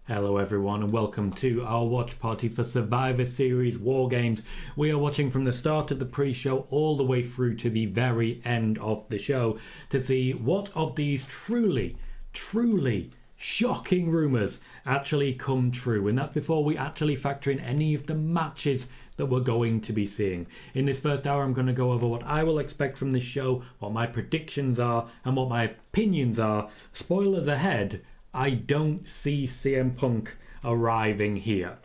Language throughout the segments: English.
Hello everyone and welcome to our watch party for Survivor Series Wargames. We are watching from the start of the pre-show all the way through to the very end of the show to see what of these truly shocking rumours actually come true, and that's before we actually factor in any of the matches that we're going to be seeing. In this first hour I'm going to go over what I will expect from this show, what my predictions are and what my opinions are. Spoilers ahead, I don't see CM Punk arriving here.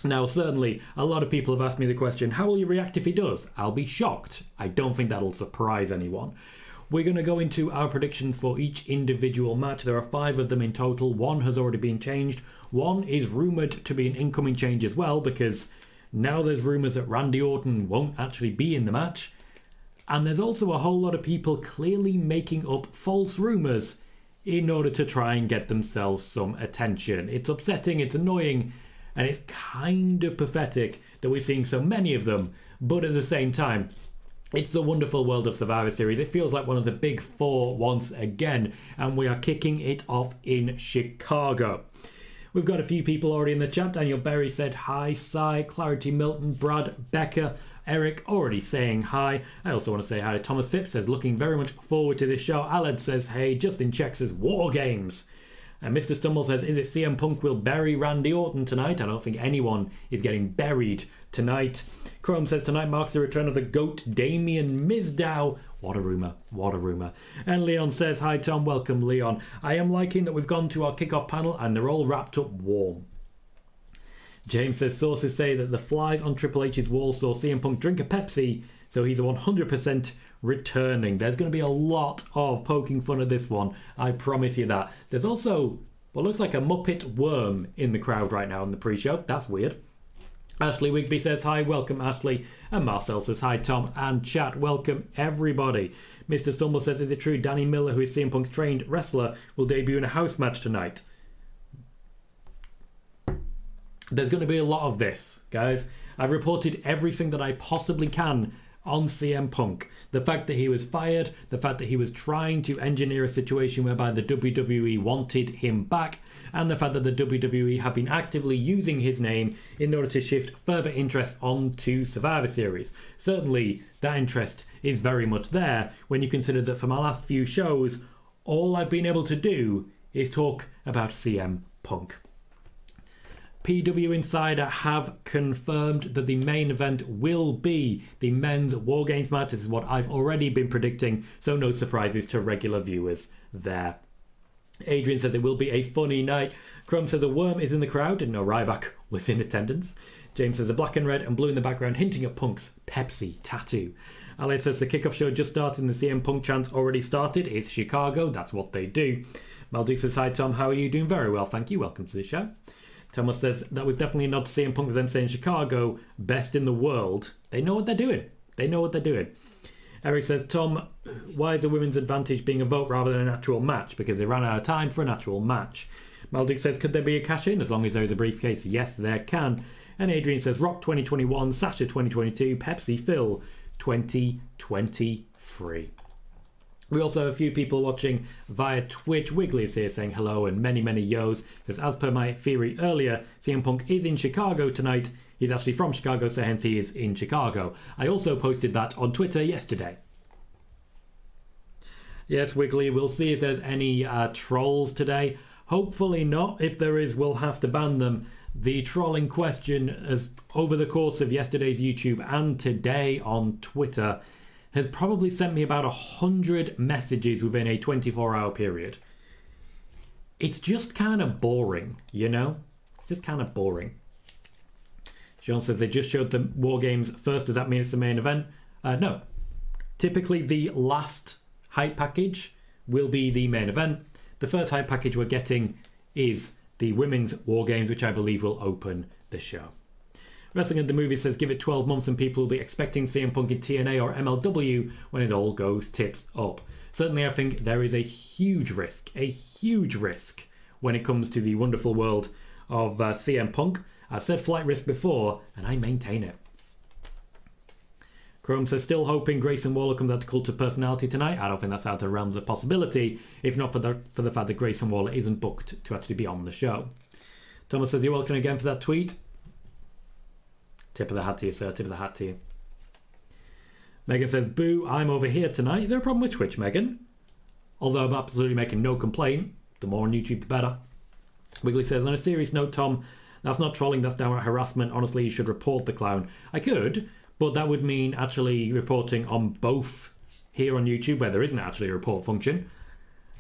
Now, certainly, a lot of people have asked me the question, how will you react if he does? I'll be shocked. I don't think that'll surprise anyone. We're going to go into our predictions for each individual match. There are 5 of them in total. 1 has already been changed. 1 is rumoured to be an incoming change as well, because now there's rumours that Randy Orton won't actually be in the match. And there's also a whole lot of people clearly making up false rumours in order to try and get themselves some attention. It's upsetting, it's annoying, and it's kind of pathetic that we're seeing so many of them, but at the same time, it's the wonderful world of Survivor Series. It feels like one of the big 4 once again, and we are kicking it off in Chicago. We've got a few people already in the chat. Daniel Berry said hi, Cy, Clarity Milton, Brad, Becca, Eric already saying hi. I also want to say hi to Thomas Phipps, says looking very much forward to this show. Aled says hey. Justin Check says War Games. And Mr. Stumble says, is it CM Punk will bury Randy Orton tonight? I don't think anyone is getting buried tonight. Chrome says tonight marks the return of the GOAT Damian Mizdow. What a rumour, what a rumour. And Leon says, hi Tom, welcome Leon. I am liking that we've gone to our kickoff panel and they're all wrapped up warm. James says sources say that the flies on Triple H's wall saw CM Punk drink a Pepsi, so he's a 100% returning. There's going to be a lot of poking fun at this one, I promise you that. There's also what looks like a Muppet worm in the crowd right now in the pre-show. That's weird. Ashley Wigby says hi, welcome Ashley. And Marcel says hi Tom and chat, welcome everybody. Mr. Stumble says, is it true Danny Miller, who is CM Punk's trained wrestler, will debut in a house match tonight? There's going to be a lot of this, guys. I've reported everything that I possibly can on CM Punk. The fact that he was fired, the fact that he was trying to engineer a situation whereby the WWE wanted him back, and the fact that the WWE have been actively using his name in order to shift further interest onto Survivor Series. Certainly, that interest is very much there when you consider that for my last few shows, all I've been able to do is talk about CM Punk. PW Insider have confirmed that the main event will be the men's Wargames match. This is what I've already been predicting, so no surprises to regular viewers there. Adrian says it will be a funny night. Crum says a worm is in the crowd. Didn't know Ryback was in attendance. James says a black and red and blue in the background, hinting at Punk's Pepsi tattoo. Alex says the kickoff show just started and the CM Punk chant already started. It's Chicago, that's what they do. Malduk says hi Tom, how are you doing? Very well, thank you. Welcome to the show. Thomas says that was definitely a nod to CM Punk with them saying Chicago, best in the world. They know what they're doing. They know what they're doing. Eric says, Tom, why is the women's advantage being a vote rather than an actual match? Because they ran out of time for an actual match. Malduk says, could there be a cash-in as long as there is a briefcase? Yes, there can. And Adrian says, Rock 2021, Sasha 2022, Pepsi Phil 2023. We also have a few people watching via Twitch. Wiggly is here saying hello and many, many yos. Says, as per my theory earlier, CM Punk is in Chicago tonight. He's actually from Chicago, so hence he is in Chicago. I also posted that on Twitter yesterday. Yes, Wiggly, we'll see if there's any trolls today. Hopefully not. If there is, we'll have to ban them. The trolling question, as over the course of yesterday's YouTube and today on Twitter, has probably sent me about 100 messages within a 24-hour period. It's just kind of boring, you know? It's just kind of boring. Sean says they just showed the War Games first. Does that mean it's the main event? No. Typically, the last hype package will be the main event. The first hype package we're getting is the Women's War Games, which I believe will open the show. Wrestling at the Movie says give it 12 months and people will be expecting CM Punk in TNA or MLW when it all goes tits up. Certainly I think there is a huge risk when it comes to the wonderful world of CM Punk. I've said flight risk before and I maintain it. Chrome says still hoping Grayson Waller comes out to Cult of Personality tonight. I don't think that's out of the realms of possibility, if not for the fact that Grayson Waller isn't booked to actually be on the show. Thomas says, you're welcome again for that tweet. Tip of the hat to you, sir. Tip of the hat to you. Megan says, boo, I'm over here tonight. Is there a problem with Twitch, Megan? Although I'm absolutely making no complaint. The more on YouTube, the better. Wiggly says, on a serious note, Tom, that's not trolling, that's downright harassment. Honestly, you should report the clown. I could, but that would mean actually reporting on both here on YouTube, where there isn't actually a report function.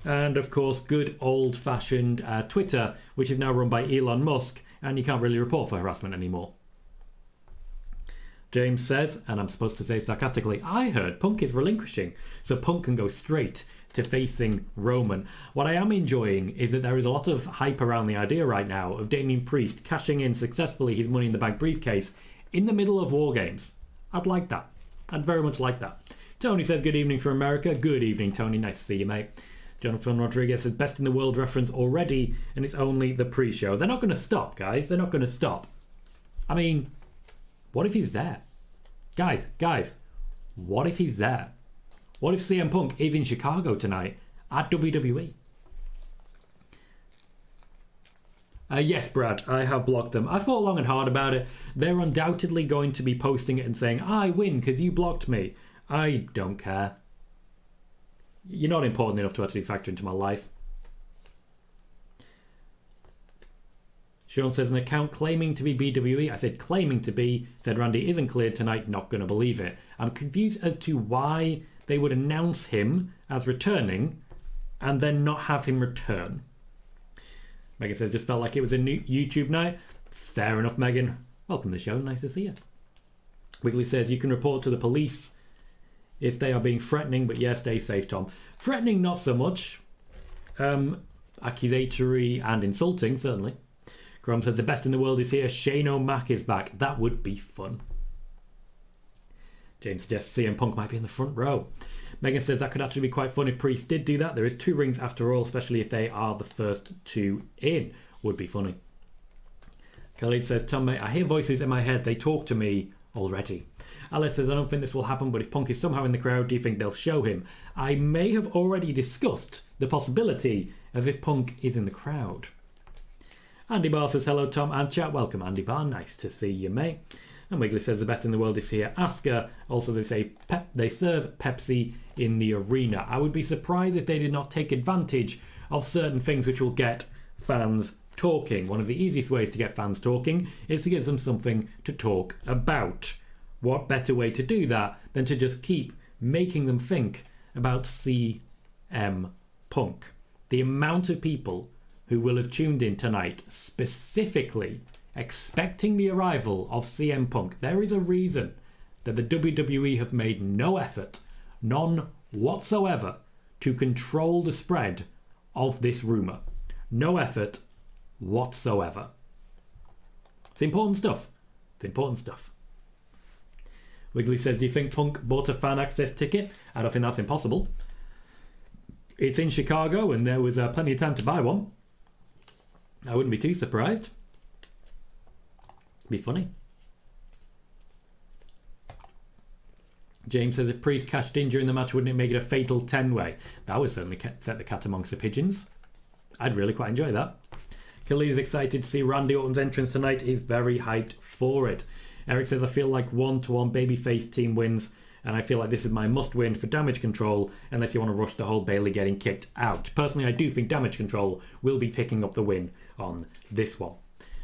And, of course, good old-fashioned Twitter, which is now run by Elon Musk, and you can't really report for harassment anymore. James says, and I'm supposed to say sarcastically, I heard Punk is relinquishing, so Punk can go straight to facing Roman. What I am enjoying is that there is a lot of hype around the idea right now of Damian Priest cashing in successfully his Money in the Bank briefcase in the middle of Wargames. I'd like that. I'd very much like that. Tony says, good evening from America. Good evening, Tony. Nice to see you, mate. Jonathan Rodriguez says, best in the world reference already, and it's only the pre-show. They're not going to stop, guys. They're not going to stop. I mean, what if he's there? Guys, what if he's there? What if CM Punk is in Chicago tonight at WWE? Yes, Brad, I have blocked them. I thought long and hard about it. They're undoubtedly going to be posting it and saying, I win because you blocked me. I don't care. You're not important enough to actually factor into my life. Sean says, an account claiming to be BWE. I said claiming to be. Said Randy isn't cleared tonight. Not going to believe it. I'm confused as to why they would announce him as returning and then not have him return. Megan says, just felt like it was a new YouTube night. Fair enough, Megan. Welcome to the show. Nice to see you. Wiggly says, you can report to the police if they are being threatening, but yeah, stay safe, Tom. Threatening, not so much. Accusatory and insulting, certainly. Grom says, the best in the world is here. Shane O'Mac is back. That would be fun. James suggests CM Punk might be in the front row. Megan says that could actually be quite fun if Priest did do that. There is 2 rings after all, especially if they are the first 2 in. Would be funny. Khalid says, Tom, mate, I hear voices in my head. They talk to me already. Alice says, I don't think this will happen, but if Punk is somehow in the crowd, do you think they'll show him? I may have already discussed the possibility of if Punk is in the crowd. Andy Barr says, hello, Tom and chat. Welcome, Andy Barr. Nice to see you, mate. And Wiggly says, the best in the world is here. Asuka. Also, they say they serve Pepsi in the arena. I would be surprised if they did not take advantage of certain things which will get fans talking. One of the easiest ways to get fans talking is to give them something to talk about. What better way to do that than to just keep making them think about CM Punk? The amount of people who will have tuned in tonight specifically expecting the arrival of CM Punk. There is a reason that the WWE have made no effort, none whatsoever, to control the spread of this rumour. No effort whatsoever. It's important stuff. It's important stuff. Wiggly says, do you think Punk bought a fan access ticket? I don't think that's impossible. It's in Chicago and there was plenty of time to buy one. I wouldn't be too surprised. Be funny. James says, if Priest cashed in during the match, wouldn't it make it a fatal 10-way? That would certainly set the cat amongst the pigeons. I'd really quite enjoy that. Khalid is excited to see Randy Orton's entrance tonight. He's very hyped for it. Eric says, I feel like 1-to-1 babyface team wins, and I feel like this is my must-win for Damage Control, unless you want to rush the whole Bayley getting kicked out. Personally, I do think Damage Control will be picking up the win on this one.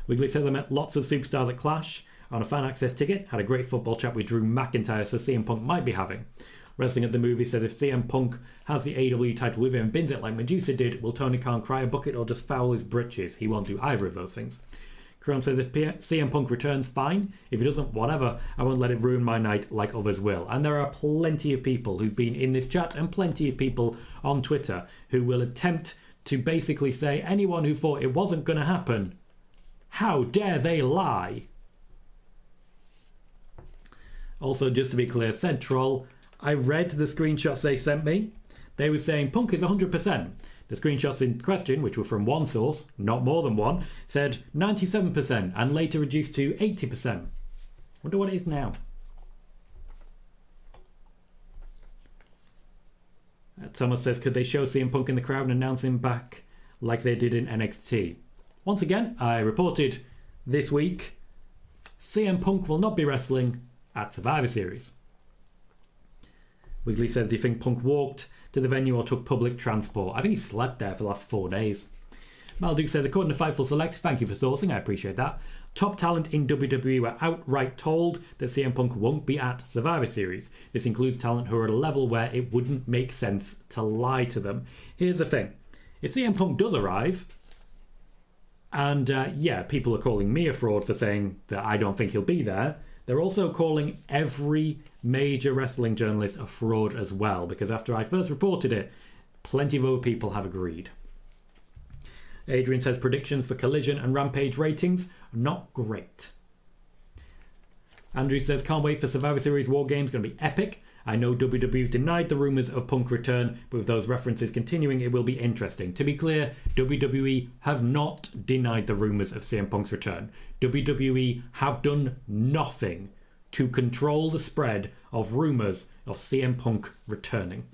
Wiggly says, I met lots of superstars at Clash on a fan access ticket. Had a great football chat with Drew McIntyre, so CM Punk might be having. Wrestling at the Movie says, if CM Punk has the AEW title with him and bins it like Medusa did, will Tony Khan cry a bucket or just foul his britches? He won't do either of those things. Chrome says, if CM Punk returns, fine. If he doesn't, whatever. I won't let it ruin my night like others will. And there are plenty of people who've been in this chat and plenty of people on Twitter who will attempt to basically say anyone who thought it wasn't going to happen, how dare they lie? Also, just to be clear, said troll, I read the screenshots they sent me. They were saying Punk is 100%. The screenshots in question, which were from one source, not more than one, said 97% and later reduced to 80%. Wonder what it is now. Thomas says, could they show CM Punk in the crowd and announce him back like they did in NXT? Once again, I reported this week, CM Punk will not be wrestling at Survivor Series. Wiggly says, do you think Punk walked to the venue or took public transport? I think he slept there for the last 4 days. Malduke says, according to Fightful Select, thank you for sourcing, I appreciate that. Top talent in WWE were outright told that CM Punk won't be at Survivor Series. This includes talent who are at a level where it wouldn't make sense to lie to them. Here's the thing. If CM Punk does arrive, and people are calling me a fraud for saying that I don't think he'll be there, they're also calling every major wrestling journalist a fraud as well, because after I first reported it, plenty of other people have agreed. Adrian says predictions for Collision and Rampage ratings, not great. Andrew says can't wait for Survivor Series Wargames, going to be epic. I know WWE denied the rumours of Punk return, but with those references continuing, it will be interesting. To be clear, WWE have not denied the rumours of CM Punk's return. WWE have done nothing to control the spread of rumours of CM Punk returning.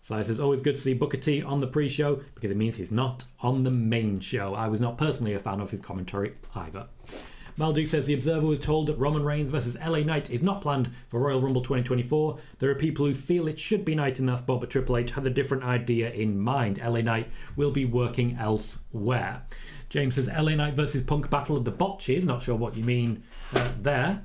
Sly says, always good to see Booker T on the pre-show because it means he's not on the main show. I was not personally a fan of his commentary either. Malduke says the Observer was told that Roman Reigns versus LA Knight is not planned for Royal Rumble 2024. There are people who feel it should be Knight in that spot, but Triple H had a different idea in mind. LA Knight will be working elsewhere. James says LA Knight versus Punk Battle of the Botches. Not sure what you mean there.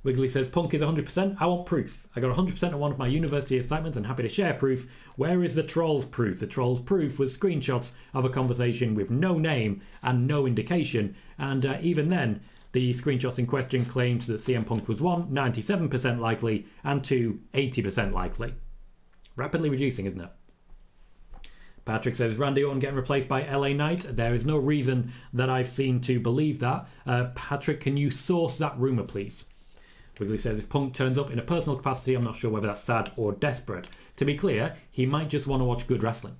Wiggly says, Punk is 100%. I want proof. I got 100% on one of my university assignments and happy to share proof. Where is the troll's proof? The troll's proof was screenshots of a conversation with no name and no indication. And even then, the screenshots in question claimed that CM Punk was 1, 97% likely, and 2, 80% likely. Rapidly reducing, isn't it? Patrick says, Randy Orton getting replaced by LA Knight. There is no reason that I've seen to believe that. Patrick, can you source that rumour, please? Wiggly says, if Punk turns up in a personal capacity, I'm not sure whether that's sad or desperate. To be clear, he might just want to watch good wrestling.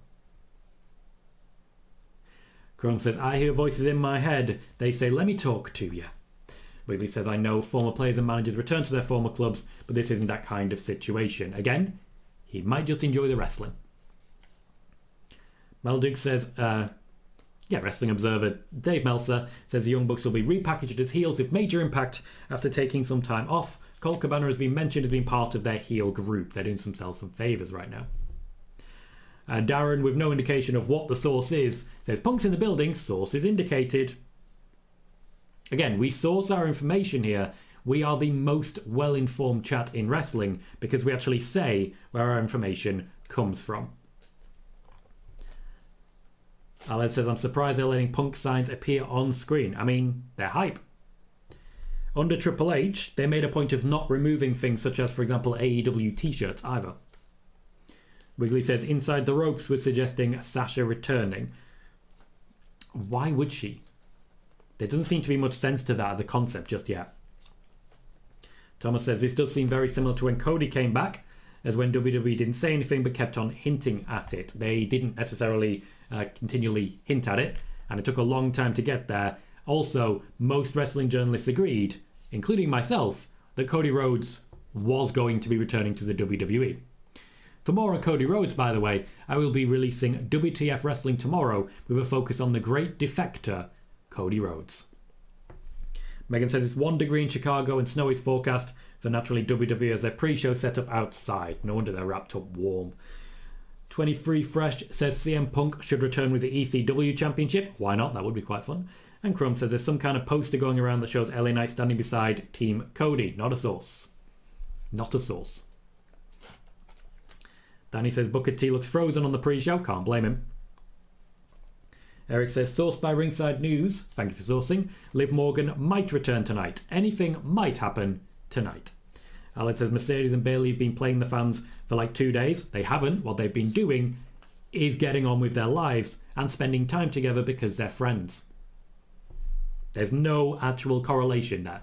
Chrome says, I hear voices in my head. They say, let me talk to you. Wiggly says, I know former players and managers return to their former clubs, but this isn't that kind of situation. Again, he might just enjoy the wrestling. Malduke says, Wrestling Observer Dave Meltzer says the Young Bucks will be repackaged as heels with major impact after taking some time off. Colt Cabana has been mentioned as being part of their heel group. They're doing themselves some favours right now. Darren, with no indication of what the source is, says Punk's in the building, source is indicated. Again, we source our information here. We are the most well-informed chat in wrestling because we actually say where our information comes from. Aled says, I'm surprised they're letting Punk signs appear on screen. I mean, they're hype. Under Triple H, they made a point of not removing things such as, for example, AEW t-shirts either. Wiggly says, Inside the Ropes was suggesting Sasha returning. Why would she? There doesn't seem to be much sense to that as a concept just yet. Thomas says, this does seem very similar to when Cody came back, as when WWE didn't say anything but kept on hinting at it. They didn't necessarily continually hint at it, and it took a long time to get there. Also, most wrestling journalists agreed, including myself, that Cody Rhodes was going to be returning to the WWE. For more on Cody Rhodes, by the way, I will be releasing WTF Wrestling tomorrow with a focus on the great defector, Cody Rhodes. Megan says it's 1 degree in Chicago and snow is forecast, so naturally WWE has their pre-show set up outside. No wonder they're wrapped up warm. 23 Fresh says CM Punk should return with the ECW Championship. Why not? That would be quite fun. And Crumb says there's some kind of poster going around that shows LA Knight standing beside Team Cody. Not a source. Not a source. Danny says Booker T looks frozen on the pre-show. Can't blame him. Eric says, sourced by Ringside News. Thank you for sourcing. Liv Morgan might return tonight. Anything might happen tonight. Alex says Mercedes and Bayley have been playing the fans for like 2 days. They haven't. What they've been doing is getting on with their lives and spending time together because they're friends. There's no actual correlation there.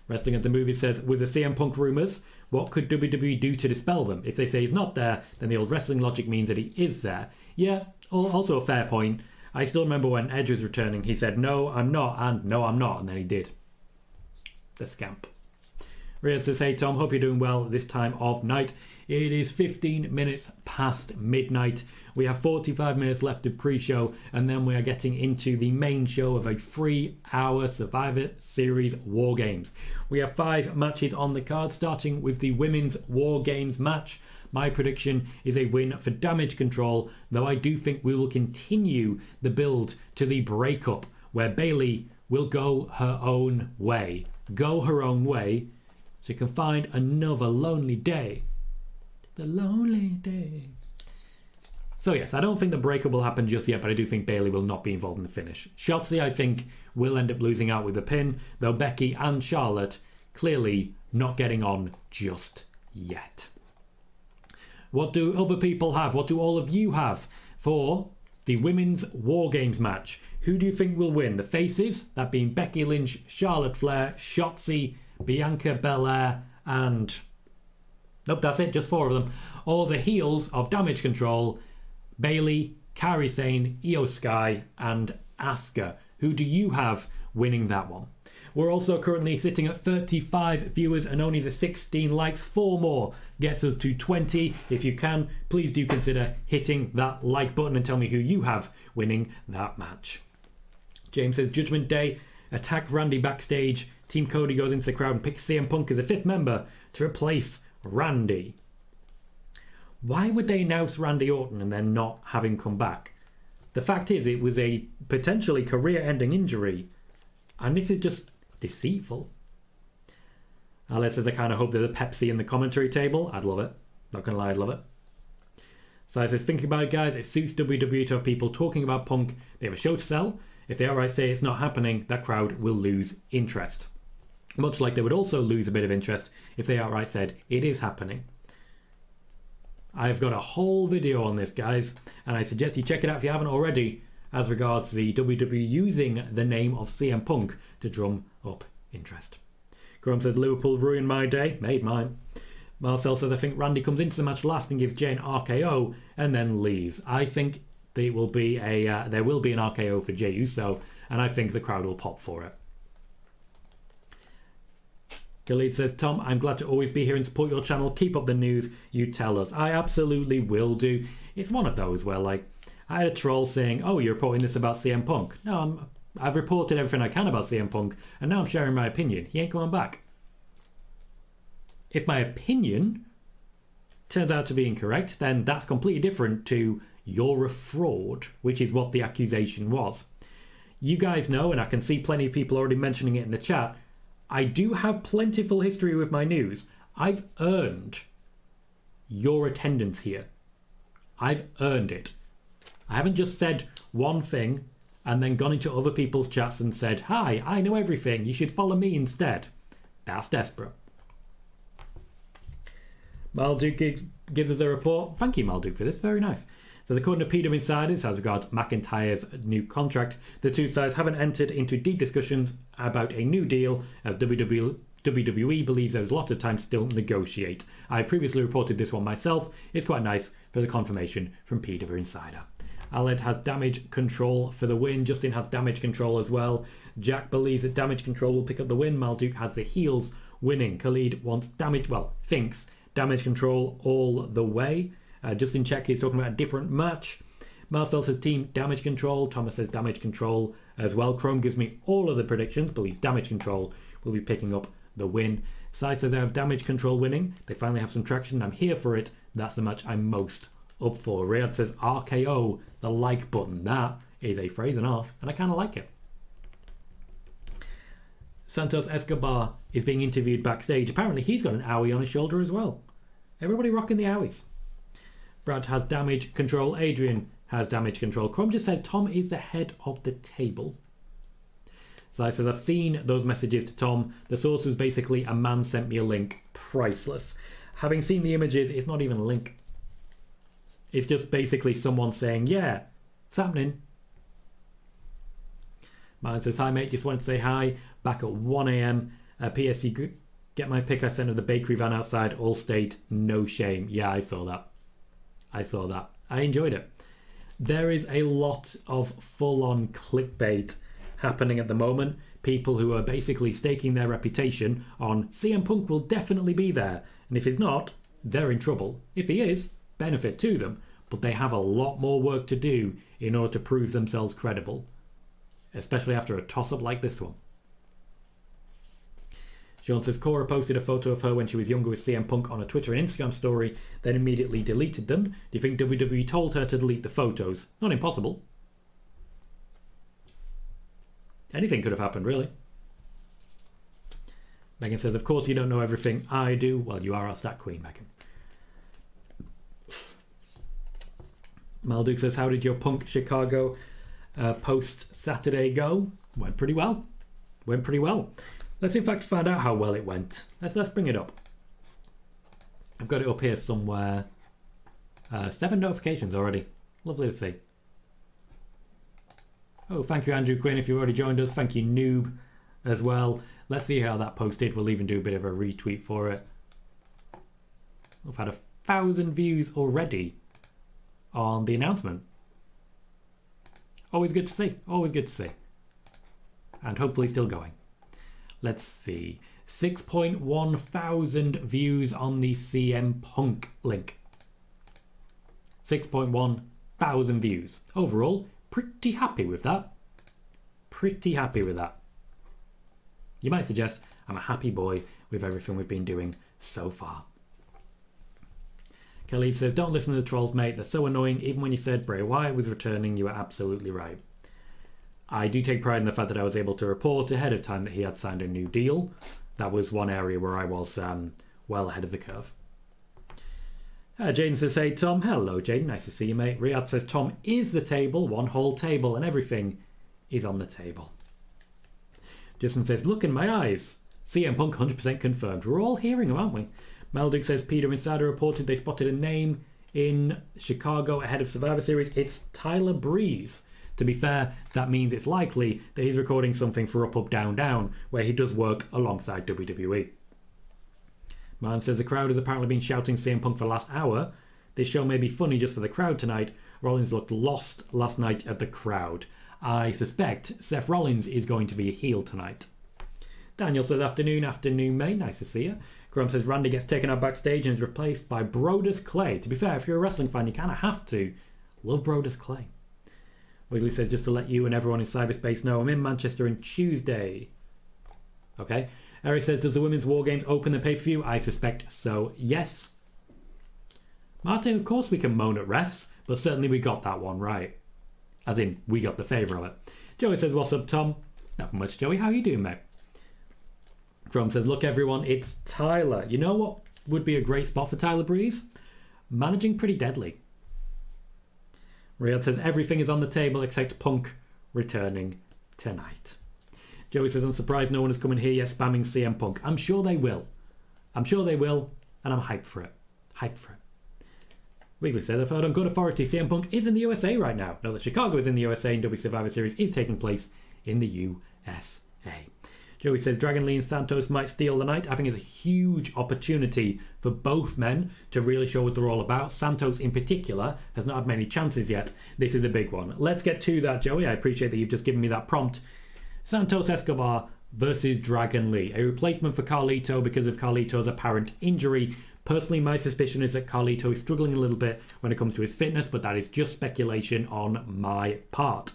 Wrestling at the Movies says, with the CM Punk rumours, what could WWE do to dispel them? If they say he's not there, then the old wrestling logic means that he is there. Yeah, also a fair point. I still remember when Edge was returning, he said, no, I'm not, and no, I'm not, and then he did. The scamp. Rhea says, hey Tom, hope you're doing well this time of night. It is 15 minutes past midnight. We have 45 minutes left of pre-show, and then we are getting into the main show of a 3-hour Survivor Series Wargames. We have 5 matches on the card, starting with the Women's Wargames match. My prediction is a win for Damage Control, though I do think we will continue the build to the breakup, where Bayley will go her own way. Go her own way, so you can find another lonely day. The lonely day. So yes, I don't think the breakup will happen just yet, but I do think Bayley will not be involved in the finish. Shotzi, I think, will end up losing out with the pin, though Becky and Charlotte clearly not getting on just yet. What do other people have? What do all of you have for the Women's Wargames match? Who do you think will win? The faces, that being Becky Lynch, Charlotte Flair, Shotzi, Bianca Belair, and... nope, that's it, just 4 of them. Or the heels of Damage Control, Bayley, Kairi Sane, Io Sky, and Asuka. Who do you have winning that one? We're also currently sitting at 35 viewers and only the 16 likes. 4 more gets us to 20. If you can, please do consider hitting that like button and tell me who you have winning that match. James says, Judgment Day, attack Randy backstage. Team Cody goes into the crowd and picks CM Punk as a 5th member to replace Randy. Why would they announce Randy Orton and then not have him come back? The fact is, it was a potentially career-ending injury, and this is just deceitful. Alex says, I kind of hope there's a Pepsi in the commentary table. I'd love it. Not gonna lie, I'd love it. So I says, thinking about it, guys, it suits WWE to have people talking about Punk. They have a show to sell. If they outright say it's not happening, that crowd will lose interest. Much like they would also lose a bit of interest if they outright said it is happening. I've got a whole video on this, guys, and I suggest you check it out if you haven't already, as regards the WWE using the name of CM Punk to drum up interest. Chrome says, Liverpool ruined my day. Made mine. Marcel says, I think Randy comes into the match last and gives Jay an RKO and then leaves. I think there will be an RKO for Jey Uso, and I think the crowd will pop for it. Khalid says, Tom, I'm glad to always be here and support your channel. Keep up the news you tell us. I absolutely will do. It's one of those where, like, I had a troll saying, oh, you're reporting this about CM Punk. No, I've reported everything I can about CM Punk, and now I'm sharing my opinion. He ain't coming back. If my opinion turns out to be incorrect, then that's completely different to you're a fraud, which is what the accusation was. You guys know, and I can see plenty of people already mentioning it in the chat, I do have plentiful history with my news. I've earned your attendance here. I've earned it. I haven't just said one thing and then gone into other people's chats and said, hi, I know everything, you should follow me instead. That's desperate. Malduk gives us a report. Thank you, Malduk, for this. Very nice. So according to PW Insiders, as regards McIntyre's new contract, the two sides haven't entered into deep discussions about a new deal, as WWE believes there's a lot of time to still negotiate. I previously reported this one myself. It's quite nice for the confirmation from PW Insider. Aled has Damage Control for the win. Justin has Damage Control as well. Jack believes that Damage Control will pick up the win. Malduk has the heels winning. Khalid wants thinks Damage Control all the way. Justin Check is talking about a different match. Marcel says Team Damage Control. Thomas says Damage Control as well. Chrome gives me all of the predictions. Believes Damage Control will be picking up the win. Sai says I have Damage Control winning. They finally have some traction. I'm here for it. That's the match I'm most up for. Riyadh says RKO, the like button. That is a phrase and half, and I kind of like it. Santos Escobar is being interviewed backstage. Apparently he's got an owie on his shoulder as well. Everybody rocking the owies. Brad has Damage Control. Adrian has Damage Control. Chrome just says Tom is the head of the table. So I says, I've seen those messages to Tom. The source was basically a man sent me a link. Priceless. Having seen the images, it's not even a link. It's just basically someone saying, yeah, it's happening. Martin says, hi mate, just wanted to say hi. Back at 1 a.m. PS, you get my pic I sent of the bakery van outside. All state, no shame. Yeah, I saw that. I enjoyed it. There is a lot of full-on clickbait happening at the moment. People who are basically staking their reputation on CM Punk will definitely be there. And if he's not, they're in trouble. If he is, benefit to them. But they have a lot more work to do in order to prove themselves credible, especially after a toss-up like this one. Sean says, Cora posted a photo of her when she was younger with CM Punk on a Twitter and Instagram story, then immediately deleted them. Do you think WWE told her to delete the photos? Not impossible. Anything could have happened, really. Megan says, of course you don't know everything I do. Well, you are our stat queen, Megan. Malduk says, how did your Punk Chicago post-Saturday go? Went pretty well. Went pretty well. Let's in fact find out how well it went. Let's bring it up. I've got it up here somewhere. 7 notifications already. Lovely to see. Oh, thank you, Andrew Quinn, if you already joined us. Thank you, Noob, as well. Let's see how that posted. We'll even do a bit of a retweet for it. We've had 1,000 views already on the announcement. Always good to see. Always good to see. And hopefully still going. Let's see. 6.1 thousand views on the CM Punk link. 6.1 thousand views. Overall, pretty happy with that. Pretty happy with that. You might suggest I'm a happy boy with everything we've been doing so far. Khalid says, don't listen to the trolls, mate. They're so annoying. Even when you said Bray Wyatt was returning, you were absolutely right. I do take pride in the fact that I was able to report ahead of time that he had signed a new deal. That was one area where I was well ahead of the curve. Jaden says, hey Tom. Hello Jaden, nice to see you, mate. Riyadh says, Tom is the table, one whole table, and everything is on the table. Justin says, look in my eyes. CM Punk 100% confirmed. We're all hearing him, aren't we? Malduk says, Peter Insider reported they spotted a name in Chicago ahead of Survivor Series. It's Tyler Breeze. To be fair, that means it's likely that he's recording something for Up Up Down Down, where he does work alongside WWE. Man says the crowd has apparently been shouting CM Punk for the last hour. This show may be funny just for the crowd tonight. Rollins looked lost last night at the crowd. I suspect Seth Rollins is going to be a heel tonight. Daniel says, afternoon, mate. Nice to see you. Graham says, Randy gets taken out backstage and is replaced by Brodus Clay. To be fair, if you're a wrestling fan, you kind of have to love Brodus Clay. Wiggly says, just to let you and everyone in cyberspace know, I'm in Manchester on Tuesday. Okay. Eric says, does the Women's Wargames open the pay-per-view? I suspect so, yes. Martin, of course we can moan at refs, but certainly we got that one right. As in, we got the favour of it. Joey says, what's up, Tom? Nothing much, Joey. How you doing, mate? Chrome says, look, everyone, it's Tyler. You know what would be a great spot for Tyler Breeze? Managing Pretty Deadly. Riyadh says, everything is on the table except Punk returning tonight. Joey says, I'm surprised no one is coming here yet spamming CM Punk. I'm sure they will. I'm sure they will, and I'm hyped for it. Hyped for it. Wiggly says, I've heard on good authority CM Punk is in the USA right now. No, that Chicago is in the USA and WWE Survivor Series is taking place in the USA. Joey says, Dragon Lee and Santos might steal the night. I think it's a huge opportunity for both men to really show what they're all about. Santos, in particular, has not had many chances yet. This is a big one. Let's get to that, Joey. I appreciate that you've just given me that prompt. Santos Escobar versus Dragon Lee. A replacement for Carlito because of Carlito's apparent injury. Personally, my suspicion is that Carlito is struggling a little bit when it comes to his fitness, but that is just speculation on my part.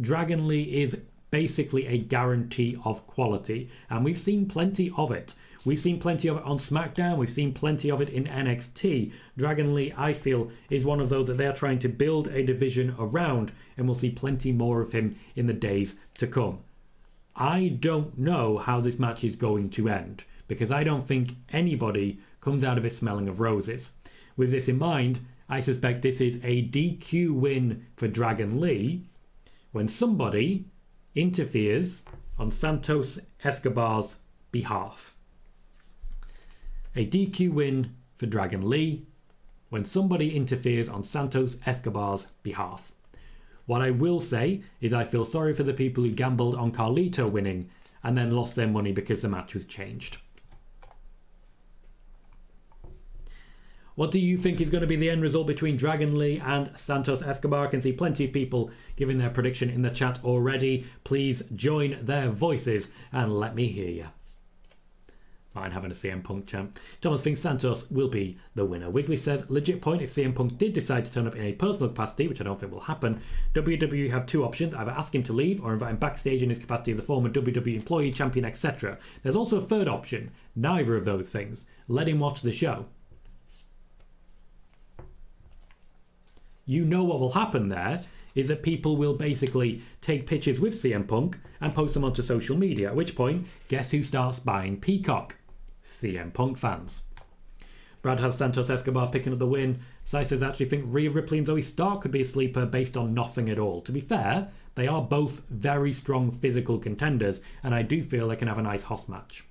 Dragon Lee is basically a guarantee of quality, and we've seen plenty of it. We've seen plenty of it on SmackDown. We've seen plenty of it in NXT. Dragon Lee, I feel, is one of those that they are trying to build a division around, and we'll see plenty more of him in the days to come. I don't know how this match is going to end, because I don't think anybody comes out of it smelling of roses. With this in mind, I suspect this is a DQ win for Dragon Lee when somebody interferes on Santos Escobar's behalf. A DQ win for Dragon Lee when somebody interferes on Santos Escobar's behalf. What I will say is I feel sorry for the people who gambled on Carlito winning and then lost their money because the match was changed. What do you think is going to be the end result between Dragon Lee and Santos Escobar? I can see plenty of people giving their prediction in the chat already. Please join their voices and let me hear you. Fine having a CM Punk champ. Thomas thinks Santos will be the winner. Wiggly says, legit point, if CM Punk did decide to turn up in a personal capacity, which I don't think will happen, WWE have two options, either ask him to leave or invite him backstage in his capacity as a former WWE employee, champion, etc. There's also a third option, neither of those things. Let him watch the show. You know what will happen there is that people will basically take pictures with CM Punk and post them onto social media, at which point, guess who starts buying Peacock? CM Punk fans. Brad has Santos Escobar picking up the win. Sai says, I actually think Rhea Ripley and Zoey Stark could be a sleeper based on nothing at all. To be fair, they are both very strong physical contenders, and I do feel they can have a nice hoss match.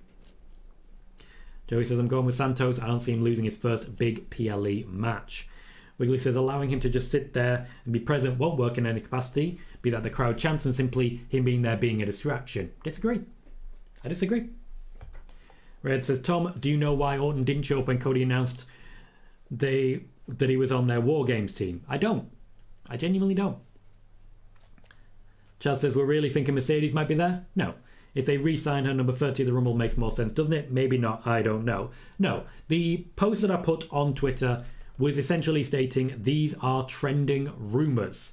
Joey says, I'm going with Santos. I don't see him losing his first big PLE match. Wiggly says, allowing him to just sit there and be present won't work in any capacity, be that the crowd chants and simply him being there being a distraction. Disagree. I disagree. Red says, Tom, do you know why Orton didn't show up when Cody announced that he was on their Wargames team? I don't. I genuinely don't. Chaz says, we're really thinking Mercedes might be there? No. If they re-sign her number 30 of the Rumble makes more sense, doesn't it? Maybe not. I don't know. No. The post that I put on Twitter was essentially stating these are trending rumours.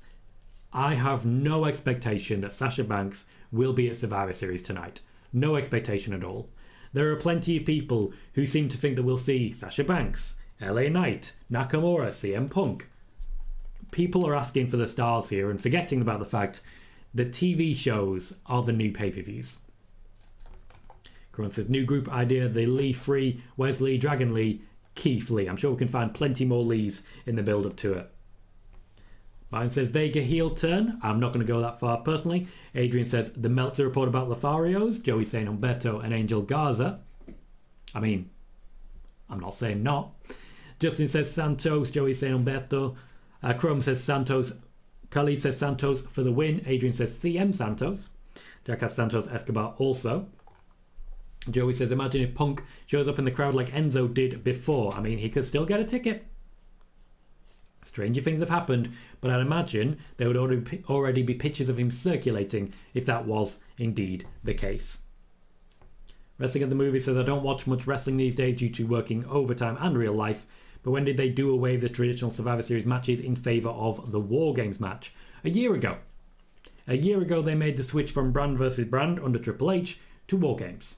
I have no expectation that Sasha Banks will be at Survivor Series tonight. No expectation at all. There are plenty of people who seem to think that we'll see Sasha Banks, LA Knight, Nakamura, CM Punk. People are asking for the stars here and forgetting about the fact that TV shows are the new pay-per-views. Grant says, new group idea, the Lee Free, Wesley, Dragon Lee, Keith Lee. I'm sure we can find plenty more Lees in the build-up to it. Martin says, Vega heel turn. I'm not going to go that far personally. Adrian says, the Meltzer report about Lotharios, Joey saying Humberto and Angel Garza. I mean, I'm not saying not. Justin says Santos, Joey saying Humberto. Chrome says Santos. Khalid says Santos for the win. Adrian says CM Santos. Jack has Santos Escobar also. Joey says, imagine if Punk shows up in the crowd like Enzo did before. I mean, he could still get a ticket. Stranger things have happened, but I'd imagine there would already be pictures of him circulating if that was indeed the case. Wrestling at the Movie says, I don't watch much wrestling these days due to working overtime and real life, but when did they do away with the traditional Survivor Series matches in favour of the War Games match? A year ago. A year ago they made the switch from brand versus brand under Triple H to War Games.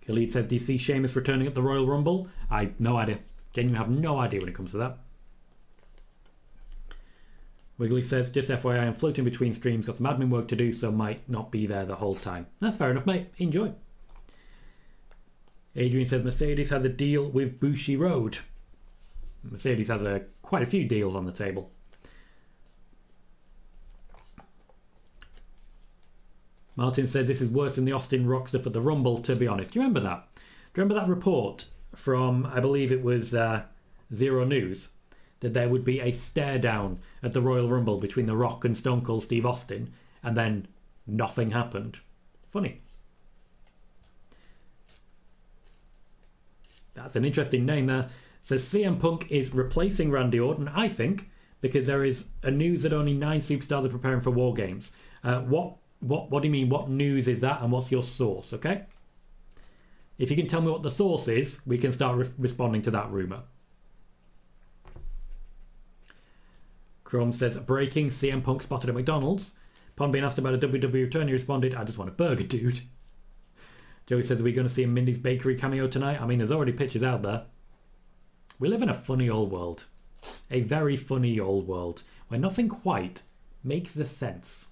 Khalid says, do you see Sheamus returning at the Royal Rumble? I have no idea. Genuinely have no idea when it comes to that. Wiggly says, just FYI, I'm floating between streams, got some admin work to do, so might not be there the whole time. That's fair enough, mate. Enjoy. Adrian says, Mercedes has a deal with Bushi Road. Mercedes has quite a few deals on the table. Martin says, this is worse than the Austin Rock stuff at the Rumble, to be honest. Do you remember that? Do you remember that report from, I believe it was Zero News, that there would be a stare down at the Royal Rumble between The Rock and Stone Cold Steve Austin, and then nothing happened. Funny. That's an interesting name there. Says CM Punk is replacing Randy Orton, I think, because there is a news that only 9 superstars are preparing for War Games. What do you mean? What news is that, and what's your source, okay? If you can tell me what the source is, we can start responding to that rumour. Chrome says, breaking, CM Punk spotted at McDonald's. Upon being asked about a WWE return, he responded, I just want a burger, dude. Joey says, are we going to see a Mindy's Bakery cameo tonight? I mean, there's already pictures out there. We live in a funny old world. A very funny old world, where nothing quite makes the sense.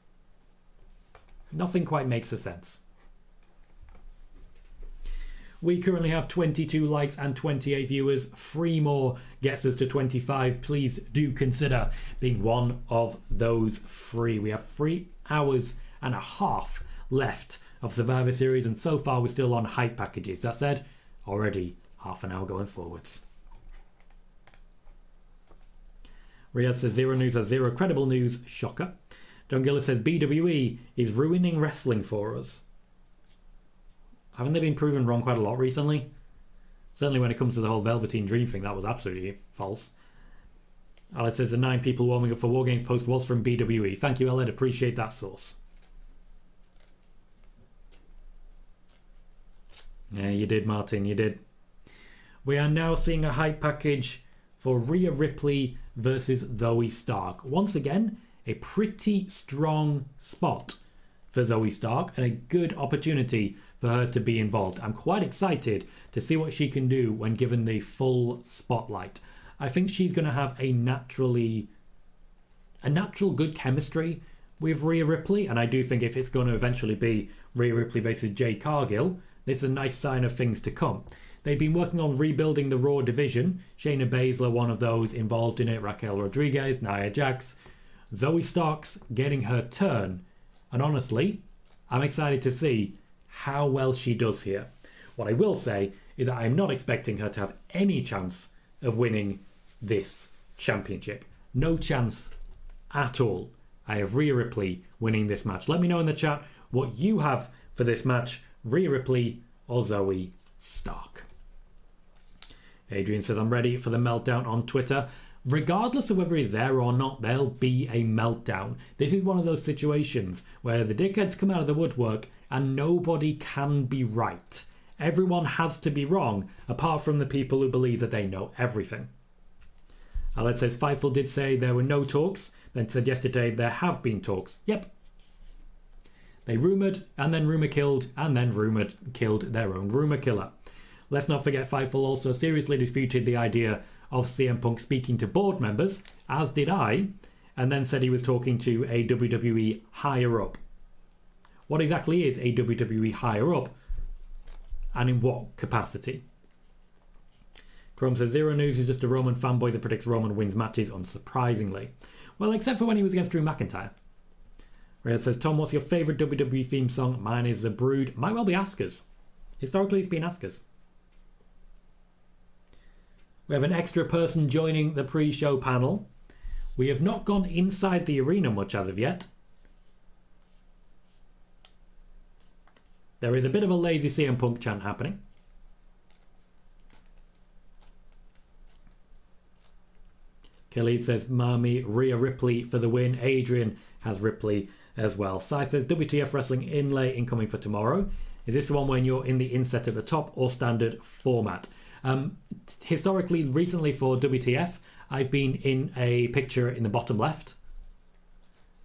Nothing quite makes the sense. We currently have 22 likes and 28 viewers. 3 more gets us to 25. Please do consider being one of those 3. We have 3 hours and a half left of Survivor Series, and so far we're still on hype packages. That said, already half an hour going forwards. Riyadh says, Zero News has 0 credible news. Shocker. John Gillis says, BWE is ruining wrestling for us. Haven't they been proven wrong quite a lot recently? Certainly when it comes to the whole Velveteen Dream thing, that was absolutely false. Alex says, the 9 people warming up for War Games post was from BWE. Thank you, Ellen. Appreciate that source. Yeah, you did, Martin, you did. We are now seeing a hype package for Rhea Ripley versus Zoey Stark. Once again, a pretty strong spot for Zoey Stark and a good opportunity for her to be involved. I'm quite excited to see what she can do when given the full spotlight. I think she's going to have a natural good chemistry with Rhea Ripley, and I do think if it's going to eventually be Rhea Ripley versus Jade Cargill, this is a nice sign of things to come. They've been working on rebuilding the Raw division. Shayna Baszler, one of those involved in it, Raquel Rodriguez, Nia Jax. Zoey Stark's getting her turn, and honestly, I'm excited to see how well she does here. What I will say is that I'm not expecting her to have any chance of winning this championship. No chance at all. I have Rhea Ripley winning this match. Let me know in the chat what you have for this match, Rhea Ripley or Zoey Stark. Adrian says, I'm ready for the meltdown on Twitter. Regardless of whether he's there or not, there'll be a meltdown. This is one of those situations where the dickheads come out of the woodwork and nobody can be right. Everyone has to be wrong, apart from the people who believe that they know everything. Alex says, Fightful did say there were no talks, then said yesterday there have been talks. Yep. They rumoured, and then rumour killed, and then rumoured killed their own rumour killer. Let's not forget Fightful also seriously disputed the idea of CM Punk speaking to board members, as did I, and then said he was talking to a WWE higher up. What exactly is a WWE higher up, and in what capacity? Chrome says, Zero News is just a Roman fanboy that predicts Roman wins matches, unsurprisingly. Well, except for when he was against Drew McIntyre. Red says, Tom, what's your favourite WWE theme song? Mine is The Brood. Might well be Asuka's. Historically, it's been Asuka's. We have an extra person joining the pre-show panel. We have not gone inside the arena much as of yet. There is a bit of a lazy CM Punk chant happening. Khalid says, Mami, Rhea Ripley for the win. Adrian has Ripley as well. Sai says, WTF Wrestling inlay incoming for tomorrow. Is this the one when you're in the inset at the top or standard format? Historically, recently for WTF, I've been in a picture in the bottom left.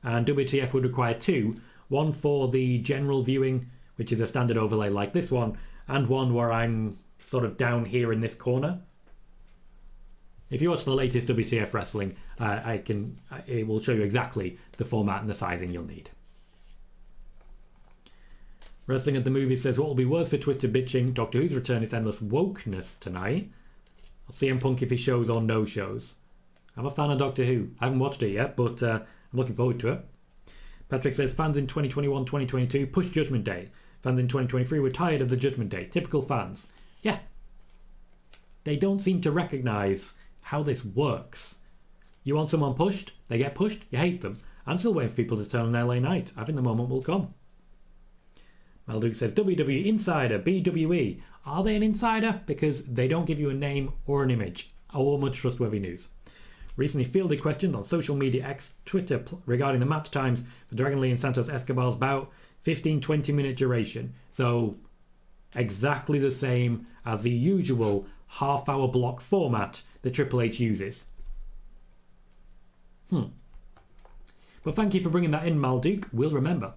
And WTF would require two. One for the general viewing, which is a standard overlay like this one, and one where I'm sort of down here in this corner. If you watch the latest WTF Wrestling, it will show you exactly the format and the sizing you'll need. Wrestling at the Movie says, what will be worse for Twitter bitching? Doctor Who's return is endless wokeness tonight. I'll see CM Punk if he shows or no shows. I'm a fan of Doctor Who. I haven't watched it yet, but I'm looking forward to it. Patrick says, fans in 2021-2022 push Judgment Day. Fans in 2023 were tired of the Judgment Day. Typical fans. Yeah. They don't seem to recognise how this works. You want someone pushed, they get pushed, you hate them. I'm still waiting for people to turn on LA Knight. I think the moment will come. Malduke says, WWE Insider, BWE. Are they an insider? Because they don't give you a name or an image. Or much trustworthy news. Recently fielded questions on social media X Twitter regarding the match times for Dragon Lee and Santos Escobar's bout. 15-20 minute duration. So exactly the same as the usual half-hour block format that Triple H uses. Well, thank you for bringing that in, Malduke. We'll remember.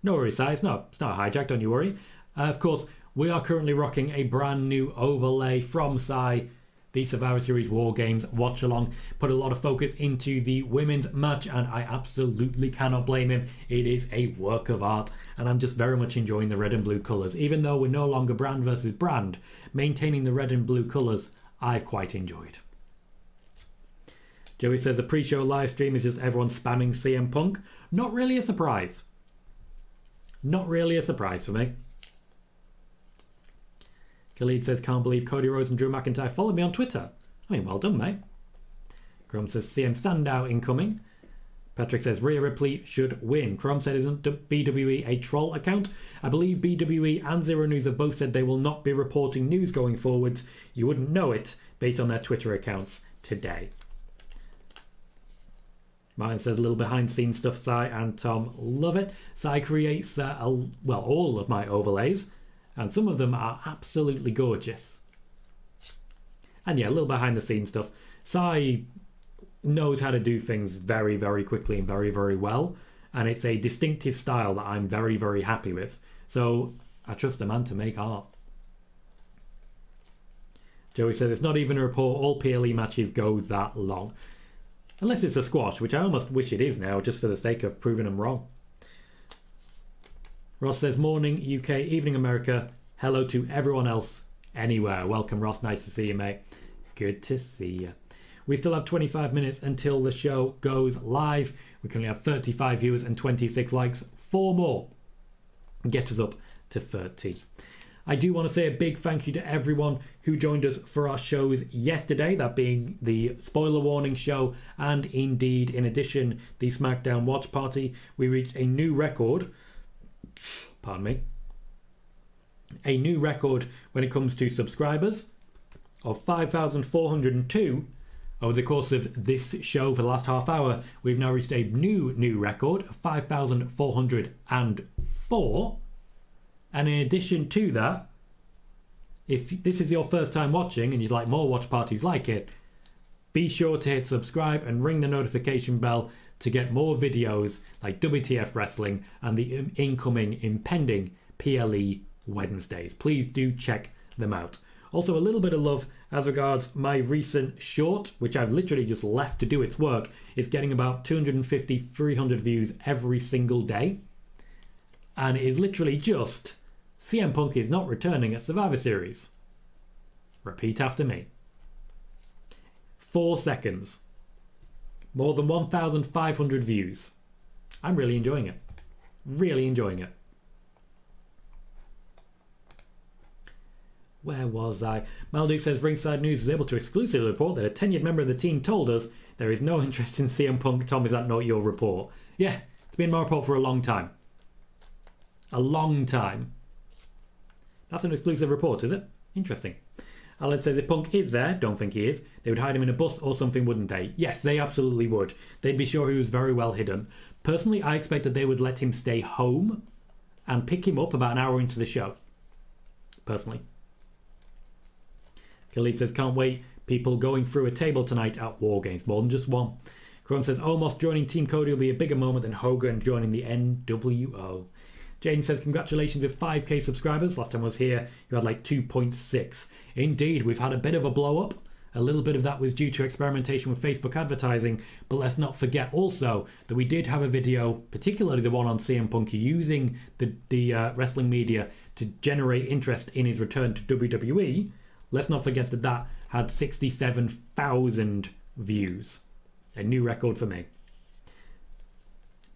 No worries, Si. It's not a hijack, don't you worry. Of course, we are currently rocking a brand new overlay from Si, the Survivor Series Wargames watch along. Put a lot of focus into the women's match, and I absolutely cannot blame him. It is a work of art, and I'm just very much enjoying the red and blue colours. Even though we're no longer brand versus brand, maintaining the red and blue colours, I've quite enjoyed. Joey says the pre-show live stream is just everyone spamming CM Punk. Not really a surprise. Not really a surprise for me. Khalid says, can't believe Cody Rhodes and Drew McIntyre followed me on Twitter. I mean, well done, mate. Chrome says, CM Sandow incoming. Patrick says, Rhea Ripley should win. Chrome said, isn't BWE a troll account? I believe BWE and Zero News have both said they will not be reporting news going forwards. You wouldn't know it based on their Twitter accounts today. Martin says a little behind the scenes stuff, Sai and Tom love it. Sai creates, all of my overlays, and some of them are absolutely gorgeous. And yeah, a little behind the scenes stuff. Sai knows how to do things very, very quickly and very, very well, and it's a distinctive style that I'm very, very happy with. So I trust a man to make art. Joey says it's not even a report, all PLE matches go that long. Unless it's a squash, which I almost wish it is now, just for the sake of proving them wrong. Ross says, morning UK, evening America, hello to everyone else anywhere. Welcome Ross, nice to see you mate. Good to see you. We still have 25 minutes until the show goes live. We currently have 35 viewers and 26 likes. 4 more get us up to 30. I do want to say a big thank you to everyone who joined us for our shows yesterday, that being the spoiler warning show and indeed, in addition, the SmackDown watch party. We reached a new record, a new record when it comes to subscribers of 5,402 over the course of this show for the last half hour. We've now reached a new record of 5,404. And in addition to that, if this is your first time watching and you'd like more watch parties like it, be sure to hit subscribe and ring the notification bell to get more videos like WTF Wrestling and the incoming, impending PLE Wednesdays. Please do check them out. Also, a little bit of love as regards my recent short, which I've literally just left to do its work, is getting about 250, 300 views every single day. And it is literally just CM Punk is not returning at Survivor Series. Repeat after me. 4 seconds. More than 1,500 views. I'm really enjoying it. Really enjoying it. Where was I? Malduk says Ringside News was able to exclusively report that a tenured member of the team told us there is no interest in CM Punk. Tom, is that not your report? Yeah, it's been my report for a long time. A long time. That's an exclusive report, is it? Interesting. Alan says if Punk is there, don't think he is, they would hide him in a bus or something, wouldn't they? Yes, they absolutely would. They'd be sure he was very well hidden. Personally, I expect that they would let him stay home and pick him up about an hour into the show. Personally. Khalid says, can't wait. People going through a table tonight at Wargames. More than just one. Chrome says, Omos joining Team Cody will be a bigger moment than Hogan joining the NWO. Jane says, congratulations with 5k subscribers. Last time I was here, you had like 2.6. Indeed, we've had a bit of a blow up. A little bit of that was due to experimentation with Facebook advertising, but let's not forget also that we did have a video, particularly the one on CM Punk, using the wrestling media to generate interest in his return to WWE. Let's not forget that that had 67,000 views. A new record for me.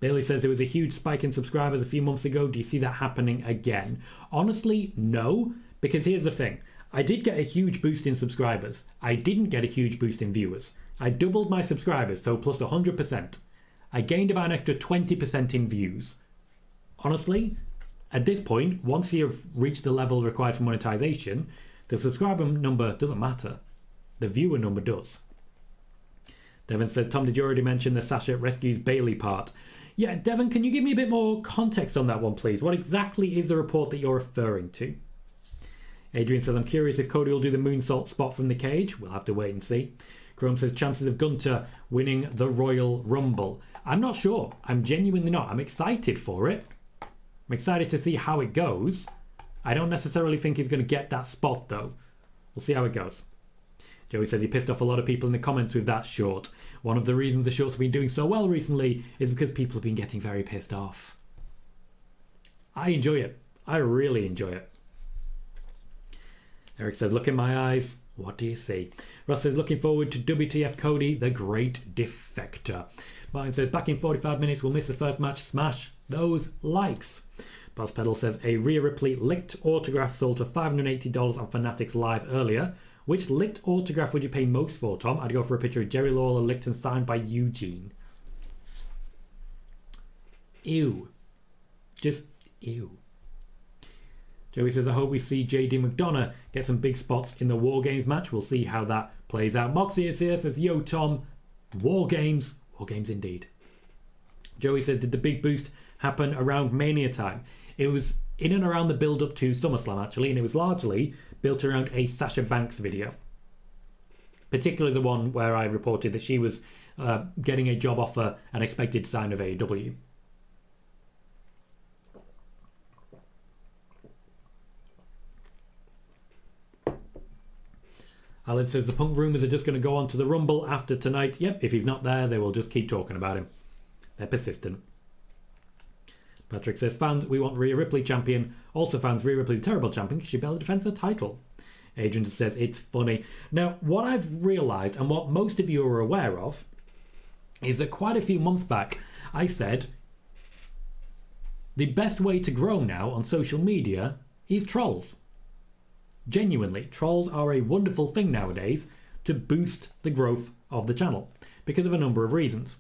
Bayley says there was a huge spike in subscribers a few months ago. Do you see that happening again? Honestly, no, because here's the thing. I did get a huge boost in subscribers. I didn't get a huge boost in viewers. I doubled my subscribers, so plus 100%. I gained about an extra 20% in views. Honestly, at this point, once you have reached the level required for monetization, the subscriber number doesn't matter. The viewer number does. Devin said, Tom, did you already mention the Sasha rescues Bayley part? Yeah, Devin, can you give me a bit more context on that one, please? What exactly is the report that you're referring to? Adrian says, I'm curious if Cody will do the moonsault spot from the cage. We'll have to wait and see. Chrome says, chances of Gunther winning the Royal Rumble. I'm not sure. I'm genuinely not. I'm excited for it. I'm excited to see how it goes. I don't necessarily think he's going to get that spot, though. We'll see how it goes. Joey says he pissed off a lot of people in the comments with that short. One of the reasons the shorts have been doing so well recently is because people have been getting very pissed off. I enjoy it. I really enjoy it. Eric says, look in my eyes. What do you see? Ross says, looking forward to WTF Cody, the Great Defector. Martin says, back in 45 minutes, we'll miss the first match. Smash those likes. Boss Pedal says, a Rhea Ripley licked autograph sold for $580 on Fanatics Live earlier. Which licked autograph would you pay most for, Tom? I'd go for a picture of Jerry Lawler licked and signed by Eugene. Ew. Just ew. Joey says, I hope we see JD McDonagh get some big spots in the War Games match. We'll see how that plays out. Moxie is here, says, yo, Tom, War Games. Wargames indeed. Joey says, did the big boost happen around Mania time? It was in and around the build-up to SummerSlam, actually, and it was largely built around a Sasha Banks video. Particularly the one where I reported that she was getting a job offer and expected to sign with AEW. Alan says the Punk rumours are just going to go on to the Rumble after tonight. Yep, if he's not there, they will just keep talking about him. They're persistent. Patrick says, fans, we want Rhea Ripley champion. Also fans, Rhea Ripley's terrible champion because she barely defends her title. Adrian says, it's funny. Now, what I've realised, and what most of you are aware of, is that quite a few months back, I said, the best way to grow now on social media is trolls. Genuinely, trolls are a wonderful thing nowadays to boost the growth of the channel because of a number of reasons.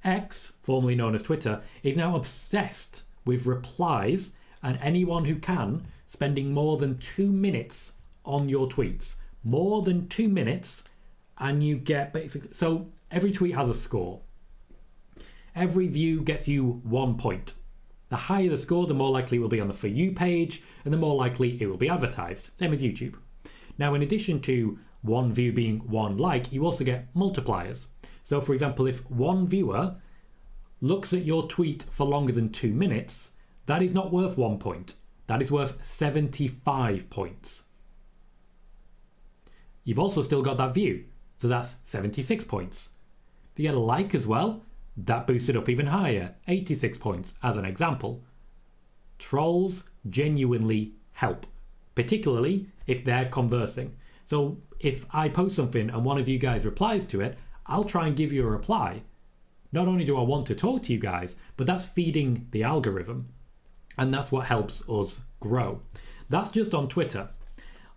X, formerly known as Twitter, is now obsessed with replies and anyone who can spending more than 2 minutes on your tweets. More than 2 minutes and you get basically... So every tweet has a score. Every view gets you 1 point. The higher the score, the more likely it will be on the For You page, and the more likely it will be advertised. Same as YouTube. Now, in addition to one view being one like, you also get multipliers. So, for example, if one viewer looks at your tweet for longer than 2 minutes, that is not worth 1 point. That is worth 75 points. You've also still got that view, so that's 76 points. If you get a like as well, that boosts it up even higher, 86 points, as an example. Trolls genuinely help, particularly if they're conversing. So if I post something and one of you guys replies to it, I'll try and give you a reply. Not only do I want to talk to you guys, but that's feeding the algorithm. And that's what helps us grow. That's just on Twitter.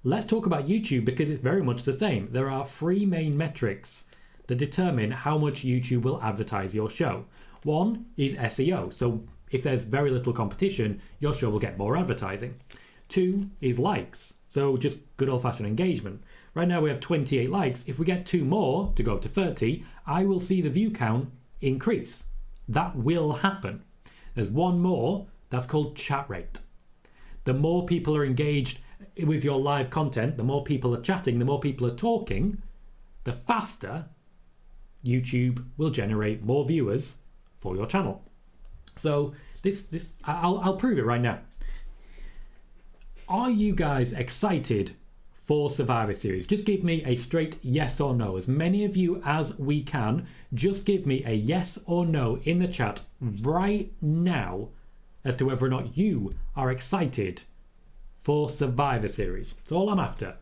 Let's talk about YouTube because it's very much the same. There are 3 main metrics that determine how much YouTube will advertise your show. One is SEO, so if there's very little competition, your show will get more advertising. 2 is likes, so just good old-fashioned engagement. Right now we have 28 likes. If we get 2 more to go up to 30, I will see the view count increase. That will happen. There's 1 more, that's called chat rate. The more people are engaged with your live content, the more people are chatting, the more people are talking, the faster YouTube will generate more viewers for your channel. So I'll prove it right now. Are you guys excited for Survivor Series? Just give me a straight yes or no. As many of you as we can, just give me a yes or no in the chat right now as to whether or not you are excited for Survivor Series. That's all I'm after.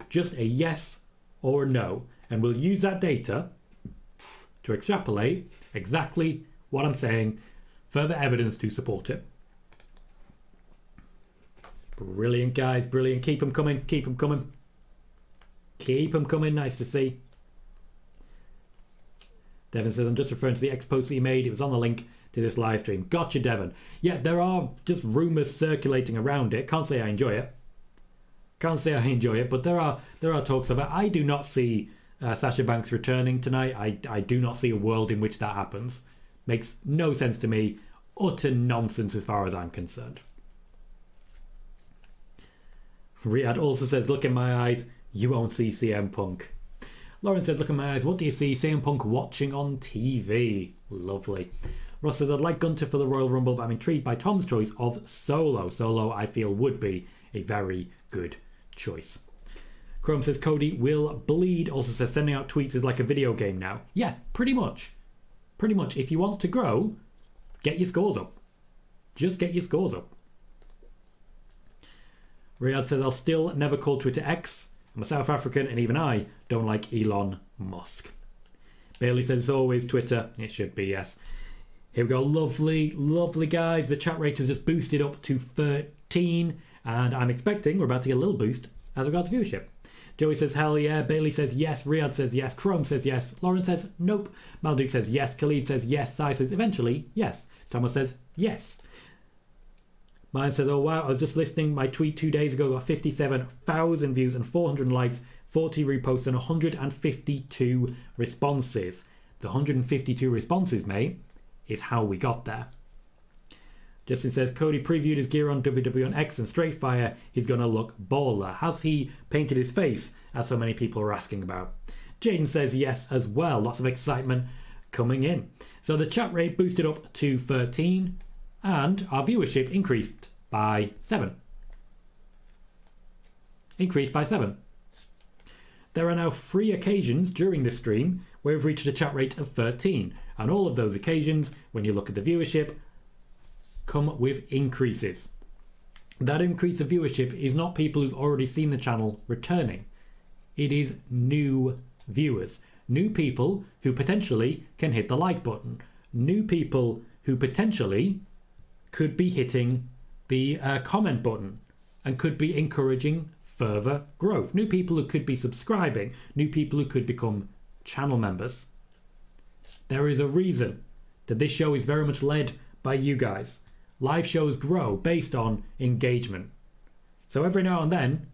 Just a yes or a no. And we'll use that data to extrapolate exactly what I'm saying, further evidence to support it. Brilliant, guys, brilliant. Keep them coming, keep them coming. Keep them coming, nice to see. Devon says, I'm just referring to the X post that you made. It was on the link to this live stream. Gotcha, Devon. Yeah, there are just rumours circulating around it. Can't say I enjoy it. Can't say I enjoy it, but there are talks of it. I do not see Sasha Banks returning tonight. I do not see a world in which that happens. Makes no sense to me. Utter nonsense as far as I'm concerned. Riyadh also says, look in my eyes, you won't see CM Punk. Lauren said, look in my eyes, what do you see? CM Punk watching on TV. Lovely. Ross said, I'd like Gunther for the Royal Rumble, but I'm intrigued by Tom's choice of Solo. Solo, I feel, would be a very good choice. Chrome says, Cody will bleed. Also says, sending out tweets is like a video game now. Yeah, pretty much. Pretty much. If you want to grow, get your scores up. Just get your scores up. Riyadh says, I'll still never call Twitter X. I'm a South African and even I don't like Elon Musk. Bayley says, it's always Twitter. It should be, yes. Here we go. Lovely, lovely, guys. The chat rate has just boosted up to 13. And I'm expecting we're about to get a little boost as regards to viewership. Joey says, hell yeah. Bayley says yes. Riyadh says yes. Chrome says yes. Lauren says nope. Malduk says yes. Khalid says yes. Sai says eventually yes. Thomas says yes. Mine says, oh wow, I was just listening. My tweet 2 days ago got 57,000 views and 400 likes, 40 reposts and 152 responses. The 152 responses, mate, is how we got there. Justin says, Cody previewed his gear on WWE on X and straight fire, he's going to look baller. Has he painted his face, as so many people are asking about? Jaden says yes as well. Lots of excitement coming in. So the chat rate boosted up to 13 and our viewership increased by 7. Increased by 7. There are now 3 occasions during this stream where we've reached a chat rate of 13. And all of those occasions, when you look at the viewership, come with increases. That increase of viewership is not people who've already seen the channel returning. It is new viewers. New people who potentially can hit the like button. New people who potentially could be hitting the comment button and could be encouraging further growth. New people who could be subscribing. New people who could become channel members. There is a reason that this show is very much led by you guys. Live shows grow based on engagement. So every now and then,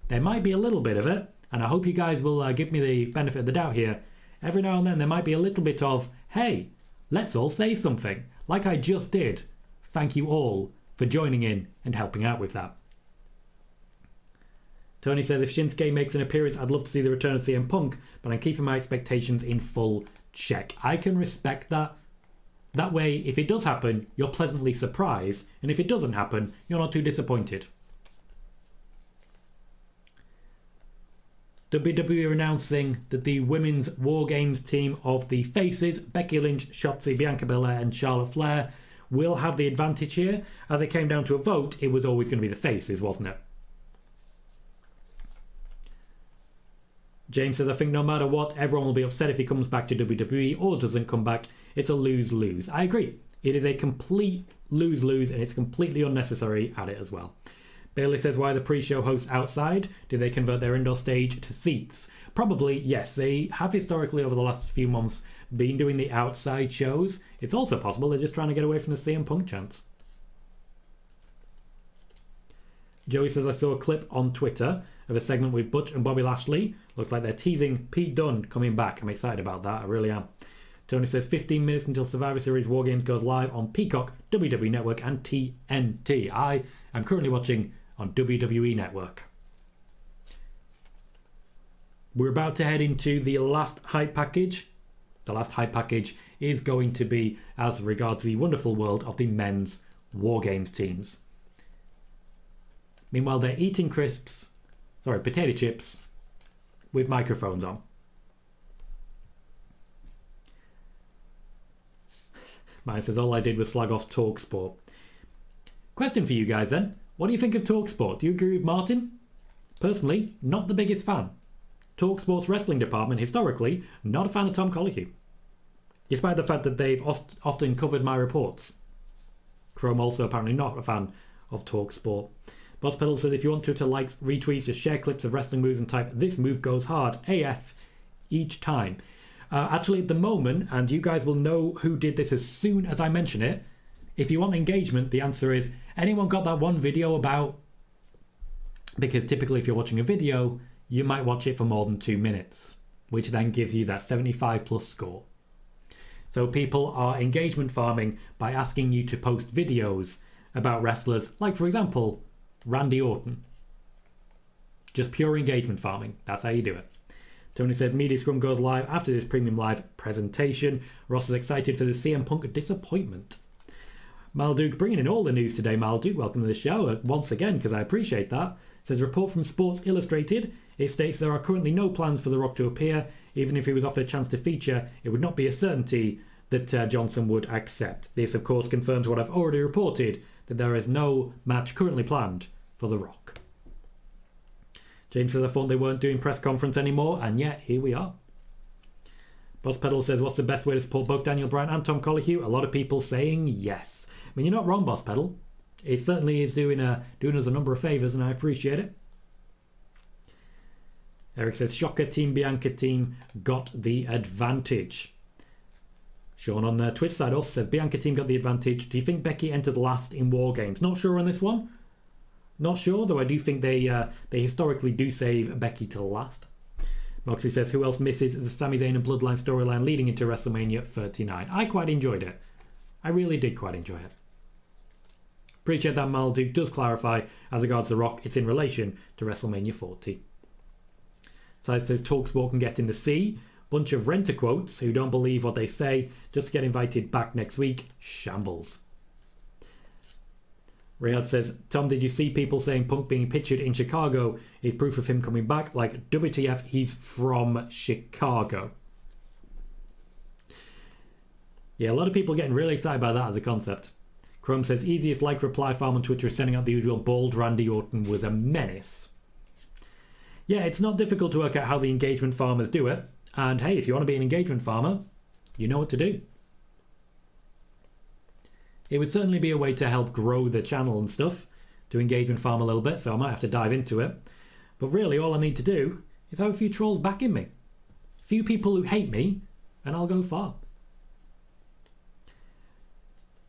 there might be a little bit of it, and I hope you guys will give me the benefit of the doubt here. Every now and then there might be a little bit of, hey, let's all say something, like I just did. Thank you all for joining in and helping out with that. Tony says, if Shinsuke makes an appearance, I'd love to see the return of CM Punk, but I'm keeping my expectations in full check. I can respect that. That way, if it does happen, you're pleasantly surprised, and if it doesn't happen, you're not too disappointed. WWE are announcing that the women's Wargames team of the faces, Becky Lynch, Shotzi, Bianca Belair and Charlotte Flair, will have the advantage here. As it came down to a vote, it was always going to be the faces, wasn't it? James says, I think no matter what, everyone will be upset if he comes back to WWE or doesn't come back. It's a lose-lose. I agree. It is a complete lose-lose and it's completely unnecessary at it as well. Bayley says, why are the pre-show hosts outside? Did they convert their indoor stage to seats? Probably, yes. They have historically over the last few months been doing the outside shows. It's also possible they're just trying to get away from the CM Punk chants. Joey says, I saw a clip on Twitter of a segment with Butch and Bobby Lashley. Looks like they're teasing Pete Dunne coming back. I'm excited about that. I really am. Tony says 15 minutes until Survivor Series Wargames goes live on Peacock, WWE Network and TNT. I am currently watching on WWE Network. We're about to head into the last hype package. The last hype package is going to be as regards the wonderful world of the men's Wargames teams. Meanwhile, they're eating potato chips with microphones on. Mine says, all I did was slag off TalkSport. Question for you guys then. What do you think of TalkSport? Do you agree with Martin? Personally, not the biggest fan. TalkSport's wrestling department, historically, not a fan of Tom Colohue. Despite the fact that they've often covered my reports. Chrome also apparently not a fan of TalkSport. Boss Pedal said, if you want to likes, retweets, just share clips of wrestling moves and type, this move goes hard, AF, each time. Actually, at the moment, and you guys will know who did this as soon as I mention it, if you want engagement, the answer is, anyone got that one video about... Because typically if you're watching a video, you might watch it for more than 2 minutes, which then gives you that 75 plus score. So people are engagement farming by asking you to post videos about wrestlers, like for example, Randy Orton. Just pure engagement farming. That's how you do it. Tony said, Media Scrum goes live after this Premium Live presentation. Ross is excited for the CM Punk disappointment. Malduke bringing in all the news today, Malduke. Welcome to the show once again, because I appreciate that. Says, report from Sports Illustrated. It states there are currently no plans for The Rock to appear. Even if he was offered a chance to feature, it would not be a certainty that Johnson would accept. This, of course, confirms what I've already reported, that there is no match currently planned for The Rock. James says, I thought they weren't doing press conference anymore, and yet here we are. Boss Pedal says, what's the best way to support both Daniel Bryan and Tom Colohue? A lot of people saying yes. I mean, you're not wrong, Boss Pedal. It certainly is doing us a number of favours, and I appreciate it. Eric says, shocker, Team Bianca team got the advantage. Sean on the Twitch side also says, Bianca team got the advantage. Do you think Becky entered last in Wargames? Not sure on this one. Not sure, though I do think they historically do save Becky till last. Moxie says, who else misses the Sami Zayn and Bloodline storyline leading into WrestleMania 39? I quite enjoyed it. I really did quite enjoy it. Appreciate that Malduk does clarify, as regards The Rock, it's in relation to WrestleMania 40. Size says, Talksport can get in the sea. Bunch of renter quotes who don't believe what they say, just get invited back next week. Shambles. Riyadh says, Tom, did you see people saying Punk being pictured in Chicago is proof of him coming back? Like, WTF, he's from Chicago. Yeah, a lot of people getting really excited by that as a concept. Chrome says, easiest like reply farm on Twitter is sending out the usual bald Randy Orton was a menace. Yeah, it's not difficult to work out how the engagement farmers do it. And hey, if you want to be an engagement farmer, you know what to do. It would certainly be a way to help grow the channel and stuff, to engagement farm a little bit, so I might have to dive into it. But really, all I need to do is have a few trolls backing me. A few people who hate me, and I'll go far.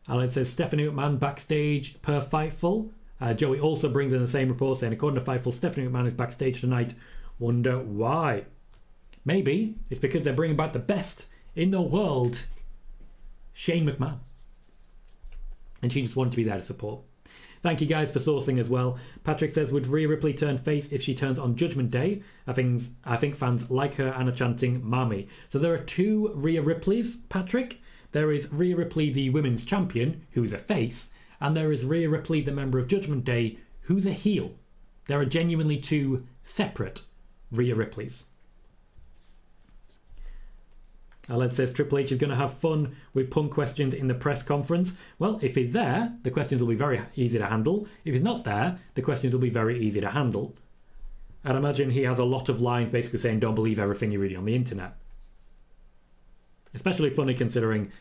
Alan says, Stephanie McMahon backstage per Fightful. Joey also brings in the same report saying, according to Fightful, Stephanie McMahon is backstage tonight. Wonder why? Maybe it's because they're bringing back the best in the world, Shane McMahon. And she just wanted to be there to support. Thank you guys for sourcing as well. Patrick says, would Rhea Ripley turn face if she turns on Judgment Day? I think fans like her and are chanting Mami. So there are two Rhea Ripleys, Patrick. There is Rhea Ripley, the women's champion, who is a face. And there is Rhea Ripley, the member of Judgment Day, who's a heel. There are genuinely two separate Rhea Ripleys. Aled says Triple H is going to have fun with Punk questions in the press conference. Well, if he's there, the questions will be very easy to handle. If he's not there, the questions will be very easy to handle. I'd imagine he has a lot of lines basically saying don't believe everything you read on the internet. Especially funny considering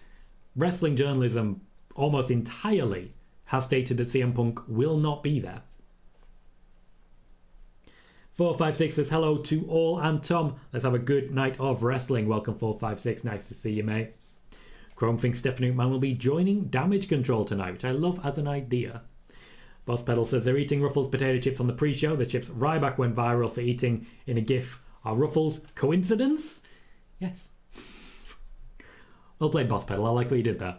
wrestling journalism almost entirely has stated that CM Punk will not be there. 456 says hello to all and Tom. Let's have a good night of wrestling. Welcome 456. Nice to see you, mate. Chrome thinks Stephanie McMahon will be joining Damage Control tonight, which I love as an idea. Boss Pedal says they're eating Ruffles potato chips on the pre-show. The chips Ryback went viral for eating in a gif. Are Ruffles coincidence? Yes. Well played, Boss Pedal. I like what you did there.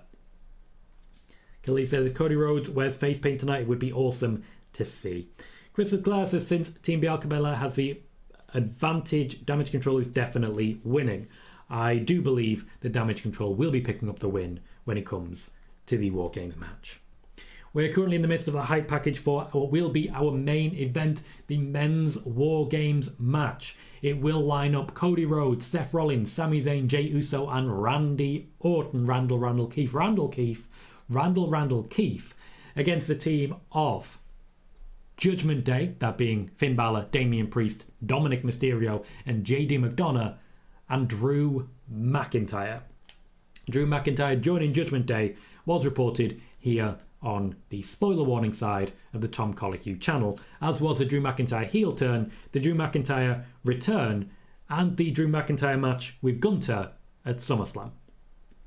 Kelly says if Cody Rhodes wears face paint tonight, it would be awesome to see. Crystal Clare says since Team Bianca Belair has the advantage, Damage Control is definitely winning. I do believe that Damage Control will be picking up the win when it comes to the War Games match. We're currently in the midst of the hype package for what will be our main event, the Men's War Games match. It will line up Cody Rhodes, Seth Rollins, Sami Zayn, Jey Uso and Randy Orton, Randall Keith against the team of Judgment Day, that being Finn Balor, Damian Priest, Dominik Mysterio and JD McDonagh, and Drew McIntyre. Drew McIntyre joining Judgment Day was reported here on the spoiler warning side of the Tom Colohue channel, as was the Drew McIntyre heel turn, the Drew McIntyre return, and the Drew McIntyre match with Gunther at SummerSlam.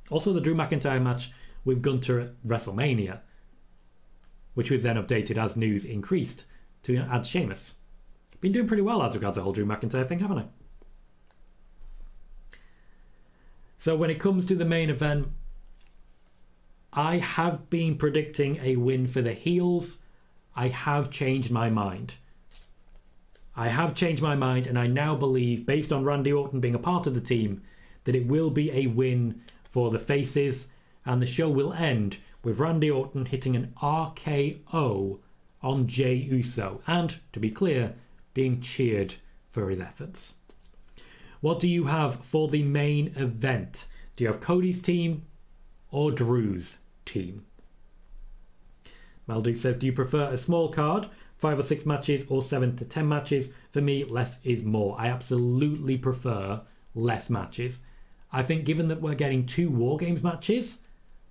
Also the Drew McIntyre match with Gunther at WrestleMania, which was then updated as news increased to add Sheamus. Been doing pretty well as regards the whole Drew McIntyre thing, haven't I? So when it comes to the main event, I have been predicting a win for the heels. I have changed my mind. And I now believe, based on Randy Orton being a part of the team, that it will be a win for the faces, and the show will end with Randy Orton hitting an RKO on Jey Uso, and, to be clear, being cheered for his efforts. What do you have for the main event? Do you have Cody's team or Drew's team? Malduk says, do you prefer a small card, 5 or 6 matches, or 7 to 10 matches? For me, less is more. I absolutely prefer less matches. I think given that we're getting 2 War Games matches,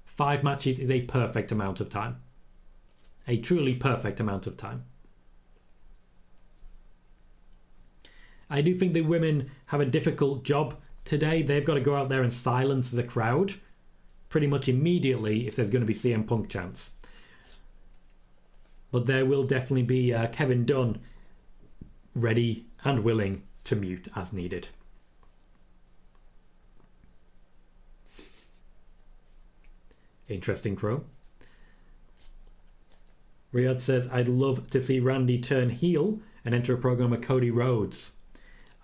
5 matches is a perfect amount of time. A truly perfect amount of time. I do think the women have a difficult job today. They've got to go out there and silence the crowd pretty much immediately if there's going to be CM Punk chants. But there will definitely be Kevin Dunn ready and willing to mute as needed. Interesting, Crow. Riyadh says, I'd love to see Randy turn heel and enter a program with Cody Rhodes.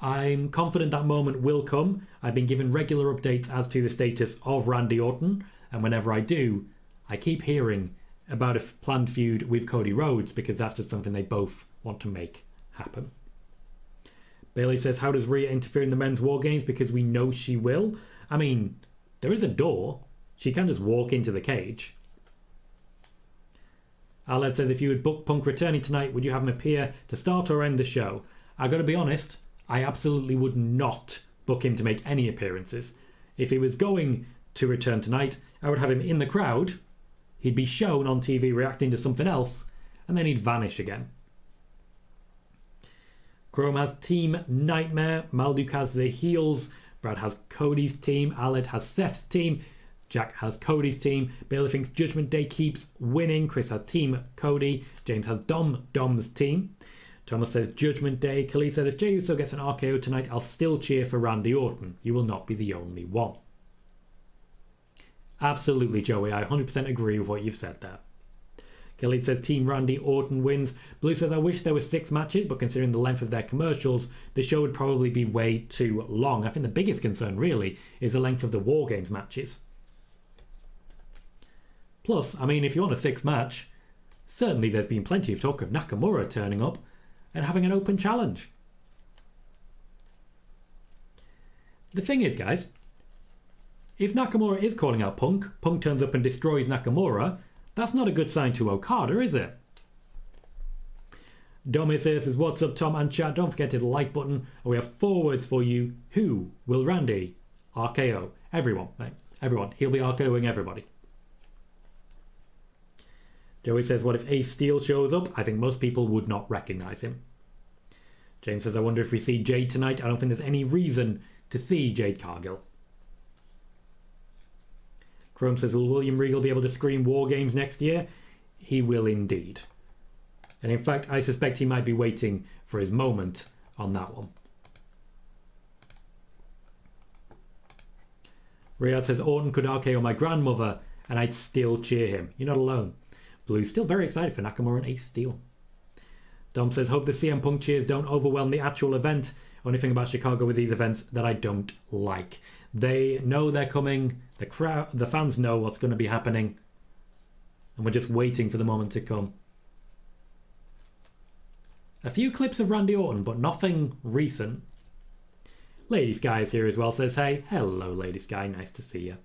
I'm confident that moment will come. I've been given regular updates as to the status of Randy Orton, and whenever I do, I keep hearing about a planned feud with Cody Rhodes because that's just something they both want to make happen. Bayley says, how does Rhea interfere in the men's war games? Because we know she will. I mean, there is a door. She can just walk into the cage. Aled says, if you would book Punk returning tonight, would you have him appear to start or end the show? I gotta be honest, I absolutely would not book him to make any appearances. If he was going to return tonight, I would have him in the crowd. He'd be shown on TV reacting to something else, and then he'd vanish again. Chrome has Team Nightmare. Malduk has the heels. Brad has Cody's team. Aled has Seth's team. Jack has Cody's team. Bayley thinks Judgment Day keeps winning. Chris has Team Cody. James has Dom's team. Thomas says Judgment Day. Khalid said if Jey Uso gets an RKO tonight, I'll still cheer for Randy Orton. You will not be the only one. Absolutely, Joey. I 100% agree with what you've said there. Khalid says Team Randy Orton wins. Blue says I wish there were 6 matches, but considering the length of their commercials, the show would probably be way too long. I think the biggest concern really is the length of the War Games matches. Plus, I mean, if you want a 6th match, certainly there's been plenty of talk of Nakamura turning up and having an open challenge. The thing is, guys, if Nakamura is calling out Punk, Punk turns up and destroys Nakamura, that's not a good sign to Okada, is it? Domis here says, what's up, Tom and chat? Don't forget to hit the like button. We have 4 words for you. Who will Randy RKO? Everyone, right? Everyone. He'll be RKOing everybody. Joey says, what if Ace Steel shows up? I think most people would not recognise him. James says, I wonder if we see Jade tonight. I don't think there's any reason to see Jade Cargill. Chrome says, will William Regal be able to scream War Games next year? He will indeed. And in fact, I suspect he might be waiting for his moment on that one. Riyadh says, Orton could RKO my grandmother and I'd still cheer him. You're not alone. Blue's still very excited for Nakamura and Ace Steel. Dom says, hope the CM Punk cheers don't overwhelm the actual event. Only thing about Chicago with these events that I don't like. They know they're coming. The fans know what's going to be happening. And we're just waiting for the moment to come. A few clips of Randy Orton, but nothing recent. Lady Sky is here as well, says, hey. Hello, Lady Sky. Nice to see you.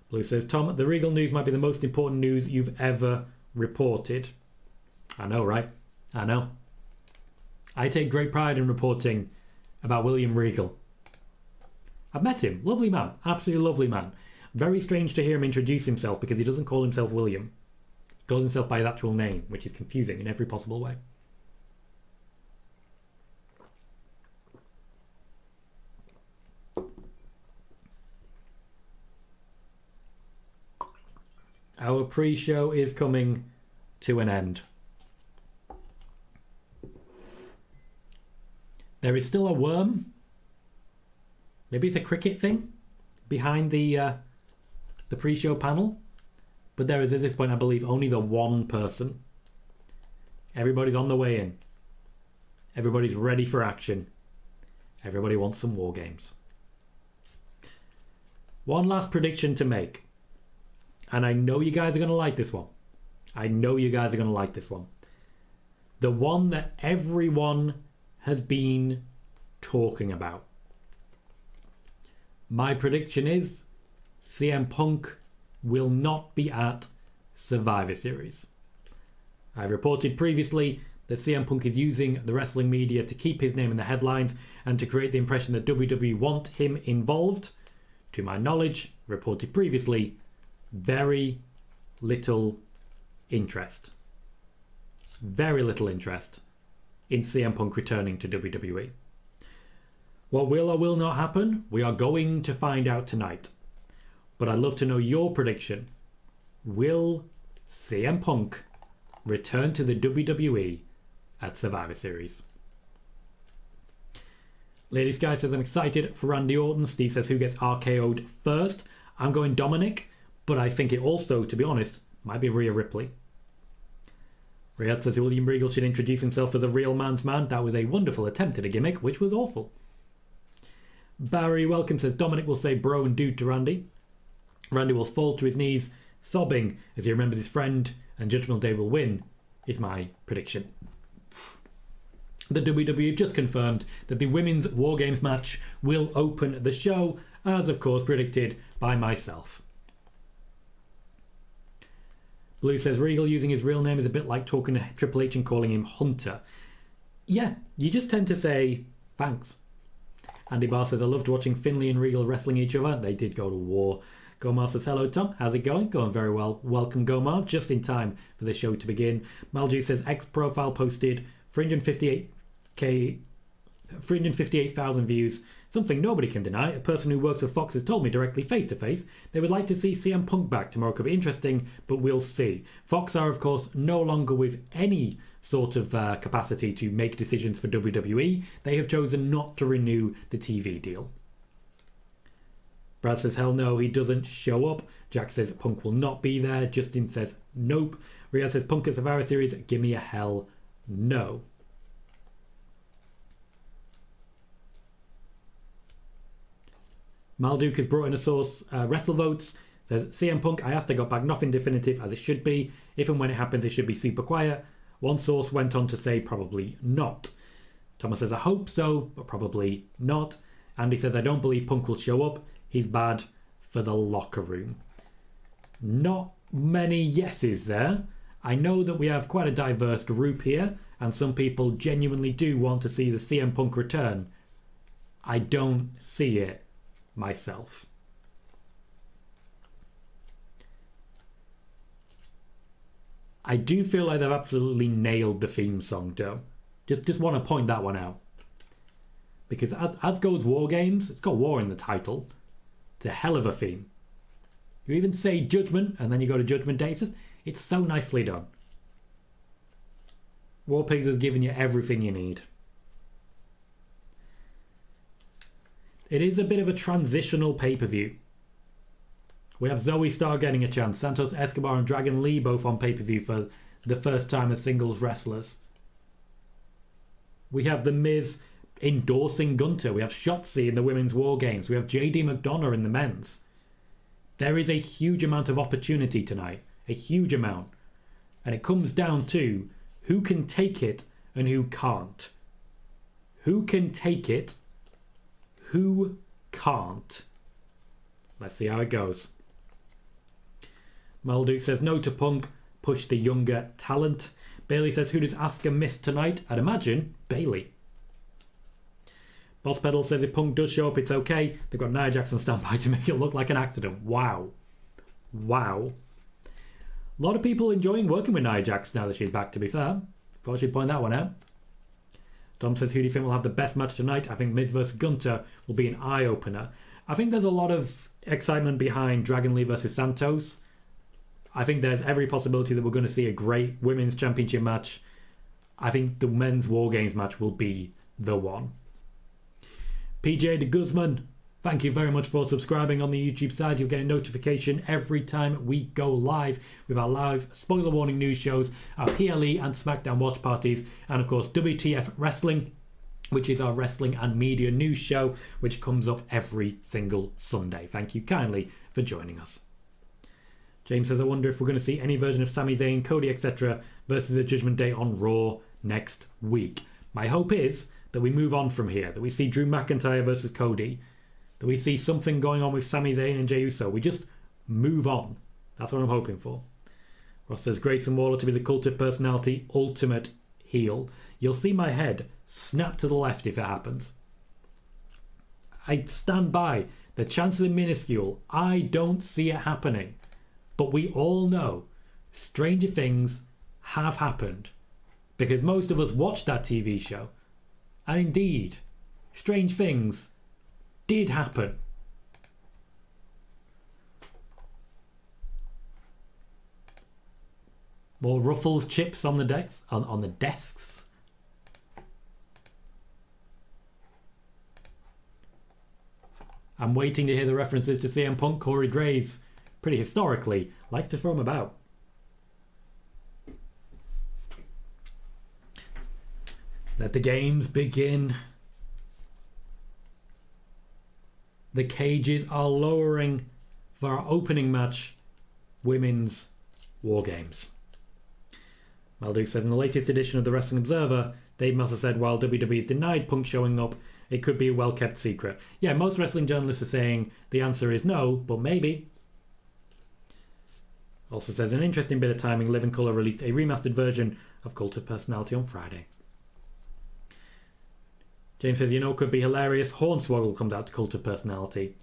Blue says, Tom, the Regal news might be the most important news you've ever reported. I know, right? I know. I take great pride in reporting about William Regal. I've met him. Lovely man. Absolutely lovely man. Very strange to hear him introduce himself because he doesn't call himself William. He calls himself by his actual name, which is confusing in every possible way. Our pre-show is coming to an end. There is still a worm. Maybe it's a cricket thing behind the pre-show panel. But there is, at this point, I believe, only the one person. Everybody's on the way in. Everybody's ready for action. Everybody wants some War Games. One last prediction to make. And I know you guys are going to like this one. I know you guys are going to like this one. The one that everyone has been talking about. My prediction is CM Punk will not be at Survivor Series. I reported previously that CM Punk is using the wrestling media to keep his name in the headlines and to create the impression that WWE want him involved. To my knowledge, reported previously, very little interest. Very little interest in CM Punk returning to WWE. What will or will not happen, we are going to find out tonight. But I'd love to know your prediction. Will CM Punk return to the WWE at Survivor Series? Lady Sky says, I'm excited for Randy Orton. Steve says, who gets RKO'd first? I'm going Dominik. But I think it also, to be honest, might be Rhea Ripley. Riyadh says William Regal should introduce himself as a real man's man. That was a wonderful attempt at a gimmick, which was awful. Barry Welcome says Dominik will say bro and dude to Randy. Randy will fall to his knees, sobbing as he remembers his friend, and Judgment Day will win, is my prediction. The WWE have just confirmed that the Women's Wargames match will open the show, as of course predicted by myself. Blue says Regal using his real name is a bit like talking to Triple H and calling him Hunter. Yeah, you just tend to say thanks. Andy Barr says I loved watching Finlay and Regal wrestling each other. They did go to war. Gomar says hello Tom, how's it going? Going very well. Welcome Gomar, just in time for the show to begin. Malju says X profile posted 358,000 views. Something nobody can deny. A person who works for Fox has told me directly face to face they would like to see CM Punk back. Tomorrow could be interesting, but we'll see. Fox are of course no longer with any sort of capacity to make decisions for WWE. They have chosen not to renew the TV deal. Brad says hell no, he doesn't show up. Jack says Punk will not be there. Justin says nope. Riyadh says Punk at Survivor Series, give me a hell no. Malduk has brought in a source, Wrestle Votes, says CM Punk, I asked, I got back nothing definitive as it should be. If and when it happens, it should be super quiet. One source went on to say probably not. Thomas says I hope so, but probably not. Andy says I don't believe Punk will show up. He's bad for the locker room. Not many yeses there. I know that we have quite a diverse group here, and some people genuinely do want to see the CM Punk return. I don't see it myself. I do feel like they've absolutely nailed the theme song though. Just want to point that one out. Because as goes War Games, it's got war in the title. It's a hell of a theme. You even say Judgment and then you go to Judgment Day. It's so nicely done. War Pigs has given you everything you need. It is a bit of a transitional pay-per-view. We have Zoey Stark getting a chance. Santos Escobar and Dragon Lee both on pay-per-view for the first time as singles wrestlers. We have The Miz endorsing Gunther. We have Shotzi in the Women's War Games. We have JD McDonagh in the men's. There is a huge amount of opportunity tonight. A huge amount. And it comes down to who can take it and who can't. Who can take it? Who can't? Let's see how it goes. Malduk says no to Punk. Push the younger talent. Bayley says who does Asuka miss tonight? I'd imagine Bayley. Boss Pedal says if Punk does show up, it's okay. They've got Nia Jax on standby to make it look like an accident. Wow. Wow. A lot of people enjoying working with Nia Jax now that she's back, to be fair. Thought I should point that one out. Tom says, who do you think will have the best match tonight? I think Miz vs Gunther will be an eye-opener. I think there's a lot of excitement behind Dragon Lee vs Santos. I think there's every possibility that we're going to see a great women's championship match. I think the men's War Games match will be the one. PJ de Guzman, thank you very much for subscribing on the YouTube side. You'll get a notification every time we go live with our live spoiler warning news shows, our PLE and SmackDown watch parties, and of course WTF Wrestling, which is our wrestling and media news show, which comes up every single Sunday. Thank you kindly for joining us. James says, I wonder if we're going to see any version of Sami Zayn, Cody, etc. versus the Judgment Day on Raw next week. My hope is that we move on from here, that we see Drew McIntyre versus Cody, that we see something going on with Sami Zayn and Jey Uso. We just move on. That's what I'm hoping for. Ross says, Grayson Waller to be the cult of personality, ultimate heel. You'll see my head snap to the left if it happens. I stand by. The chances are minuscule. I don't see it happening. But we all know stranger things have happened. Because most of us watched that TV show. And indeed, strange things did happen. More Ruffles chips on the desks. On the desks. I'm waiting to hear the references to CM Punk. Corey Grays pretty historically, likes to throw them about. Let the games begin. The cages are lowering for our opening match, Women's Wargames. Malduk says, in the latest edition of the Wrestling Observer, Dave Meltzer said while WWE's denied Punk showing up, it could be a well-kept secret. Yeah, most wrestling journalists are saying the answer is no, but maybe. Also says, an interesting bit of timing, Living Colour released a remastered version of Cult of Personality on Friday. James says, it could be hilarious. Hornswoggle comes out to Cult of Personality.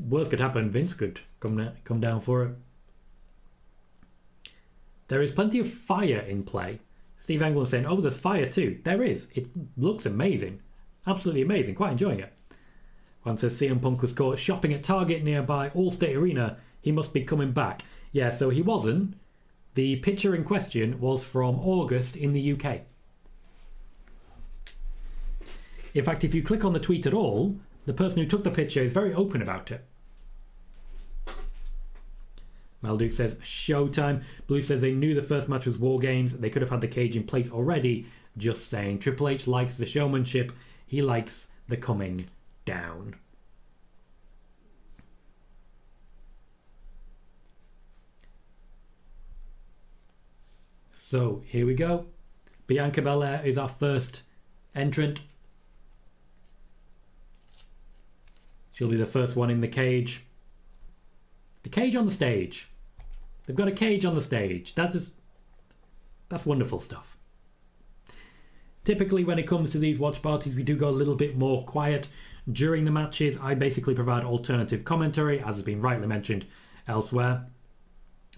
Worst could happen, Vince could come down for it. There is plenty of fire in play. Steve England saying, oh, there's fire too. There is. It looks amazing. Absolutely amazing. Quite enjoying it. One says, CM Punk was caught shopping at Target nearby Allstate Arena. He must be coming back. Yeah, so he wasn't. The picture in question was from August in the UK. In fact, if you click on the tweet at all, the person who took the picture is very open about it. Malduk says, showtime. Blue says they knew the first match was War Games. They could have had the cage in place already. Just saying. Triple H likes the showmanship. He likes the coming down. So, here we go. Bianca Belair is our first entrant. She'll be the first one in the cage. The cage on the stage. They've got a cage on the stage. That's wonderful stuff. Typically, when it comes to these watch parties, we do go a little bit more quiet during the matches. I basically provide alternative commentary, as has been rightly mentioned elsewhere.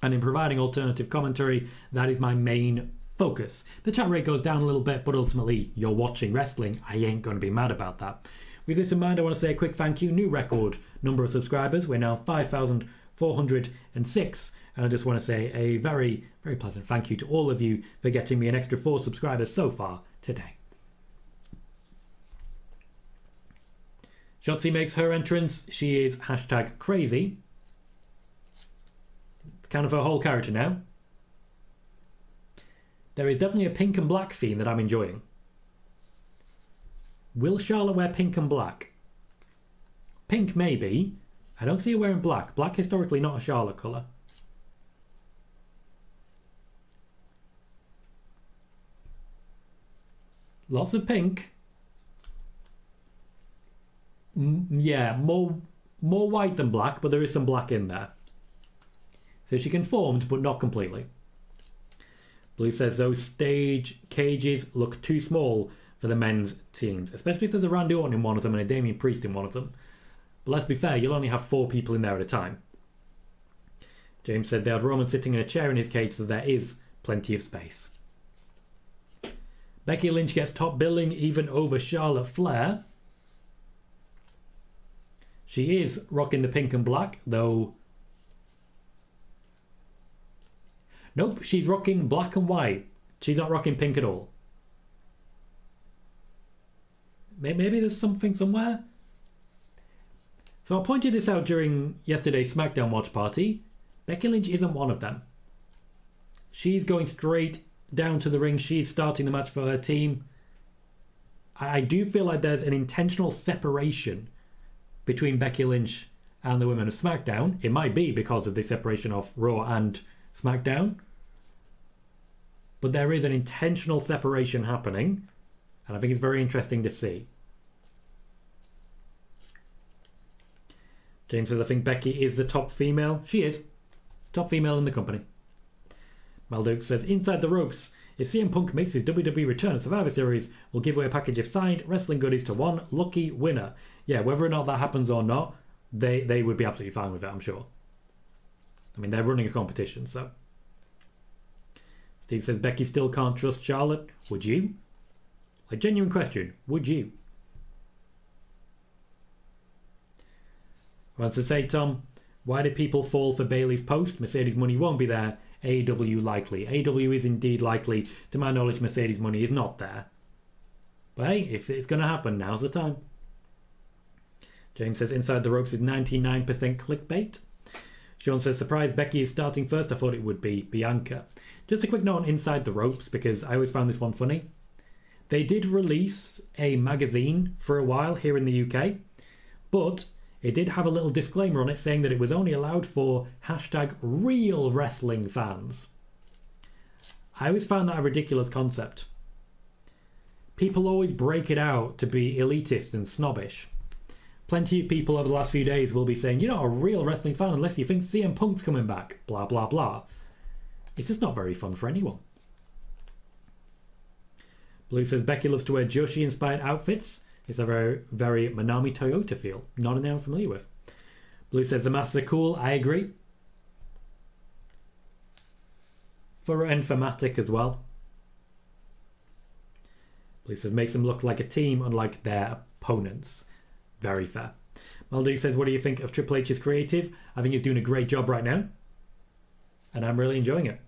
And in providing alternative commentary, that is my main focus. The chat rate goes down a little bit, but ultimately, you're watching wrestling. I ain't going to be mad about that. With this in mind, I want to say a quick thank you. New record number of subscribers. We're now 5,406. And I just want to say a very, very pleasant thank you to all of you for getting me an extra 4 subscribers so far today. Shotzi makes her entrance. She is #crazy. Kind of her whole character now. There is definitely a pink and black theme that I'm enjoying. Will Charlotte wear pink and black? Pink, maybe. I don't see her wearing black. Black, historically, not a Charlotte colour. Lots of pink. Yeah, more white than black, but there is some black in there. So she conformed, but not completely. Blue says those stage cages look too small for the men's teams, especially if there's a Randy Orton in one of them and a Damian Priest in one of them. But let's be fair, you'll only have 4 people in there at a time. James said they had Roman sitting in a chair in his cage, so there is plenty of space. Becky Lynch gets top billing even over Charlotte Flair. She is rocking the pink and black, though. Nope, she's rocking black and white. She's not rocking pink at all. Maybe there's something somewhere. So I pointed this out during yesterday's SmackDown watch party. Becky Lynch isn't one of them. She's going straight down to the ring. She's starting the match for her team. I do feel like there's an intentional separation between Becky Lynch and the women of SmackDown. It might be because of the separation of Raw and SmackDown. But there is an intentional separation happening. And I think it's very interesting to see. James says, I think Becky is the top female. She is. Top female in the company. Malduk says, inside the ropes. If CM Punk makes his WWE return at Survivor Series, we'll give away a package of signed wrestling goodies to one lucky winner. Yeah, whether or not that happens or not, they would be absolutely fine with it, I'm sure. I mean, they're running a competition, so. Steve says, Becky still can't trust Charlotte. Would you? A genuine question. Would you? Wants to say, Tom, why did people fall for Bayley's post? Mercedes money won't be there. AEW likely. AEW is indeed likely. To my knowledge, Mercedes money is not there. But hey, if it's going to happen, now's the time. James says, inside the ropes is 99% clickbait. Sean says, surprise, Becky is starting first. I thought it would be Bianca. Just a quick note on Inside the Ropes, because I always found this one funny. They did release a magazine for a while here in the UK, but it did have a little disclaimer on it saying that it was only allowed for hashtag real wrestling fans. I always found that a ridiculous concept. People always break it out to be elitist and snobbish. Plenty of people over the last few days will be saying, you're not a real wrestling fan unless you think CM Punk's coming back, blah, blah, blah. It's just not very fun for anyone. Blue says, Becky loves to wear Joshi-inspired outfits. It's a very, very Manami Toyota feel. Not a name I'm familiar with. Blue says, the masks are cool. I agree. For Matic as well. Blue says, makes them look like a team unlike their opponents. Very fair. Malduke says, what do you think of Triple H's creative? I think he's doing a great job right now. And I'm really enjoying it.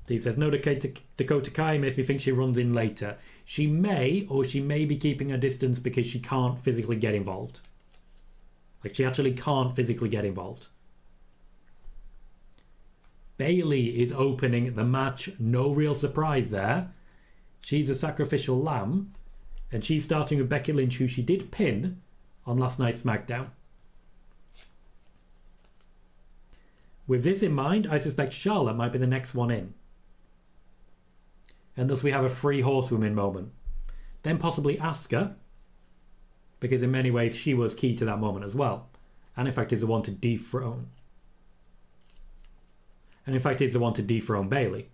Steve says, no, Dakota Kai makes me think she runs in later. She may, or she may be keeping her distance because she can't physically get involved. Like, she actually can't physically get involved. Bayley is opening the match. No real surprise there. She's a sacrificial lamb. And she's starting with Becky Lynch, who she did pin on last night's SmackDown. With this in mind, I suspect Charlotte might be the next one in. And thus we have a free horsewoman moment. Then possibly Asuka, because in many ways she was key to that moment as well. And in fact is the one to dethrone. Bayley.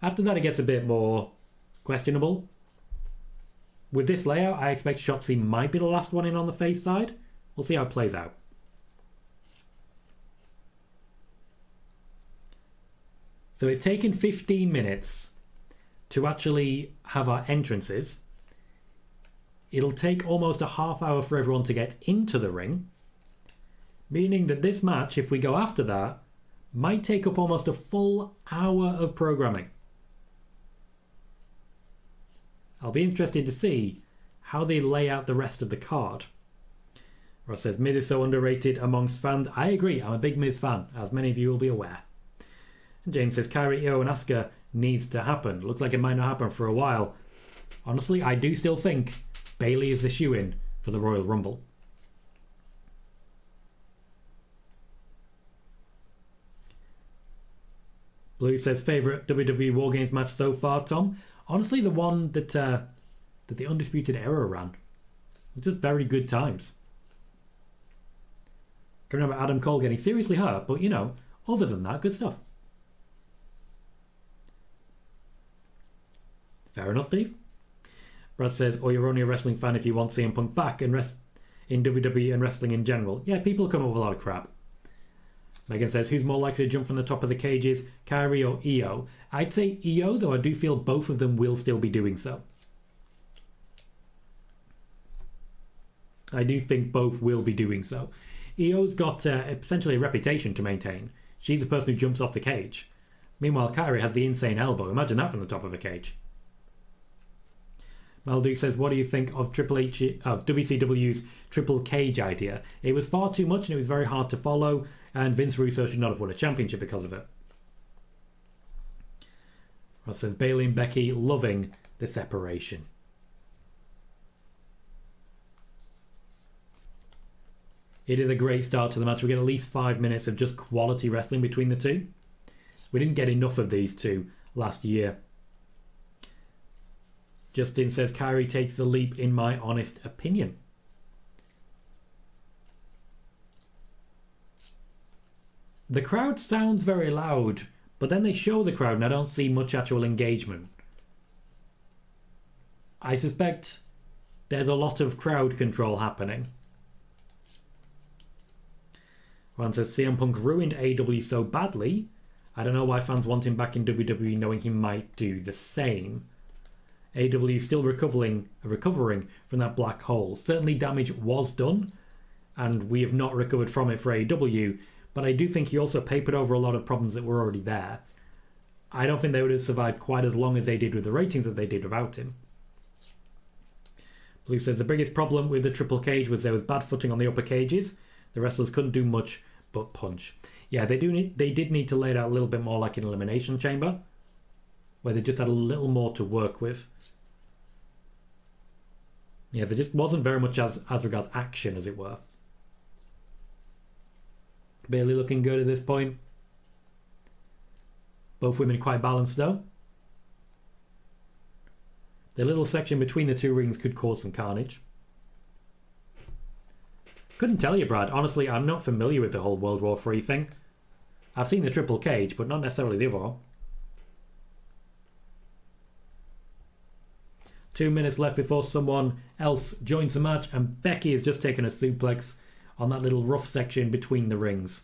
After that it gets a bit more questionable. With this layout, I expect Shotzi might be the last one in on the face side. We'll see how it plays out. So it's taken 15 minutes to actually have our entrances. It'll take almost a half hour for everyone to get into the ring, meaning that this match, if we go after that, might take up almost a full hour of programming. I'll be interested to see how they lay out the rest of the card. Ross says, Miz is so underrated amongst fans. I agree, I'm a big Miz fan, as many of you will be aware. And James says, Kairi, Io and Asuka needs to happen. Looks like it might not happen for a while. Honestly, I do still think Bayley is the shoe-in for the Royal Rumble. Blue says, favourite WWE Wargames match so far, Tom? Honestly, the one that the Undisputed Era ran. Just very good times. I can remember Adam Cole getting seriously hurt, but, you know, other than that, good stuff. Fair enough, Steve. Brad says, oh, you're only a wrestling fan if you want CM Punk back in WWE and wrestling in general. Yeah, people come up with a lot of crap. Megan says, who's more likely to jump from the top of the cages, Kairi or Io? I'd say Io, though I do feel both of them will still be doing so. I do think both will be doing so. Io's got essentially a reputation to maintain. She's the person who jumps off the cage. Meanwhile, Kairi has the insane elbow. Imagine that from the top of a cage. Malduke says, what do you think of WCW's Triple Cage idea? It was far too much and it was very hard to follow, and Vince Russo should not have won a championship because of it. Ross says, Bayley and Becky loving the separation. It is a great start to the match. We get at least 5 minutes of just quality wrestling between the two. We didn't get enough of these two last year. Justin says, Kairi takes the leap in my honest opinion. The crowd sounds very loud, but then they show the crowd and I don't see much actual engagement. I suspect there's a lot of crowd control happening. One says, CM Punk ruined AEW so badly. I don't know why fans want him back in WWE knowing he might do the same. AEW is still recovering from that black hole. Certainly damage was done, and we have not recovered from it for AEW, but I do think he also papered over a lot of problems that were already there. I don't think they would have survived quite as long as they did with the ratings that they did without him. Blue says the biggest problem with the triple cage was there was bad footing on the upper cages. The wrestlers couldn't do much but punch. Yeah, they did need to lay it out a little bit more like an Elimination Chamber, where they just had a little more to work with. Yeah, there just wasn't very much as regards action, as it were. Bayley looking good at this point. Both women quite balanced though. The little section between the two rings could cause some carnage. Couldn't tell you, Brad. Honestly, I'm not familiar with the whole World War III thing. I've seen the triple cage, but not necessarily the other one. 2 minutes left before someone else joins the match, and Becky has just taken a suplex on that little rough section between the rings.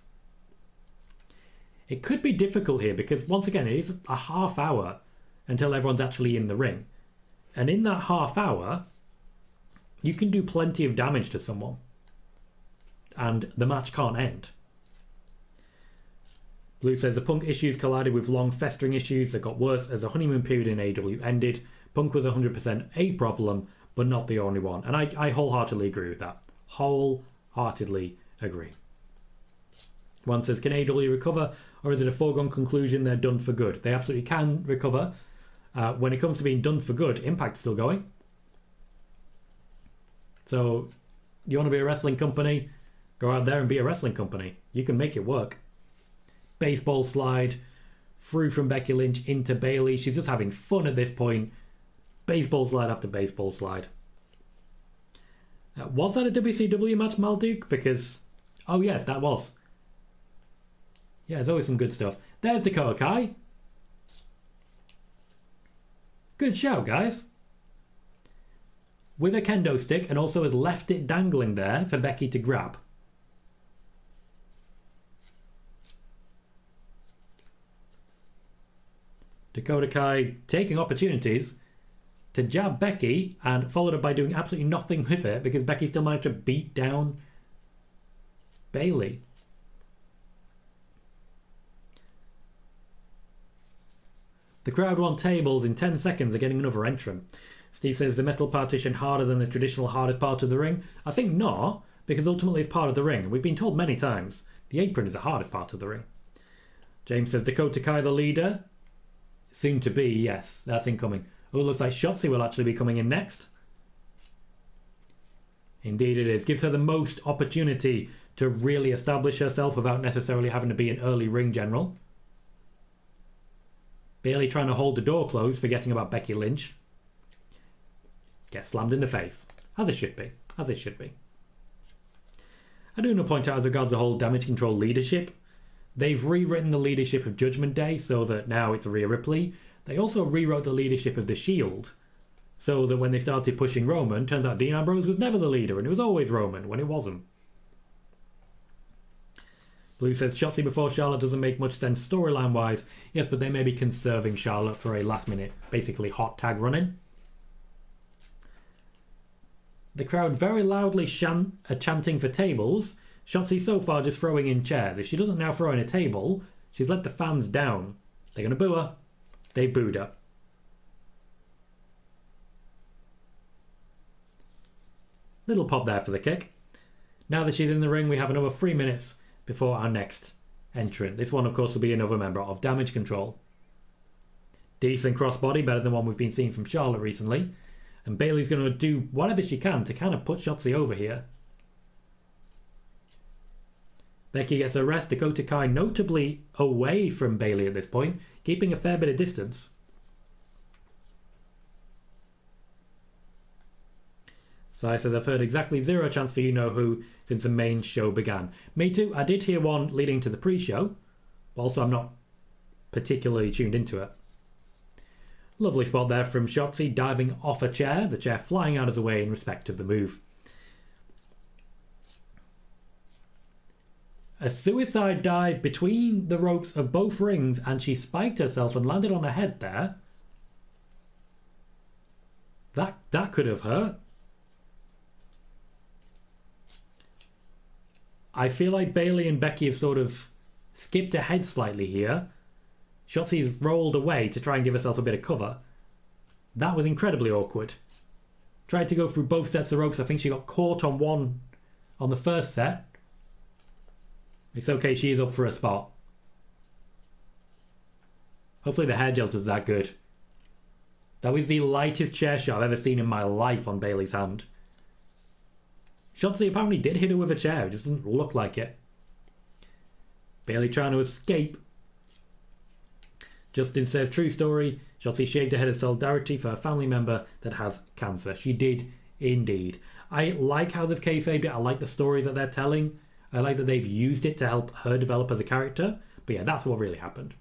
It could be difficult here because, once again, it is a half hour until everyone's actually in the ring. And in that half hour, you can do plenty of damage to someone. And the match can't end. Blue says the Punk issues collided with long festering issues that got worse as the honeymoon period in AEW ended. Punk was 100% a problem, but not the only one. And I wholeheartedly agree with that. Wholeheartedly agree. One says, can AEW recover, or is it a foregone conclusion they're done for good? They absolutely can recover. When it comes to being done for good, Impact's still going. So, you want to be a wrestling company? Go out there and be a wrestling company. You can make it work. Baseball slide through from Becky Lynch into Bayley. She's just having fun at this point. Baseball slide after baseball slide. Was that a WCW match, Malduke? Because, oh yeah, that was. Yeah, there's always some good stuff. There's Dakota Kai. Good shout, guys. With a kendo stick, and also has left it dangling there for Becky to grab. Dakota Kai taking opportunities to jab Becky, and followed up by doing absolutely nothing with it because Becky still managed to beat down Bayley. The crowd want tables. In 10 seconds are getting another entrant. Steve says the metal partition harder than the traditional hardest part of the ring. I think not, because ultimately it's part of the ring. We've been told many times the apron is the hardest part of the ring. James says Dakota Kai the leader. Soon to be, yes, that's incoming. Oh, it looks like Shotzi will actually be coming in next. Indeed it is. Gives her the most opportunity to really establish herself without necessarily having to be an early ring general. Bayley trying to hold the door closed, forgetting about Becky Lynch. Gets slammed in the face. As it should be. As it should be. I do want to point out as regards the whole damage control leadership. They've rewritten the leadership of Judgment Day so that now it's Rhea Ripley. They also rewrote the leadership of The Shield so that when they started pushing Roman, turns out Dean Ambrose was never the leader and it was always Roman when it wasn't. Blue says Shotzi before Charlotte doesn't make much sense storyline wise. Yes, but they may be conserving Charlotte for a last minute, basically hot tag run-in. The crowd very loudly chanting for tables. Shotzi so far just throwing in chairs. If she doesn't now throw in a table, she's let the fans down. They're going to boo her. They booed her. Little pop there for the kick. Now that she's in the ring, we have another 3 minutes before our next entrant. This one, of course, will be another member of Damage Control. Decent crossbody, better than one we've been seeing from Charlotte recently. And Bayley's going to do whatever she can to kind of put Shotzi over here. Becky gets a rest. Dakota Kai notably away from Bayley at this point, keeping a fair bit of distance. So I said I've heard exactly zero chance for you-know-who since the main show began. Me too. I did hear one leading to the pre-show, but also I'm not particularly tuned into it. Lovely spot there from Shotzi, diving off a chair, the chair flying out of the way in respect of the move. A suicide dive between the ropes of both rings, and she spiked herself and landed on her head there. That could have hurt. I feel like Bayley and Becky have sort of skipped ahead slightly here. Shotzi's rolled away to try and give herself a bit of cover. That was incredibly awkward. Tried to go through both sets of ropes. I think she got caught on one on the first set. It's okay, she is up for a spot. Hopefully the hair gel does that good. That was the lightest chair shot I've ever seen in my life on Bayley's hand. Shotzi apparently did hit her with a chair. It just doesn't look like it. Bayley trying to escape. Justin says, true story. Shotzi shaved her head of solidarity for a family member that has cancer. She did indeed. I like how they've kayfabed it. I like the story that they're telling. I like that they've used it to help her develop as a character. But yeah, that's what really happened.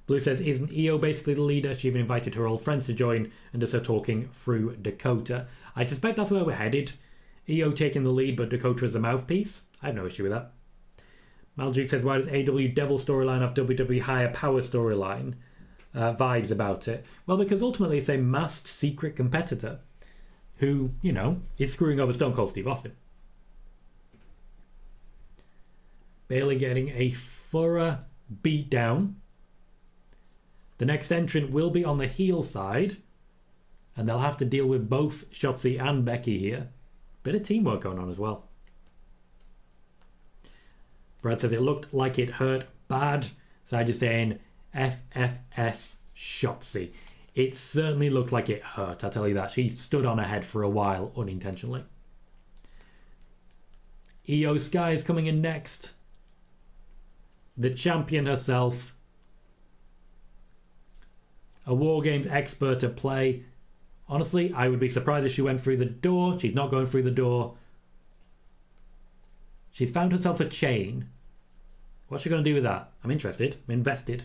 Blue says, isn't Io basically the leader? She even invited her old friends to join and does her talking through Dakota. I suspect that's where we're headed. Io taking the lead, but Dakota as a mouthpiece. I have no issue with that. Malduke says, why does AW Devil storyline have WWE Higher Power storyline vibes about it? Well, because ultimately it's a masked secret competitor who, you know, is screwing over Stone Cold Steve Austin. Bayley getting a thorough beatdown. The next entrant will be on the heel side, and they'll have to deal with both Shotzi and Becky here. Bit of teamwork going on as well. Brad says it looked like it hurt bad. So I'm just saying FFS Shotzi. It certainly looked like it hurt, I'll tell you that. She stood on her head for a while unintentionally. Io Sky is coming in next. The champion herself. A Wargames expert at play. Honestly, I would be surprised if she went through the door. She's not going through the door. She's found herself a chain. What's she going to do with that? I'm interested. I'm invested.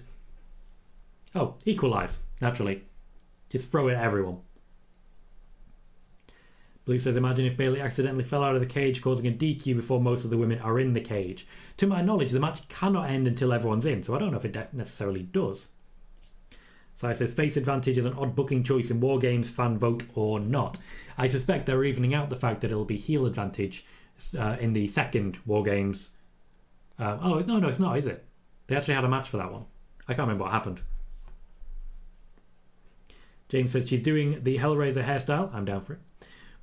Oh, equalise, naturally. Just throw it at everyone. Blue says, imagine if Bayley accidentally fell out of the cage, causing a DQ before most of the women are in the cage. To my knowledge, the match cannot end until everyone's in, so I don't know if it necessarily does. So it says, face advantage is an odd booking choice in Wargames, fan vote or not. I suspect they're evening out the fact that it'll be heel advantage in the second Wargames. No, it's not, is it? They actually had a match for that one. I can't remember what happened. James says she's doing the Hellraiser hairstyle. I'm down for it.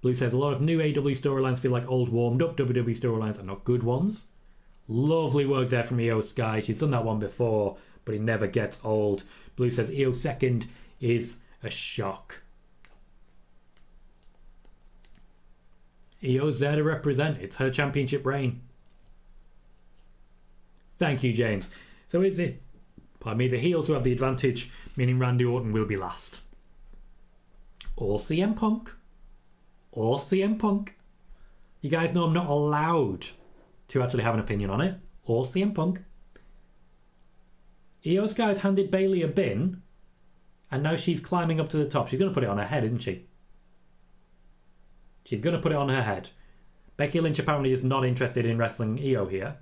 Blue says a lot of new AW storylines feel like old warmed up WWE storylines are not good ones. Lovely work there from Io Sky. She's done that one before, but it never gets old. Blue says Io second is a shock. Io's there to represent. It's her championship reign. Thank you, James. So is it, pardon me, the heels who have the advantage, meaning Randy Orton will be last. Or CM Punk. Or CM Punk. You guys know I'm not allowed to actually have an opinion on it. Or CM Punk. Io Sky's handed Bayley a bin, and now she's climbing up to the top. She's going to put it on her head, isn't she? She's going to put it on her head. Becky Lynch apparently is not interested in wrestling Io here.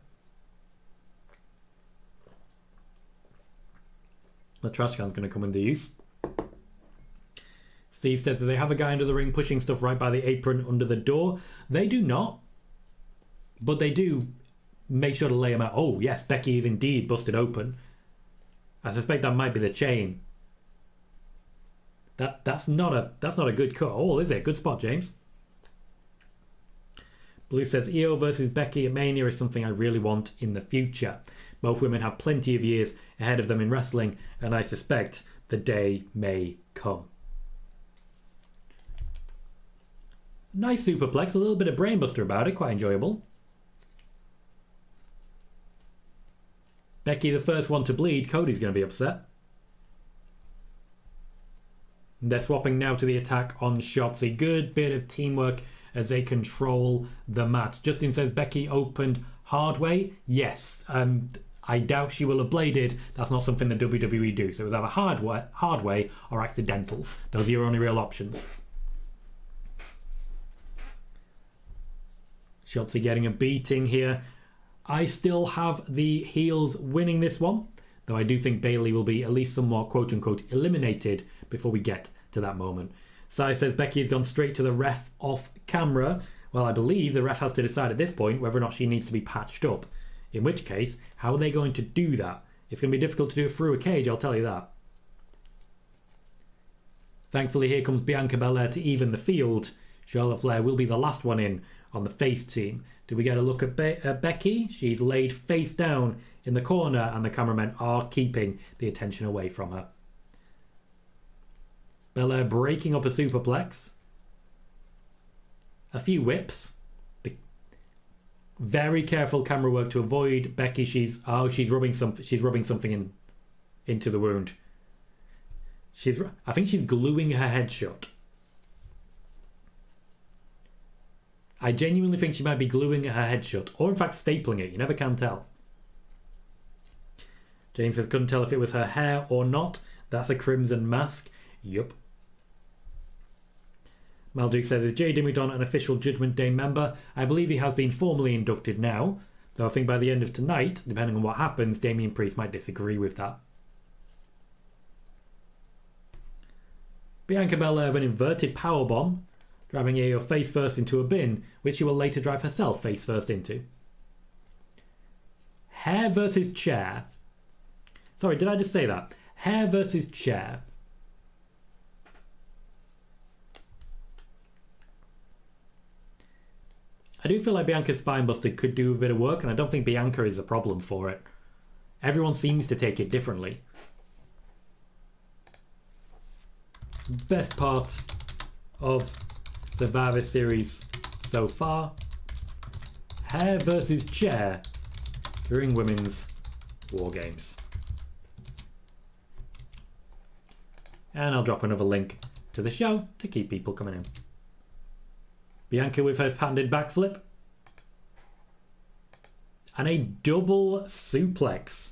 The trash can's going to come into use. Steve says, do they have a guy under the ring pushing stuff right by the apron under the door? They do not. But they do make sure to lay him out. Oh, yes, Becky is indeed busted open. I suspect that might be the chain. That's not a good cut. Oh, is it? Good spot, James. Blue says, Io versus Becky at Mania is something I really want in the future. Both women have plenty of years ahead of them in wrestling, and I suspect the day may come. Nice superplex, a little bit of brainbuster about it, quite enjoyable. Becky, the first one to bleed. Cody's going to be upset. They're swapping now to the attack on Shotzi. Good bit of teamwork as they control the match. Justin says Becky opened hard way. Yes. I doubt she will have bladed. That's not something the WWE do. So it was either hard way or accidental. Those are your only real options. Shotzi getting a beating here. I still have the heels winning this one, though I do think Bayley will be at least somewhat quote-unquote eliminated before we get to that moment. Sai says Becky has gone straight to the ref off camera. Well, I believe the ref has to decide at this point whether or not she needs to be patched up. In which case, how are they going to do that? It's going to be difficult to do it through a cage, I'll tell you that. Thankfully, here comes Bianca Belair to even the field. Charlotte Flair will be the last one in on the face team. Do we get a look at Becky? She's laid face down in the corner and the cameramen are keeping the attention away from her. Belair breaking up a superplex. A few whips. Very careful camera work to avoid Becky. She's rubbing something into the wound. I think she's gluing her head shut. I genuinely think she might be gluing her head shut, or in fact stapling it. You never can tell. James says couldn't tell if it was her hair or not. That's a crimson mask. Yup. Malduk says, is J.D. McDonagh an official Judgment Day member? I believe he has been formally inducted now, though I think by the end of tonight, depending on what happens, Damian Priest might disagree with that. Bianca Belair have an inverted powerbomb, driving Io face first into a bin, which she will later drive herself face first into. Hair versus chair. Sorry, did I just say that? Hair versus chair. I do feel like Bianca's Spinebuster could do a bit of work, and I don't think Bianca is a problem for it. Everyone seems to take it differently. Best part of Survivor Series so far. Hair versus chair during women's Wargames. And I'll drop another link to the show to keep people coming in. Bianca with her patented backflip. And a double suplex.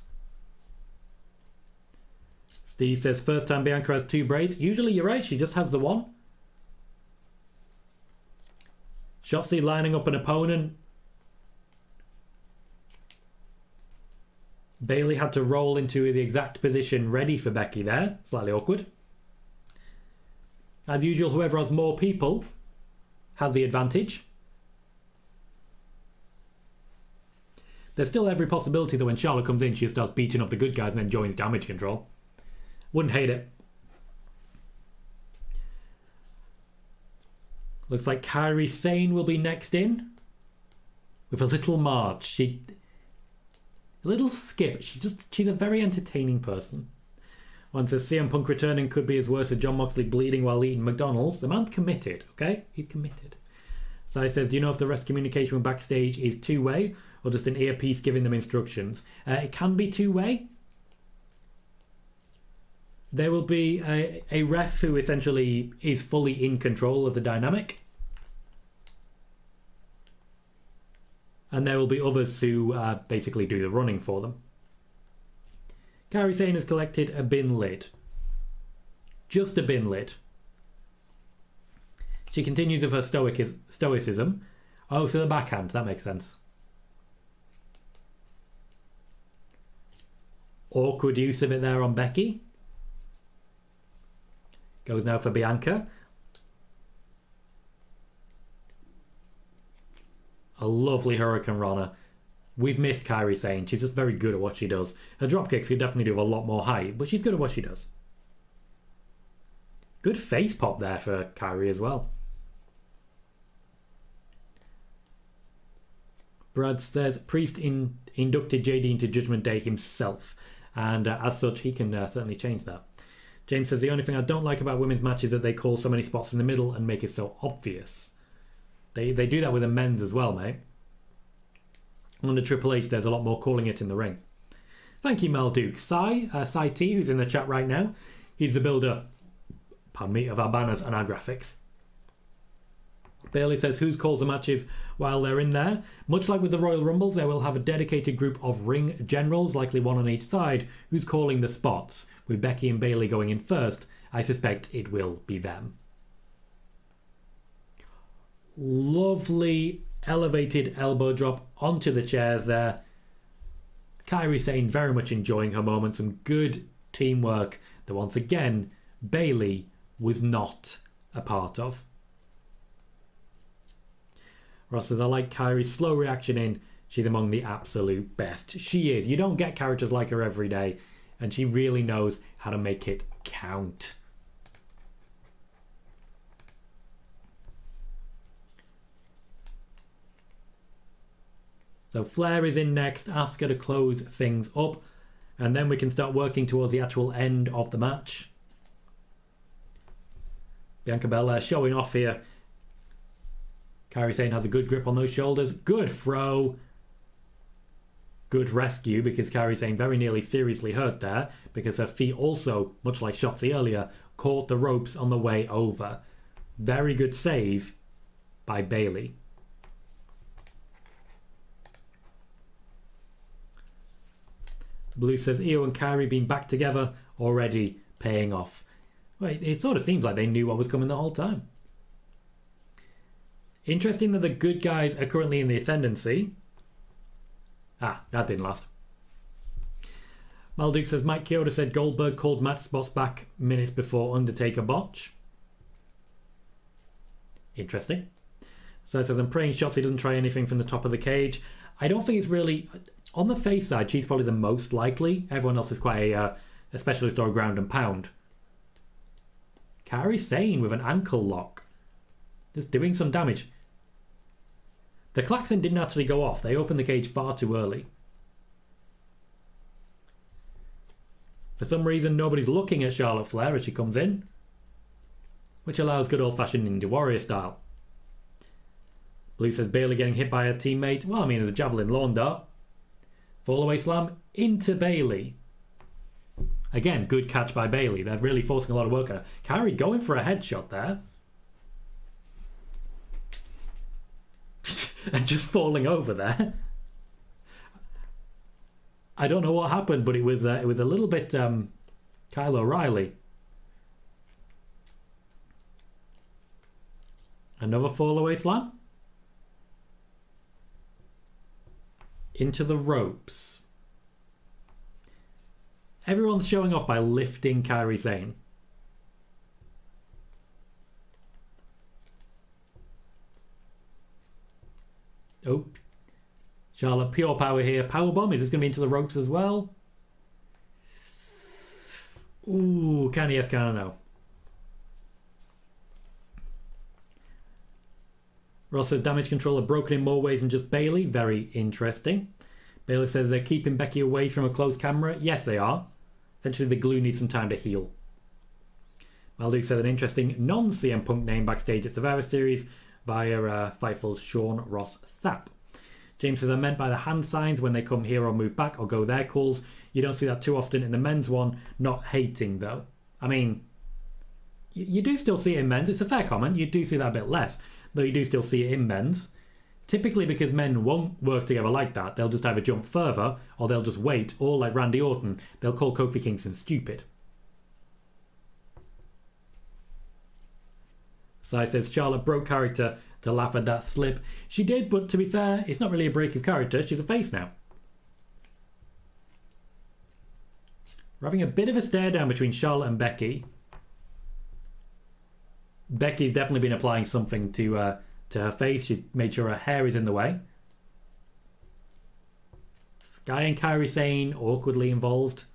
Steve says, first time Bianca has two braids. Usually you're right, she just has the one. Shotzi lining up an opponent. Bayley had to roll into the exact position ready for Becky there. Slightly awkward. As usual, whoever has more people has the advantage. There's still every possibility that when Charlotte comes in, she starts beating up the good guys and then joins Damage Control. Wouldn't hate it. Looks like Kairi Sane will be next in. With a little march. A little skip. She's a very entertaining person. One says CM Punk returning could be as worse as Jon Moxley bleeding while eating McDonald's. The man's committed, okay? He's committed. So he says, do you know if the rest communication from backstage is two-way or just an earpiece giving them instructions? It can be two-way. There will be a ref who essentially is fully in control of the dynamic. And there will be others who basically do the running for them. Kairi Sane has collected a bin lid. Just a bin lid. She continues with her stoicism. Oh, so the backhand, that makes sense. Awkward use of it there on Becky. Goes now for Bianca. A lovely Hurricane Rana. We've missed Kairi Sane. She's just very good at what she does. Her dropkicks could definitely do with a lot more height, but she's good at what she does. Good face pop there for Kairi as well. Brad says Priest inducted JD into Judgment Day himself, and as such he can certainly change that. James says the only thing I don't like about women's matches is that they call so many spots in the middle and make it so obvious. They do that with the men's as well, mate. Under Triple H, there's a lot more calling it in the ring. Thank you, Mel Duke. Sai T, who's in the chat right now. He's the builder, pardon me, of our banners and our graphics. Bayley says, who calls the matches while they're in there? Much like with the Royal Rumbles, they will have a dedicated group of ring generals, likely one on each side, who's calling the spots. With Becky and Bayley going in first, I suspect it will be them. Lovely elevated elbow drop onto the chairs there. Kairi Sane very much enjoying her moment. Some good teamwork that once again Bayley was not a part of. Ross says, I like Kairi's slow reaction in. She's among the absolute best. She is. You don't get characters like her every day, and she really knows how to make it count. So Flair is in next, Asuka to close things up, and then we can start working towards the actual end of the match. Bianca Belair showing off here. Kairi Sane has a good grip on those shoulders. Good throw. Good rescue, because Kairi Sane very nearly seriously hurt there, because her feet also, much like Shotzi earlier, caught the ropes on the way over. Very good save by Bayley. Blue says Io and Kairi being back together already paying off. Well, it sort of seems like they knew what was coming the whole time. Interesting that the good guys are currently in the ascendancy. Ah, that didn't last. Malduk says Mike Chioda said Goldberg called match spots back minutes before Undertaker botch. Interesting. So it says I'm praying Shotzi doesn't try anything from the top of the cage. I don't think it's really... On the face side, she's probably the most likely. Everyone else is quite a specialist or ground and pound. Kairi Sane with an ankle lock. Just doing some damage. The klaxon didn't actually go off. They opened the cage far too early. For some reason, nobody's looking at Charlotte Flair as she comes in, which allows good old-fashioned Ninja Warrior style. Blue says Bayley getting hit by her teammate. Well, I mean, there's a javelin lawn dart. Fall-away slam into Bayley. Again, good catch by Bayley. They're really forcing a lot of work on her. Kairi going for a headshot there. And just falling over there. I don't know what happened, but it was a little bit Kyle O'Reilly. Another fall-away slam. Into the ropes. Everyone's showing off by lifting Kairi Sane. Oh. Charlotte, pure power here. Powerbomb. Is this going to be into the ropes as well? Ooh, can yes, can I know. Ross says damage control are broken in more ways than just Bayley. Very interesting. Bayley says they're keeping Becky away from a close camera. Yes, they are. Essentially, the glue needs some time to heal. Malduk said an interesting non-CM Punk name backstage at Survivor Series via Fightful's Sean Ross Sapp. James says, I meant by the hand signs when they come here or move back or go their calls. You don't see that too often in the men's one. Not hating, though. I mean, you do still see it in men's. It's a fair comment. You do see that a bit less, though you do still see it in men's. Typically because men won't work together like that. They'll just either jump further or they'll just wait. Or like Randy Orton, they'll call Kofi Kingston stupid. Sai says, Charlotte broke character to laugh at that slip. She did, but to be fair, it's not really a break of character. She's a face now. We're having a bit of a stare down between Charlotte and Becky. Becky's definitely been applying something to her face. She's made sure her hair is in the way. Sky and Kairi Sane awkwardly involved.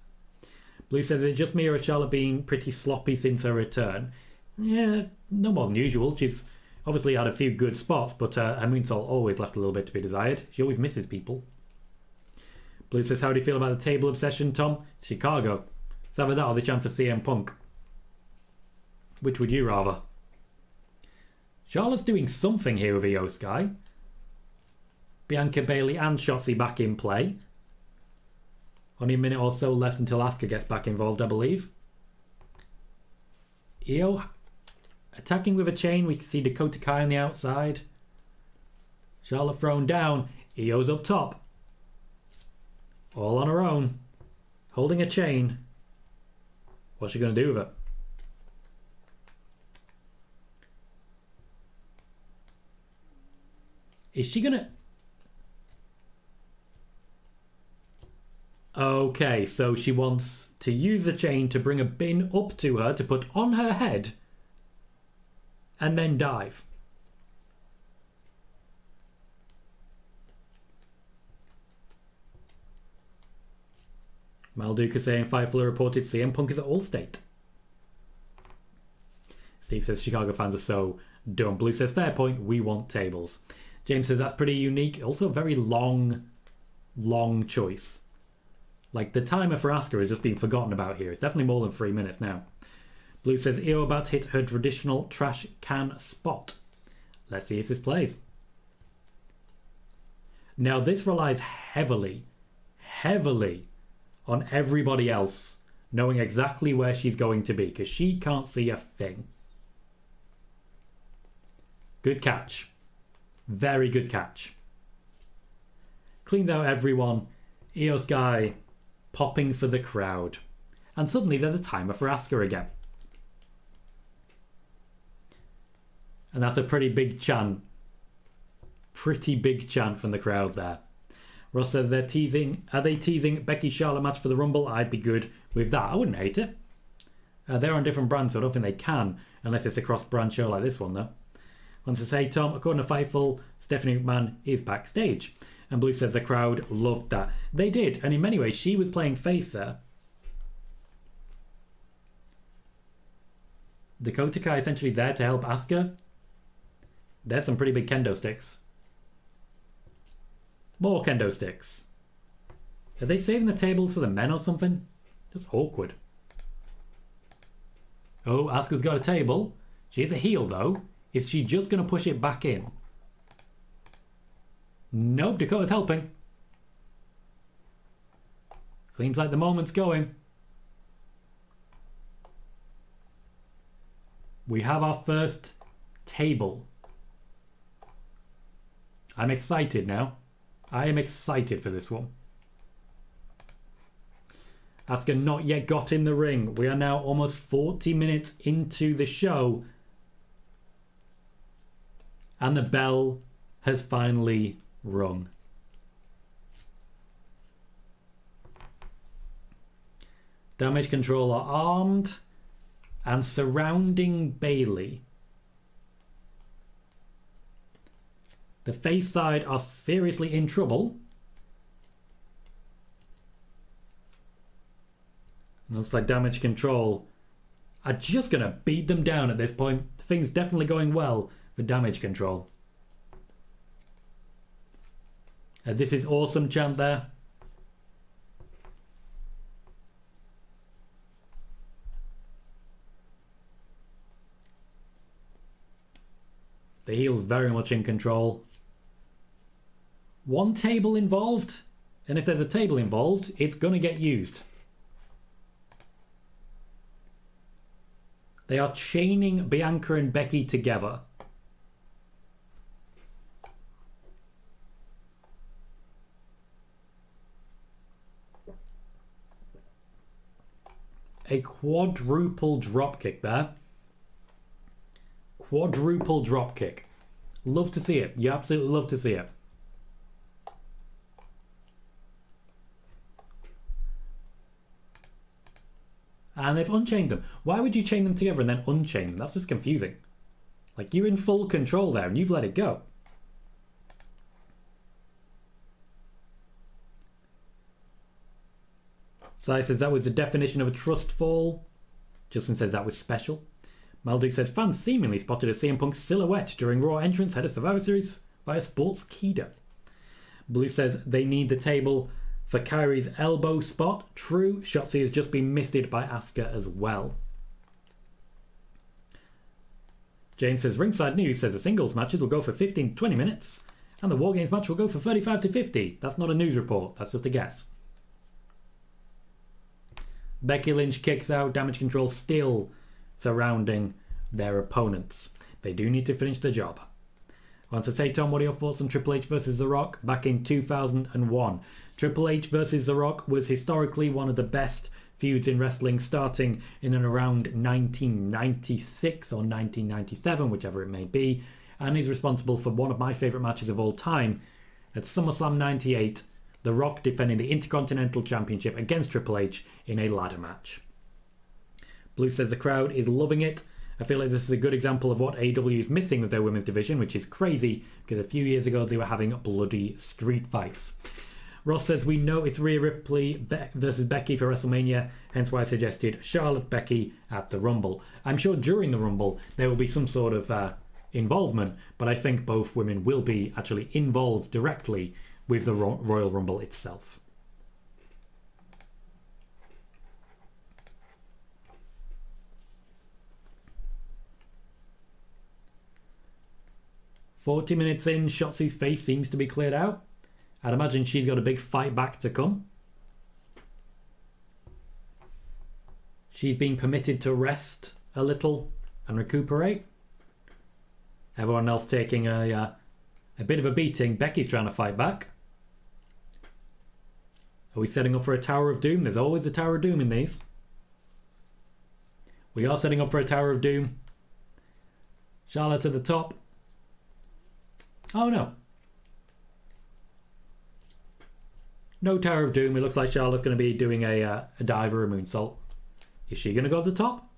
Blue says, is it just me or is Charlotte being pretty sloppy since her return? Yeah, no more than usual. She's obviously had a few good spots, but her moonsault always left a little bit to be desired. She always misses people. Blue says, how do you feel about the table obsession, Tom? Chicago. It's either that or the chance for CM Punk. Which would you rather? Charlotte's doing something here with Io Sky. Bianca, Bayley and Shotzi back in play. Only a minute or so left until Asuka gets back involved, I believe. Io attacking with a chain. We can see Dakota Kai on the outside. Charlotte thrown down. Io's up top. All on her own. Holding a chain. What's she going to do with it? Is she going to... Okay, so she wants to use the chain to bring a bin up to her to put on her head and then dive. Malduka saying Fightful reported CM Punk is at Allstate. Steve says Chicago fans are so dumb. Blue says fair point, we want tables. James says that's pretty unique. Also a very long choice. Like, the timer for Asuka has just been forgotten about here. It's definitely more than 3 minutes now. Blue says Io about to hit her traditional trash can spot. Let's see if this plays. Now, this relies heavily on everybody else knowing exactly where she's going to be, because she can't see a thing. Good catch. Very good catch. Cleaned out everyone. Io Sky popping for the crowd. And suddenly there's a timer for Asuka again. And that's a pretty big chant. Pretty big chant from the crowd there. Ross says are they teasing Becky Charlotte match for the Rumble? I'd be good with that. I wouldn't hate it. They're on different brands, so I don't think they can, unless it's a cross-brand show like this one, though. Wants to say, Tom, according to Fightful, Stephanie McMahon is backstage. And Blue says the crowd loved that. They did, and in many ways, she was playing face there. Dakota Kai essentially there to help Asuka. There's some pretty big kendo sticks. More kendo sticks. Are they saving the tables for the men or something? Just awkward. Oh, Asuka's got a table. She's a heel, though. Is she just going to push it back in? Nope, Dakota's helping. Seems like the moment's going. We have our first table. I'm excited now. I am excited for this one. Asuka not yet got in the ring. We are now almost 40 minutes into the show. And the bell has finally rung. Damage Control are armed and surrounding Bayley. The face side are seriously in trouble. Looks like Damage Control are just going to beat them down at this point. Things definitely going well for Damage Control. This is awesome chant there. The heel's very much in control. One table involved, and if there's a table involved, it's going to get used. They are chaining Bianca and Becky together. A quadruple dropkick there. Quadruple dropkick. Love to see it. You absolutely love to see it. And they've unchained them. Why would you chain them together and then unchain them? That's just confusing. Like, you're in full control there and you've let it go. Sai says that was the definition of a trust fall. Justin says that was special. Malduk said fans seemingly spotted a CM Punk silhouette during Raw entrance head of Survivor Series via Sportskeeda. Blue says they need the table for Kairi's elbow spot. True, Shotzi has just been misted by Asuka as well. James says Ringside News says the singles matches will go for 15 to 20 minutes and the Wargames match will go for 35 to 50. That's not a news report, that's just a guess. Becky Lynch kicks out. Damage Control still surrounding their opponents. They do need to finish the job. Wants to say, Tom, what are your thoughts on Triple H versus The Rock back in 2001? Triple H versus The Rock was historically one of the best feuds in wrestling, starting in and around 1996 or 1997, whichever it may be, and is responsible for one of my favourite matches of all time. At SummerSlam 98, The Rock defending the Intercontinental Championship against Triple H in a ladder match. Blue says the crowd is loving it. I feel like this is a good example of what AEW is missing with their women's division, which is crazy because a few years ago they were having bloody street fights. Ross says we know it's Rhea Ripley versus Becky for WrestleMania, hence why I suggested Charlotte Becky at the Rumble. I'm sure during the Rumble there will be some sort of involvement, but I think both women will be actually involved directly with the Royal Rumble itself. "40 minutes in, Shotzi's face seems to be cleared out. I'd imagine she's got a big fight back to come. She's been permitted to rest a little and recuperate. Everyone else taking a bit of a beating. Becky's trying to fight back. Are we setting up for a Tower of Doom? There's always a Tower of Doom in these. We are setting up for a Tower of Doom. Charlotte to the top. Oh no. No Tower of Doom. It looks like Charlotte's going to be doing a dive or a moonsault. Is she going to go up the top?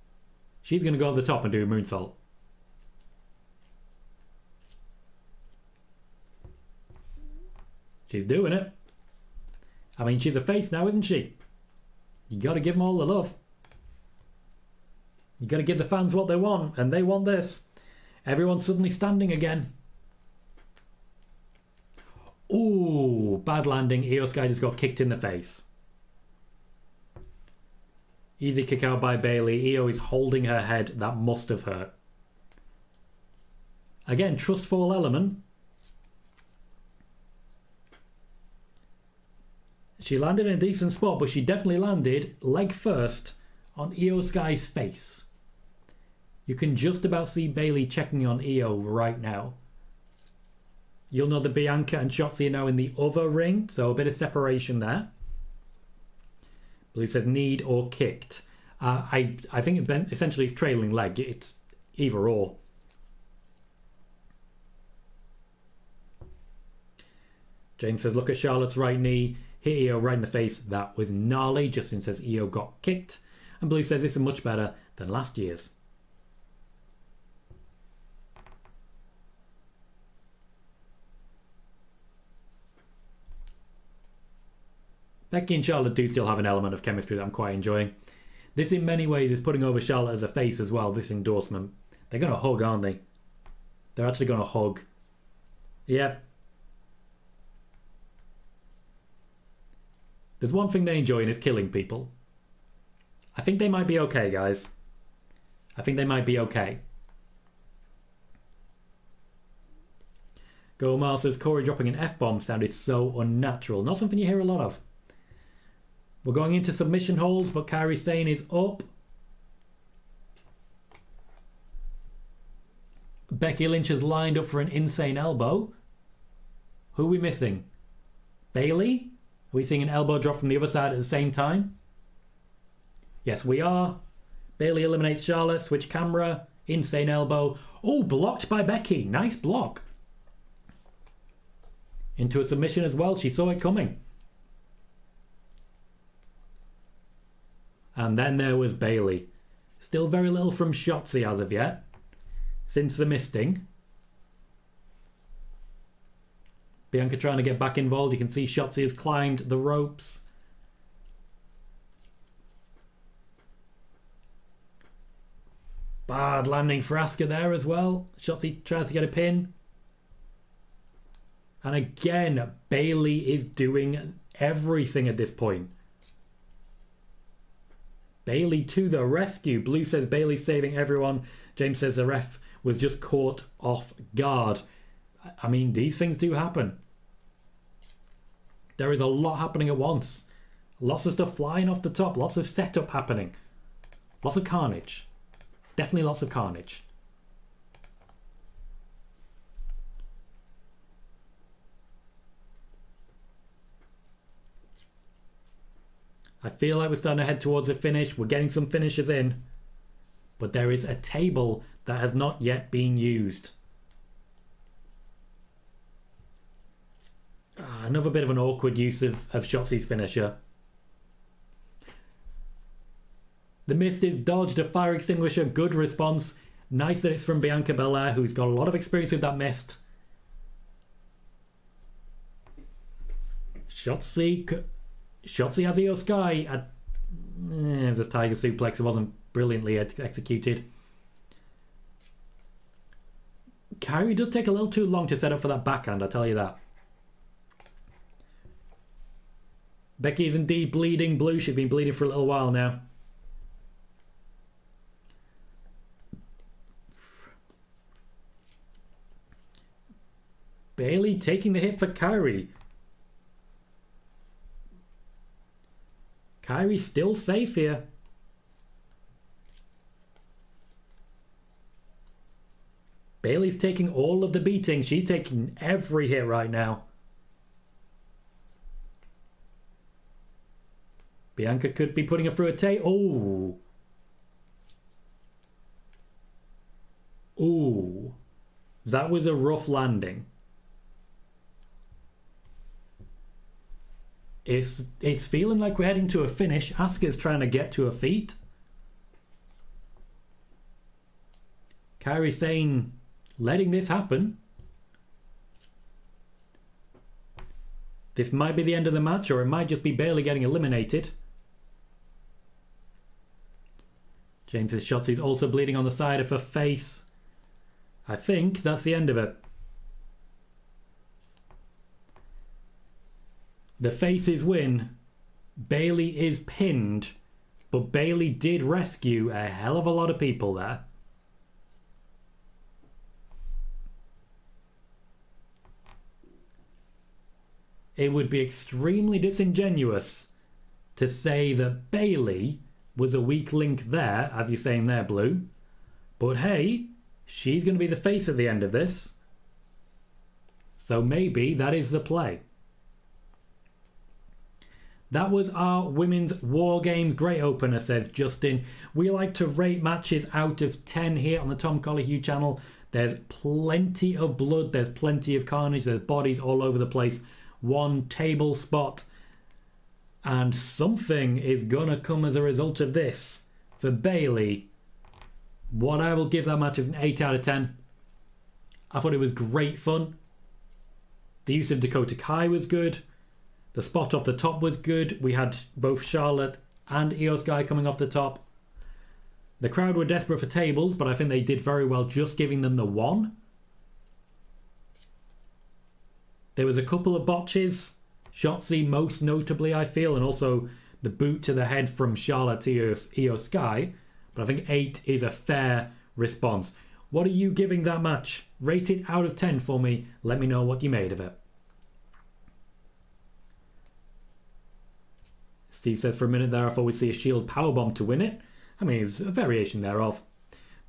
She's going to go up the top and do a moonsault. She's doing it. I mean, she's a face now, isn't she? You got to give them all the love. You got to give the fans what they want, and they want this. Everyone's suddenly standing again. Ooh, bad landing. Io Sky just got kicked in the face. Easy kick out by Bayley. Io is holding her head. That must have hurt. Again, trust fall element. She landed in a decent spot, but she definitely landed leg first on Io Sky's face. You can just about see Bayley checking on Io right now. You'll know that Bianca and Shotzi are now in the other ring, so a bit of separation there. Blue says need or kicked. I think essentially it's trailing leg. It's either or. James says look at Charlotte's right knee. Hit Io right in the face. That was gnarly. Justin says Io got kicked. And Blue says this is much better than last year's. Becky and Charlotte do still have an element of chemistry that I'm quite enjoying. This in many ways is putting over Charlotte as a face as well, this endorsement. They're going to hug, aren't they? They're actually going to hug. Yep. There's one thing they enjoy and it's killing people. I think they might be okay, guys. I think they might be okay. Gomar says Corey dropping an F-bomb sounded so unnatural. Not something you hear a lot of. We're going into submission holds, but Kairi Sane is up. Becky Lynch has lined up for an insane elbow. Who are we missing? Bayley? Are we seeing an elbow drop from the other side at the same time? Yes, we are. Bayley eliminates Charlotte. Switch camera. Insane elbow. Oh, blocked by Becky. Nice block. Into a submission as well. She saw it coming. And then there was Bayley. Still very little from Shotzi as of yet. Since the misting. Bianca trying to get back involved. You can see Shotzi has climbed the ropes. Bad landing for Asuka there as well. Shotzi tries to get a pin. And again, Bayley is doing everything at this point. Bayley to the rescue. Blue says Bayley saving everyone. James says the ref was just caught off guard. I mean, these things do happen. There is a lot happening at once. Lots of stuff flying off the top. Lots of setup happening. Lots of carnage. Definitely lots of carnage. I feel like we're starting to head towards a finish. We're getting some finishes in. But there is a table that has not yet been used. Another bit of an awkward use of Shotzi's finisher. The Mist is dodged a fire extinguisher. Good response. Nice that it's from Bianca Belair, who's got a lot of experience with that mist. Shotzi has Io Sky. It was a tiger suplex. It wasn't brilliantly executed. Kairi does take a little too long to set up for that backhand, I'll tell you that. Becky is indeed bleeding blue. She's been bleeding for a little while now. Bayley taking the hit for Kairi. Kairi still safe here. Bayley's taking all of the beating. She's taking every hit right now. Bianca could be putting her through a tape. Oh. Ooh. That was a rough landing. It's feeling like we're heading to a finish. Asuka's trying to get to her feet. Kairi Sane letting this happen. This might be the end of the match, or it might just be Bayley getting eliminated. James's Shotzi's also bleeding on the side of her face. I think that's the end of it. The faces win. Bayley is pinned, but Bayley did rescue a hell of a lot of people there. It would be extremely disingenuous to say that Bayley was a weak link there, as you're saying there, Blue. But hey, she's going to be the face at the end of this. So maybe that is the play. That was our Women's War Games great opener, says Justin. We like to rate matches out of 10 here on the Tom Colohue channel. There's plenty of blood, there's plenty of carnage, there's bodies all over the place. One table spot. And something is going to come as a result of this. For Bayley, what I will give that match is an 8 out of 10. I thought it was great fun. The use of Dakota Kai was good. The spot off the top was good. We had both Charlotte and Io Sky coming off the top. The crowd were desperate for tables, but I think they did very well just giving them the one. There was a couple of botches. Shotzi most notably, I feel, and also the boot to the head from Charlotte to Io Sky. But I think 8 is a fair response. What are you giving that match? Rate it out of 10 for me. Let me know what you made of it. Steve says, for a minute there, I thought we'd see a Shield powerbomb to win it. I mean, it's a variation thereof.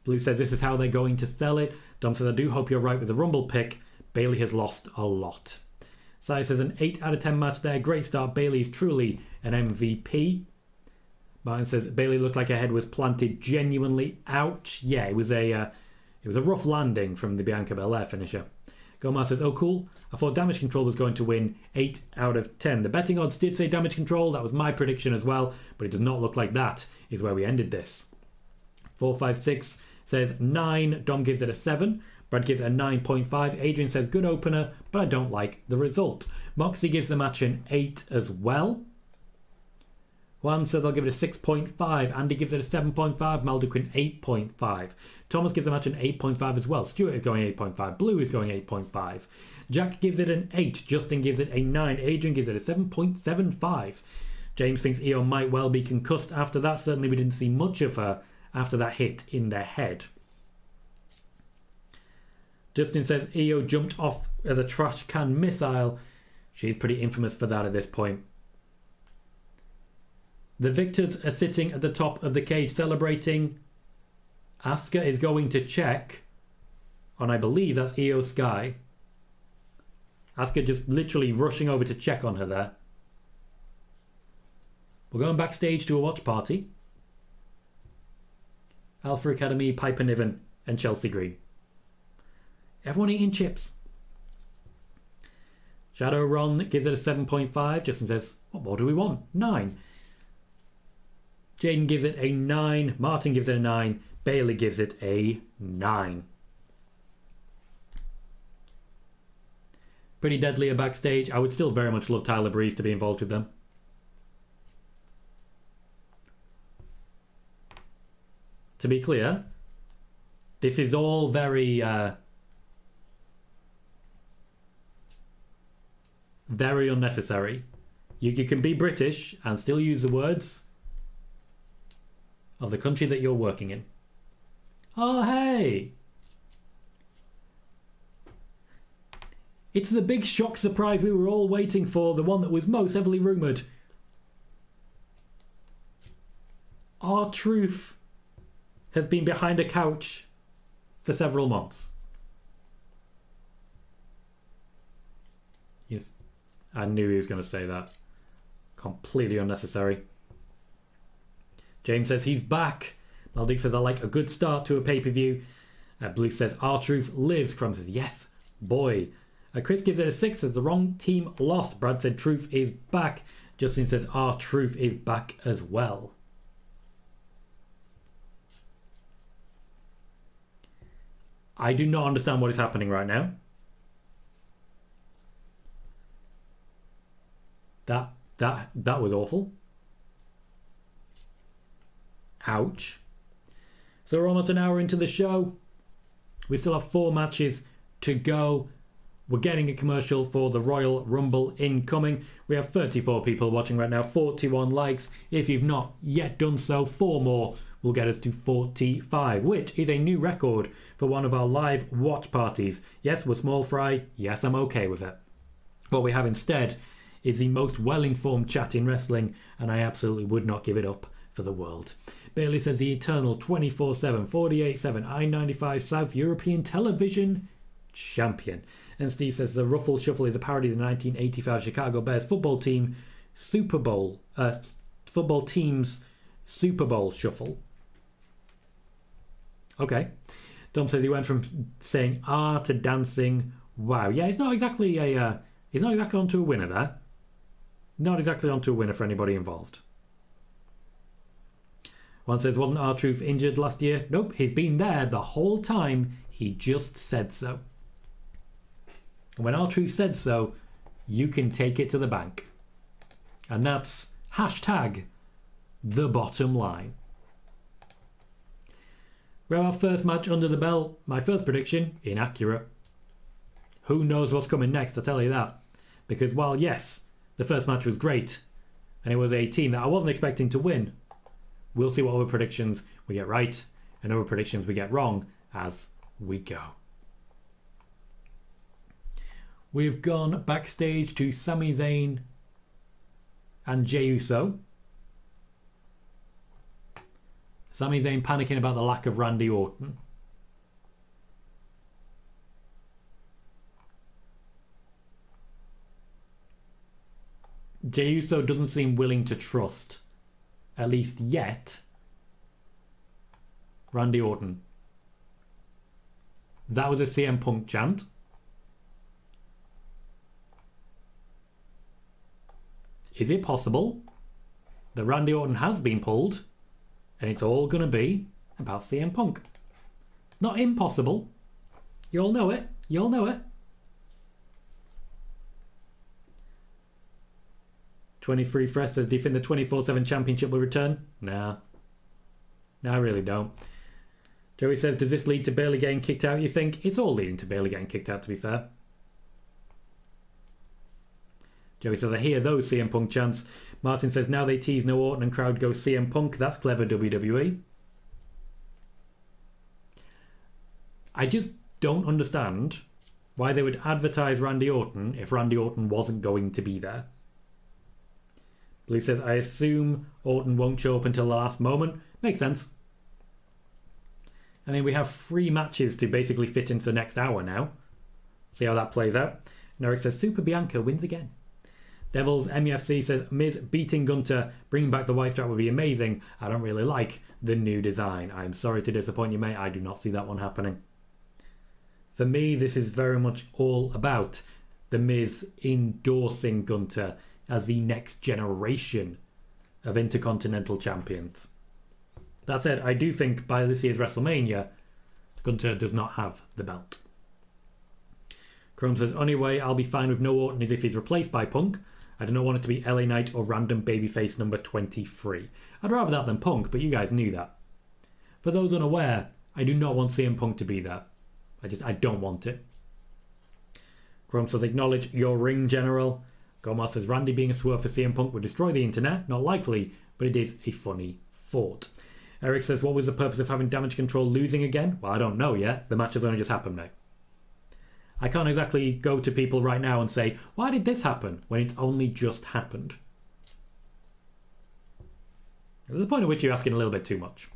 Blue says, this is how they're going to sell it. Dom says, I do hope you're right with the Rumble pick. Bayley has lost a lot. Sai says, an 8 out of 10 match there. Great start. Bayley is truly an MVP. Martin says, Bayley looked like her head was planted genuinely. Ouch. Yeah, it was a rough landing from the Bianca Belair finisher. Gomar says, oh cool, I thought Damage Control was going to win. 8 out of 10. The betting odds did say Damage Control. That was my prediction as well, but it does not look like that is where we ended this. 456 says 9. Dom gives it a 7. Brad gives it a 9.5. Adrian says, good opener, but I don't like the result. Moxie gives the match an 8 as well. Juan says, I'll give it a 6.5. Andy gives it a 7.5. Maldequin 8.5. Thomas gives the match an 8.5 as well. Stuart is going 8.5. Blue is going 8.5. Jack gives it an 8. Justin gives it a 9. Adrian gives it a 7.75. James thinks Io might well be concussed after that. Certainly we didn't see much of her after that hit in the head. Justin says Io jumped off as a trash can missile. She's pretty infamous for that at this point. The victors are sitting at the top of the cage celebrating. Asuka is going to check on, I believe that's Io Sky. Asuka just literally rushing over to check on her there. We're going backstage to a watch party. Alpha Academy, Piper Niven and Chelsea Green. Everyone eating chips. Shadow Ron gives it a 7.5. Justin says, what more do we want? 9. Jaden gives it a 9. Martin gives it a 9. Bayley gives it a 9. Pretty deadly backstage. I would still very much love Tyler Breeze to be involved with them. To be clear, this is all very Very unnecessary. You can be British and still use the words of the country that you're working in. Oh, hey! It's the big shock surprise we were all waiting for, the one that was most heavily rumoured. R-Truth has been behind a couch for several months. Yes, I knew he was going to say that. Completely unnecessary. James says he's back. Maldick says I like a good start to a pay-per-view. Blue says R-Truth lives. Crumb says yes, boy. Chris gives it a 6, says the wrong team lost. Brad said Truth is back. Justin says R-Truth is back as well. I do not understand what is happening right now. That was awful. Ouch. So we're almost an hour into the show. We still have 4 matches to go. We're getting a commercial for the Royal Rumble incoming. We have 34 people watching right now, 41 likes. If you've not yet done so, 4 more will get us to 45, which is a new record for one of our live watch parties. Yes, we're small fry. Yes, I'm okay with it. What we have instead is the most well-informed chat in wrestling, and I absolutely would not give it up for the world. Bayley says the eternal 24/7, 48/7 I-95 South European Television champion. And Steve says the Ruffle Shuffle is a parody of the 1985 Chicago Bears football team's Super Bowl shuffle. Okay. Dom says he went from saying ah to dancing. Wow. Yeah, it's not exactly onto a winner there. Not exactly onto a winner for anybody involved. One says, wasn't R-Truth injured last year? Nope, he's been there the whole time. He just said so. And when R-Truth said so, you can take it to the bank. And that's hashtag the bottom line. We have our first match under the belt. My first prediction, inaccurate. Who knows what's coming next, I'll tell you that. Because while yes, the first match was great, and it was a team that I wasn't expecting to win, we'll see what other predictions we get right and other predictions we get wrong as we go. We've gone backstage to Sami Zayn and Jey Uso. Sami Zayn panicking about the lack of Randy Orton. Jey Uso doesn't seem willing to trust, at least yet, Randy Orton. That was a CM Punk chant. Is it possible that Randy Orton has been pulled and it's all going to be about CM Punk? Not impossible. You all know it. You all know it. 23 Fresh says, do you think the 24/7 championship will return? Nah. No, I really don't. Joey says, does this lead to Bayley getting kicked out, you think? It's all leading to Bayley getting kicked out, to be fair. Joey says, I hear those CM Punk chants. Martin says, now they tease no Orton and crowd go CM Punk. That's clever, WWE. I just don't understand why they would advertise Randy Orton if Randy Orton wasn't going to be there. Blue says, I assume Orton won't show up until the last moment. Makes sense. I mean, we have 3 matches to basically fit into the next hour now. See how that plays out. Eric says, Super Bianca wins again. Devils MUFC says, Miz beating Gunther, bringing back the white strap would be amazing. I don't really like the new design. I'm sorry to disappoint you, mate. I do not see that one happening. For me, this is very much all about the Miz endorsing Gunther as the next generation of Intercontinental Champions. That said, I do think by this year's WrestleMania, Gunther does not have the belt. Chrome says, only way I'll be fine with no Orton is if he's replaced by Punk. I do not want it to be LA Knight or random babyface number 23. I'd rather that than Punk, but you guys knew that. For those unaware, I do not want CM Punk to be there. I don't want it. Chrome says, acknowledge your ring, General. Gomar says Randy being a swerve for CM Punk would destroy the internet. Not likely, but it is a funny thought. Eric says, what was the purpose of having Damage Control losing again? Well, I don't know yet. The match has only just happened now. I can't exactly go to people right now and say, why did this happen? When it's only just happened. There's a point at which you're asking a little bit too much.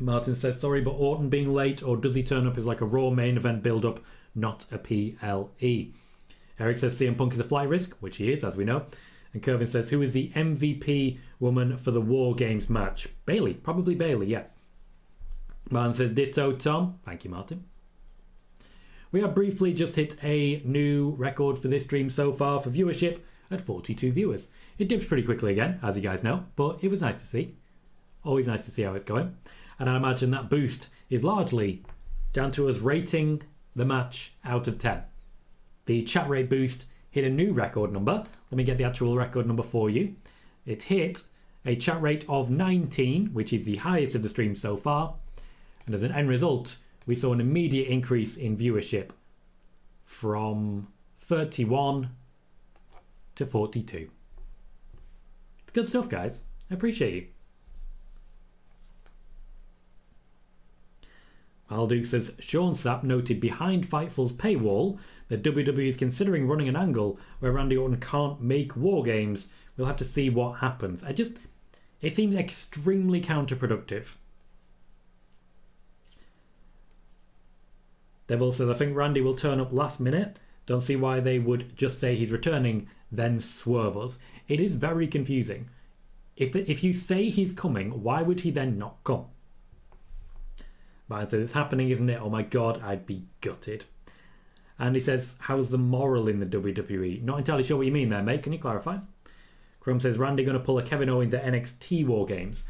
Martin says, sorry, but Orton being late, or does he turn up as like a Raw main event build-up, not a PLE? Eric says CM Punk is a flight risk, which he is, as we know. And Kervin says, who is the MVP woman for the War Games match? Bayley. Probably Bayley, yeah. Martin says, ditto, Tom. Thank you, Martin. We have briefly just hit a new record for this stream so far for viewership at 42 viewers. It dips pretty quickly again, as you guys know, but it was nice to see. Always nice to see how it's going. And I imagine that boost is largely down to us rating the match out of 10. The chat rate boost hit a new record number. Let me get the actual record number for you. It hit a chat rate of 19, which is the highest of the stream so far. And as an end result, we saw an immediate increase in viewership from 31 to 42. Good stuff, guys. I appreciate you. Alduke says, Sean Sapp noted behind Fightful's paywall that WWE is considering running an angle where Randy Orton can't make War Games. We'll have to see what happens. It seems extremely counterproductive. Devil says, I think Randy will turn up last minute. Don't see why they would just say he's returning, then swerve us. It is very confusing. If you say he's coming, why would he then not come? Ryan says, it's happening, isn't it? Oh my god, I'd be gutted. And he says, how's the moral in the WWE? Not entirely sure what you mean there, mate. Can you clarify? Chrome says, Randy going to pull a Kevin Owens at NXT War Games.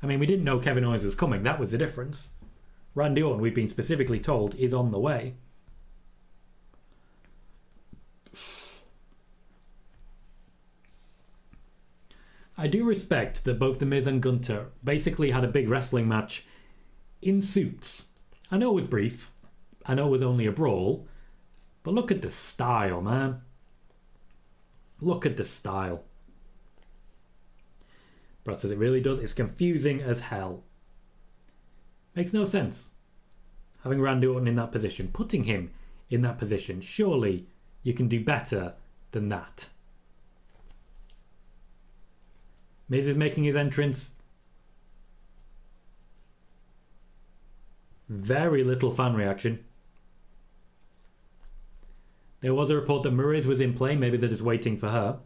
I mean, we didn't know Kevin Owens was coming. That was the difference. Randy Orton, we've been specifically told, is on the way. I do respect that both The Miz and Gunther basically had a big wrestling match in suits. I know it was brief. I know it was only a brawl. But look at the style, man. Look at the style. Brad says it really does. It's confusing as hell. Makes no sense. Having Randy Orton in that position. Putting him in that position. Surely you can do better than that. Miz is making his entrance. Very little fan reaction. There was a report that Mariz was in play. Maybe they're just waiting for her.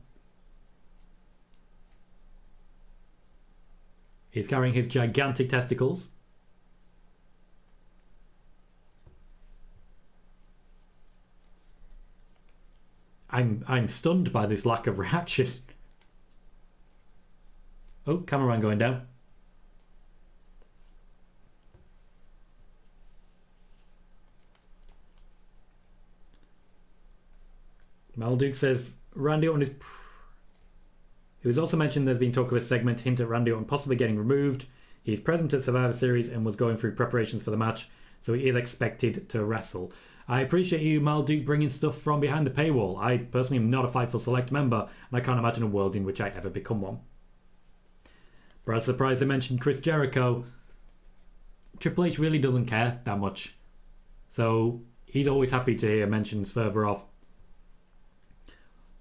He's carrying his gigantic testicles. I'm stunned by this lack of reaction. Oh, cameraman going down. Malduke says Randy Orton is... It was also mentioned there's been talk of a segment hint at Randy Orton possibly getting removed. He's present at Survivor Series and was going through preparations for the match, so he is expected to wrestle. I appreciate you, Malduke, bringing stuff from behind the paywall. I personally am not a Fightful Select member, and I can't imagine a world in which I ever become one. Brad's surprised I mentioned Chris Jericho. Triple H really doesn't care that much, so he's always happy to hear mentions further off.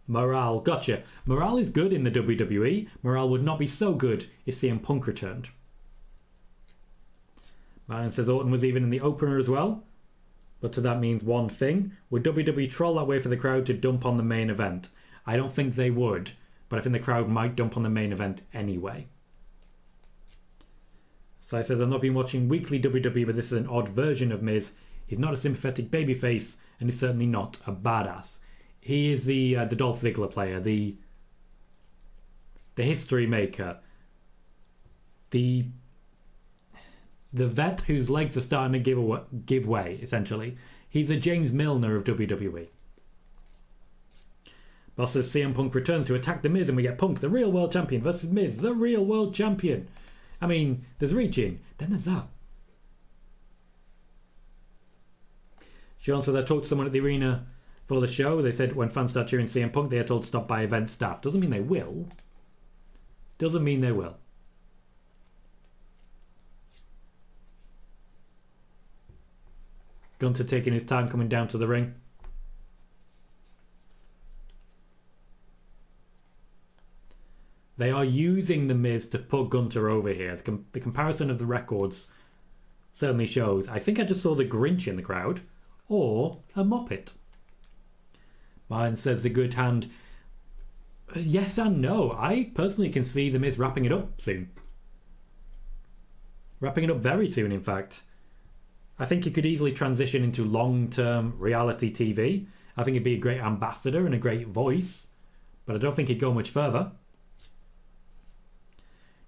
Morale, gotcha. Morale is good in the WWE. Morale would not be so good if CM Punk returned. Ryan says Orton was even in the opener as well. But that means one thing. Would WWE troll that way for the crowd to dump on the main event? I don't think they would, but I think the crowd might dump on the main event anyway. So says, I've not been watching weekly WWE, but this is an odd version of Miz. He's not a sympathetic babyface, and he's certainly not a badass. He is the Dolph Ziggler player, the history maker, the vet whose legs are starting to give way, essentially. He's a James Milner of WWE. Boss says CM Punk returns to attack The Miz and we get Punk, the real world champion, versus Miz, the real world champion. I mean, there's reaching, then there's that. Sean says I talked to someone at the arena for the show. They said when fans start cheering CM Punk, they are told to stop by event staff. Doesn't mean they will. Doesn't mean they will. Gunther taking his time coming down to the ring. They are using The Miz to put Gunther over here. The comparison of the records certainly shows. I think I just saw the Grinch in the crowd. Or a Muppet. Martin says the good hand. Yes and no. I personally can see The Miz wrapping it up soon. Wrapping it up very soon, in fact. I think he could easily transition into long-term reality TV. I think he'd be a great ambassador and a great voice. But I don't think he'd go much further.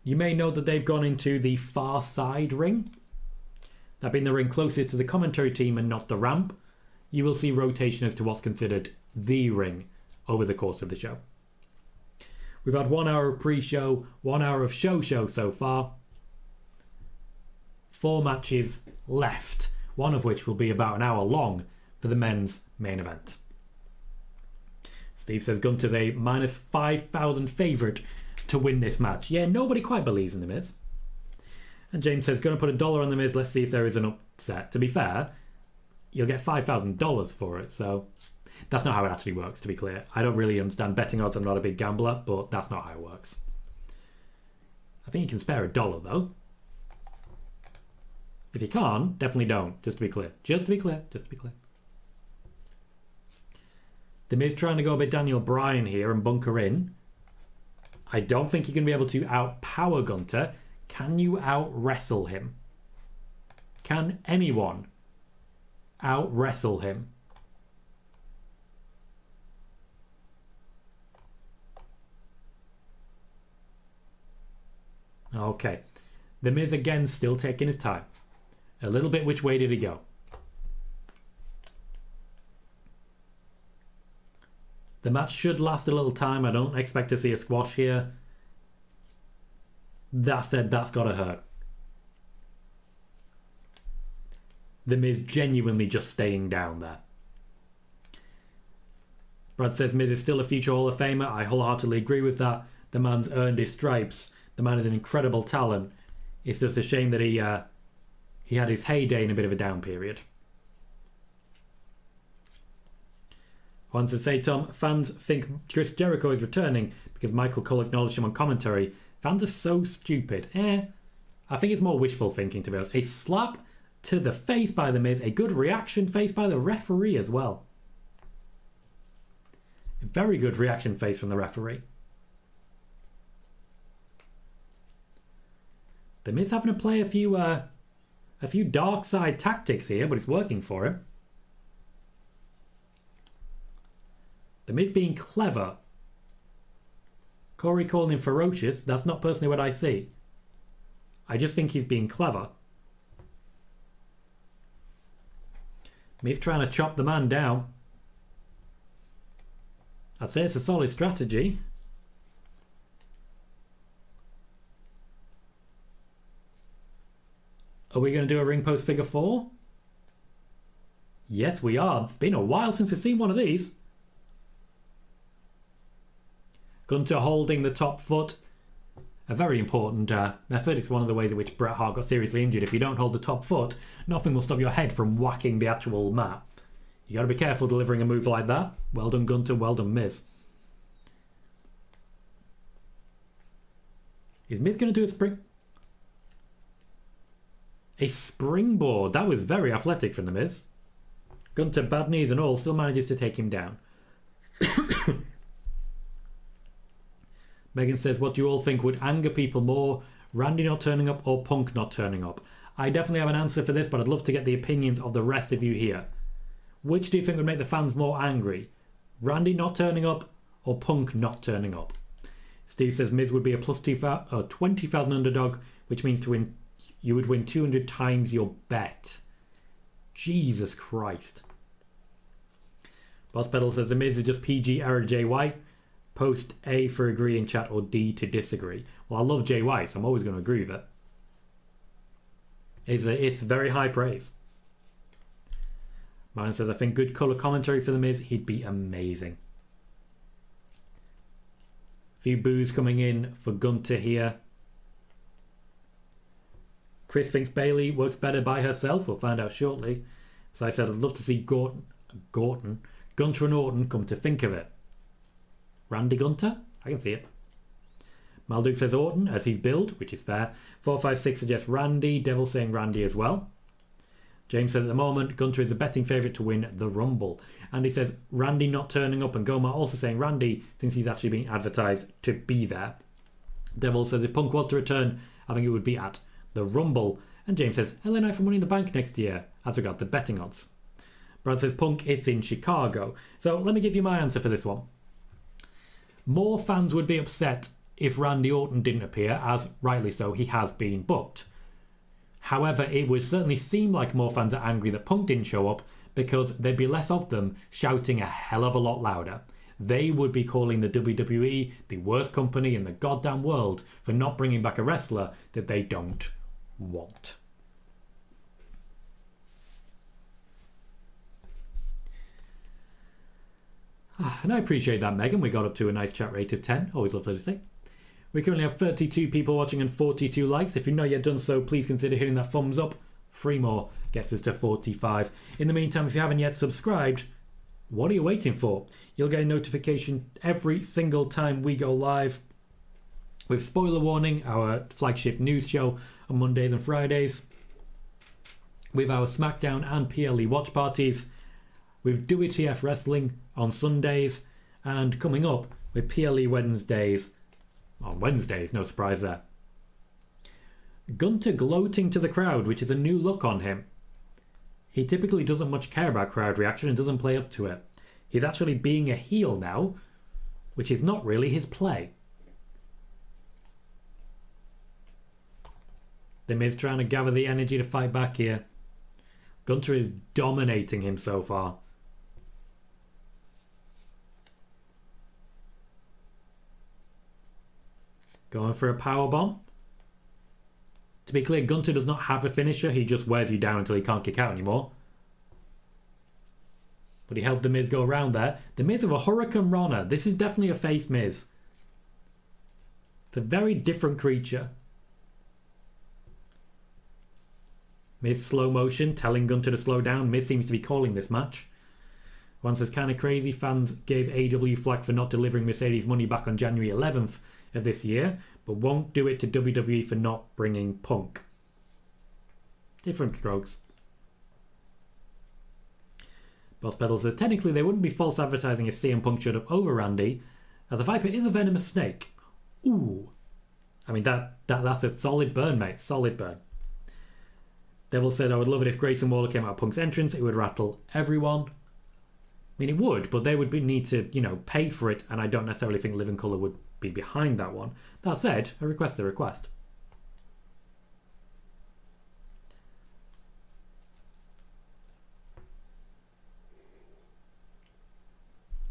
You may know that they've gone into the far side ring. That being the ring closest to the commentary team and not the ramp. You will see rotation as to what's considered the ring over the course of the show. We've had 1 hour of pre-show, 1 hour of show so far. 4 matches left, one of which will be about an hour long for the men's main event. Steve says Gunther's a minus 5,000 favourite to win this match. Yeah, nobody quite believes in The Miz. And James says, going to put $1 on The Miz, let's see if there is an upset. To be fair, you'll get $5,000 for it, so that's not how it actually works, to be clear. I don't really understand betting odds, I'm not a big gambler, but that's not how it works. I think you can spare $1, though. If you can't, definitely don't, just to be clear. Just to be clear. The Miz trying to go a bit Daniel Bryan here and bunker in. I don't think you're going to be able to outpower Gunther. Can you out-wrestle him? Can anyone out-wrestle him? Okay. The Miz again still taking his time. A little bit which way did he go? The match should last a little time. I don't expect to see a squash here. That said, that's got to hurt. The Miz genuinely just staying down there. Brad says Miz is still a future Hall of Famer. I wholeheartedly agree with that. The man's earned his stripes. The man is an incredible talent. It's just a shame that he had his heyday in a bit of a down period. Juan says, say Tom, fans think Chris Jericho is returning because Michael Cole acknowledged him on commentary. Fans are so stupid. I think it's more wishful thinking, to be honest. A slap to the face by The Miz. A good reaction face by the referee as well. A very good reaction face from the referee. The Miz having to play a few dark side tactics here, but it's working for him. The Miz being clever. Corey calling him ferocious. That's not personally what I see. I just think he's being clever. Miz trying to chop the man down. I'd say it's a solid strategy. Are we going to do a ring post figure 4? Yes, we are. It's been a while since we've seen one of these. Gunther holding the top foot. A very important method. It's one of the ways in which Bret Hart got seriously injured. If you don't hold the top foot, nothing will stop your head from whacking the actual mat. You got to be careful delivering a move like that. Well done, Gunther. Well done, Miz. Is Miz going to do a spring? A springboard. That was very athletic from the Miz. Gunther, bad knees and all, still manages to take him down. Megan says, what do you all think would anger people more? Randy not turning up or Punk not turning up? I definitely have an answer for this, but I'd love to get the opinions of the rest of you here. Which do you think would make the fans more angry? Randy not turning up or Punk not turning up? Steve says Miz would be a plus 20,000 underdog, which means you would win 200 times your bet. Jesus Christ. Boss Pedal says The Miz is just PG error Jay White. Post A for agree in chat or D to disagree. Well, I love Jay White, so I'm always going to agree with it. It's very high praise. Mine says, I think good colour commentary for The Miz, he'd be amazing. A few boos coming in for Gunther here. Chris thinks Bayley works better by herself. We'll find out shortly. So I said I'd love to see Gunther and Orton come to think of it. Randy Gunther? I can see it. Malduk says Orton as he's billed, which is fair. 456 suggests Randy. Devil saying Randy as well. James says at the moment Gunther is a betting favourite to win the Rumble. And he says Randy not turning up, and Goma also saying Randy since he's actually being advertised to be there. Devil says if Punk was to return, I think it would be at the Rumble. And James says LA Knight for Money in the Bank next year as regard the betting odds. Brad says Punk, it's in Chicago. So let me give you my answer for this one. More fans would be upset if Randy Orton didn't appear, as rightly so he has been booked. However, it would certainly seem like more fans are angry that Punk didn't show up because there'd be less of them shouting a hell of a lot louder. They would be calling the WWE the worst company in the goddamn world for not bringing back a wrestler that they don't want. And I appreciate that, Megan. We got up to a nice chat rate of 10. Always lovely to see. We currently have 32 people watching and 42 likes. If you've not yet done so, please consider hitting that thumbs up. 3 more gets us to 45. In the meantime, if you haven't yet subscribed, what are you waiting for? You'll get a notification every single time we go live with Spoiler Warning, our flagship news show on Mondays and Fridays, with our SmackDown and PLE watch parties, with WTF Wrestling on Sundays, and coming up with PLE Wednesdays on Wednesdays, no surprise there. Gunther gloating to the crowd, which is a new look on him. He typically doesn't much care about crowd reaction and doesn't play up to it. He's actually being a heel now, which is not really his play. The Miz trying to gather the energy to fight back here. Gunther is dominating him so far. Going for a powerbomb. To be clear, Gunther does not have a finisher. He just wears you down until he can't kick out anymore. But he helped The Miz go around there. The Miz with a Hurricane Rana. This is definitely a face Miz. It's a very different creature. Miz slow motion, telling Gunther to slow down. Miz seems to be calling this match. One says, kind of crazy. Fans gave AEW flack for not delivering Mercedes money back on January 11th of this year, but won't do it to WWE for not bringing Punk. Different strokes. Boss Pedal says, technically they wouldn't be false advertising if CM Punk showed up over Randy, as a Viper is a venomous snake. Ooh. I mean, that's a solid burn, mate. Solid burn. Devil said, I would love it if Grayson Waller came out of Punk's entrance. It would rattle everyone. I mean, it would, but they would need to, pay for it, and I don't necessarily think Living Colour would be behind that one. That said, a request is a request.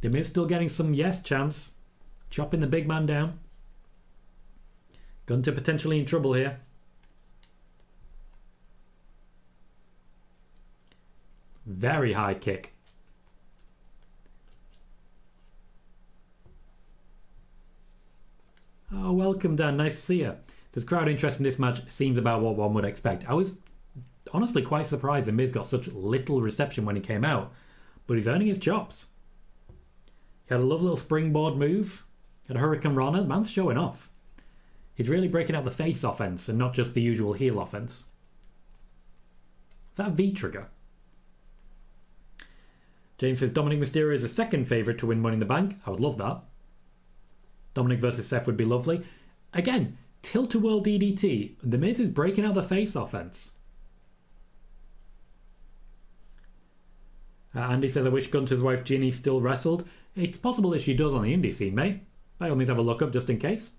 The Miz still getting some yes chance. Chopping the big man down. Gunther potentially in trouble here. Very high kick. Oh, welcome, Dan. Nice to see you. There's crowd interest in this match. Seems about what one would expect. I was honestly quite surprised that Miz got such little reception when he came out, but he's earning his chops. He had a lovely little springboard move. He had a Hurricane Rana. The man's showing off. He's really breaking out the face offense and not just the usual heel offense. Is that a V-trigger? James says Dominik Mysterio is a second favourite to win Money in the Bank. I would love that. Dominik versus Seth would be lovely. Again, tilt-a-whirl DDT. The Miz is breaking out the face offense. Andy says, I wish Gunther's wife Ginny still wrestled. It's possible that she does on the indie scene, mate. By all means, have a look up just in case.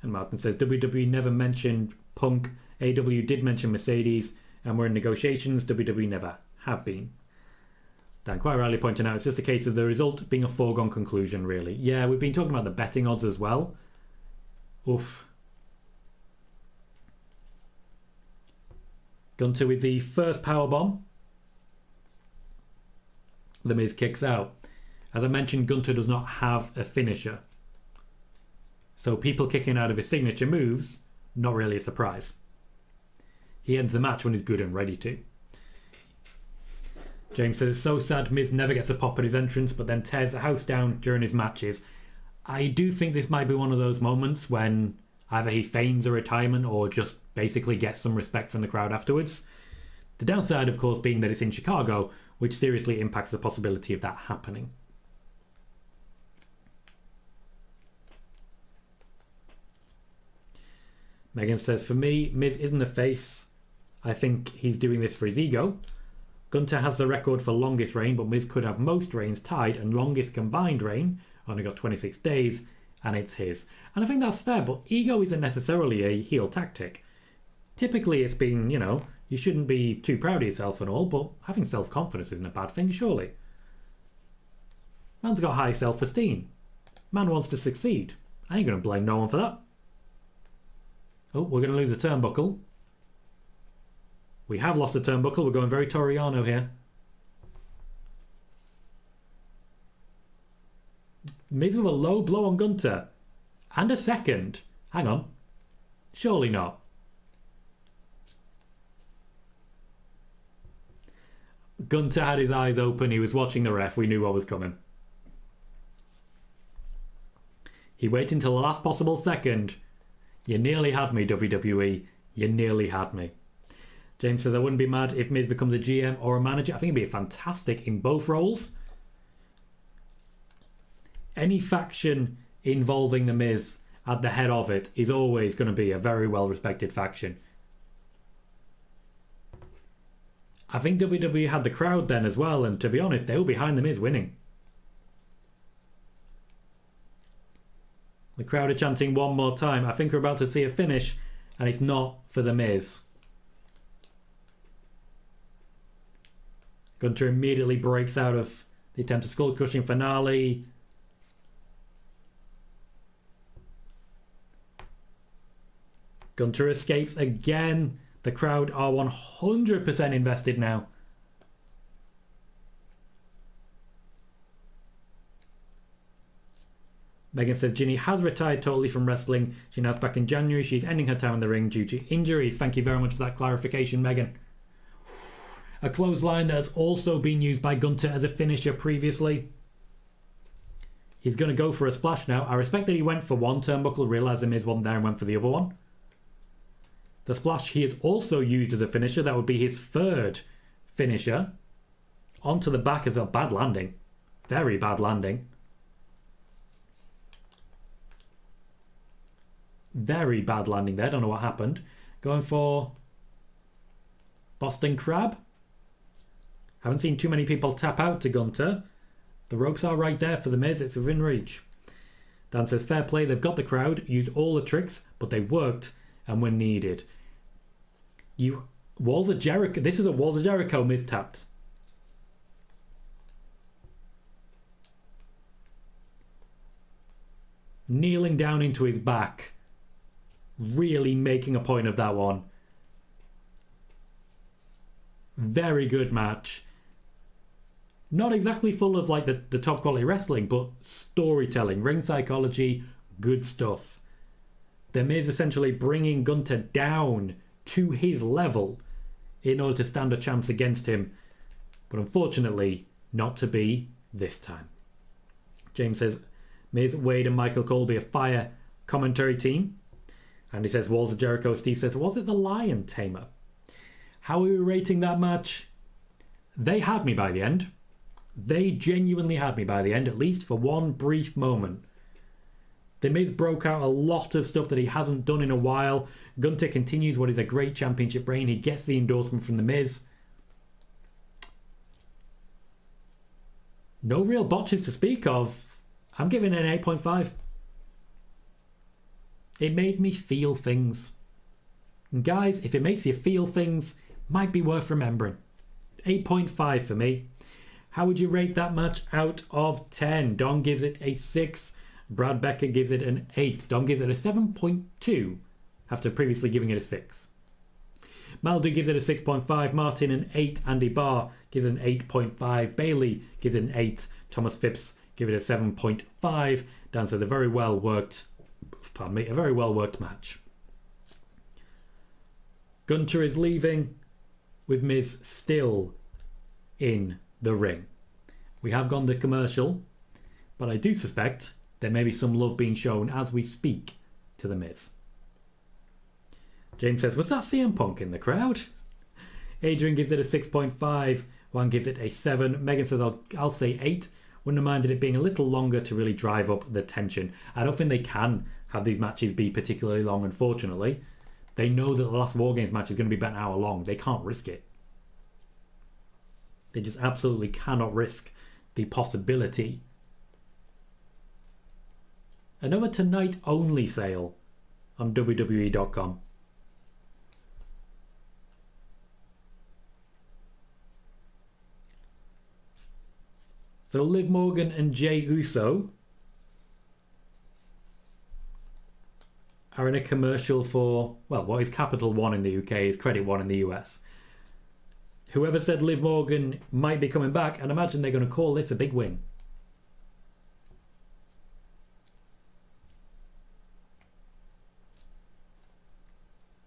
And Martin says, WWE never mentioned Punk. AEW did mention Mercedes, and we're in negotiations. WWE never have been. Dan quite rightly pointing out, it's just a case of the result being a foregone conclusion, really. Yeah, we've been talking about the betting odds as well. Oof. Gunther with the first powerbomb. The Miz kicks out. As I mentioned, Gunther does not have a finisher. So people kicking out of his signature moves, not really a surprise. He ends the match when he's good and ready to. James says, it's so sad Miz never gets a pop at his entrance, but then tears the house down during his matches. I do think this might be one of those moments when either he feigns a retirement or just basically gets some respect from the crowd afterwards. The downside, of course, being that it's in Chicago, which seriously impacts the possibility of that happening. Megan says, for me, Miz isn't a face. I think he's doing this for his ego. Gunther has the record for longest reign, but Miz could have most reigns tied, and longest combined reign, only got 26 days, and it's his. And I think that's fair, but ego isn't necessarily a heel tactic. Typically it's been, you shouldn't be too proud of yourself and all, but having self-confidence isn't a bad thing, surely. Man's got high self-esteem. Man wants to succeed. I ain't going to blame no one for that. Oh, we're going to lose a turnbuckle. We have lost a turnbuckle. We're going very Toriano here. Miz with a low blow on Gunther. And a second. Hang on. Surely not. Gunther had his eyes open. He was watching the ref. We knew what was coming. He waited until the last possible second. You nearly had me, WWE. You nearly had me. James says, I wouldn't be mad if Miz becomes a GM or a manager. I think it'd be fantastic in both roles. Any faction involving the Miz at the head of it is always going to be a very well-respected faction. I think WWE had the crowd then as well, and to be honest, they were behind the Miz winning. The crowd are chanting one more time. I think we're about to see a finish, and it's not for the Miz. Gunther immediately breaks out of the attempt at skull-crushing finale. Gunther escapes again. The crowd are 100% invested now. Megan says Ginny has retired totally from wrestling. She announced back in January she's ending her time in the ring due to injuries. Thank you very much for that clarification, Megan. A clothesline that has also been used by Gunther as a finisher previously. He's going to go for a splash now. I respect that he went for one turnbuckle, realised the Miz wasn't there and went for the other one. The splash he has also used as a finisher. That would be his third finisher. Onto the back as a bad landing. Very bad landing. Very bad landing there. Don't know what happened. Going for Boston Crab. Haven't seen too many people tap out to Gunther. The ropes are right there for the Miz. It's within reach. Dan says, fair play. They've got the crowd. Used all the tricks, but they worked and were needed. Walls of Jericho. This is a Walls of Jericho Miz tapped. Kneeling down into his back. Really making a point of that one. Very good match. Not exactly full of like the top quality wrestling, but storytelling, ring psychology, good stuff. The Miz essentially bringing Gunther down to his level in order to stand a chance against him. But unfortunately, not to be this time. James says, Miz, Wade and Michael Cole be a fire commentary team. And he says, Walls of Jericho. Steve says, was it the Lion Tamer? How are we rating that match? They had me by the end. They genuinely had me by the end, at least for one brief moment. The Miz broke out a lot of stuff that he hasn't done in a while. Gunther continues what is a great championship reign. He gets the endorsement from the Miz. No real botches to speak of. I'm giving it an 8.5. It made me feel things. And guys, if it makes you feel things, might be worth remembering. 8.5 for me. How would you rate that match out of 10? Dom gives it a 6. Brad Becker gives it an 8. Dom gives it a 7.2 after previously giving it a 6. Maldu gives it a 6.5. Martin an 8. Andy Barr gives it an 8.5. Bayley gives it an 8. Thomas Phipps gives it a 7.5. Dan says a very well worked match. Gunther is leaving with Miz still in the ring. We have gone to commercial, but I do suspect there may be some love being shown as we speak to the Miz. James says, was that CM Punk in the crowd? Adrian gives it a 6.5. Juan gives it a 7. Megan says, I'll say 8. Wouldn't have minded it being a little longer to really drive up the tension. I don't think they can have these matches be particularly long, unfortunately. They know that the last Wargames match is going to be about an hour long. They can't risk it. They just absolutely cannot risk the possibility. Another tonight only sale on WWE.com. So Liv Morgan and Jey Uso are in a commercial for, well, what is Capital One in the UK is Credit One in the US. Whoever said Liv Morgan might be coming back, and imagine they're going to call this a big win.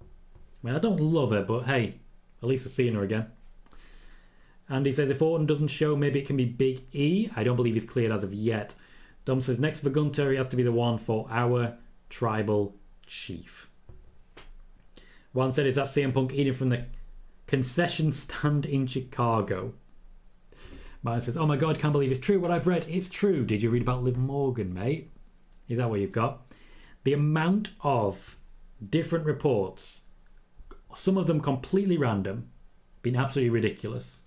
I mean, I don't love her, but hey, at least we're seeing her again. Andy says if Orton doesn't show, maybe it can be Big E. I don't believe he's cleared as of yet. Dom says next for Gunther, he has to be the one for our tribal chief. Juan said, is that CM Punk eating from the concession stand in Chicago? Martin says, oh my god, can't believe it's true what I've read. It's true. Did you read about Liv Morgan, mate? Is that what you've got? The amount of different reports, some of them completely random, been absolutely ridiculous.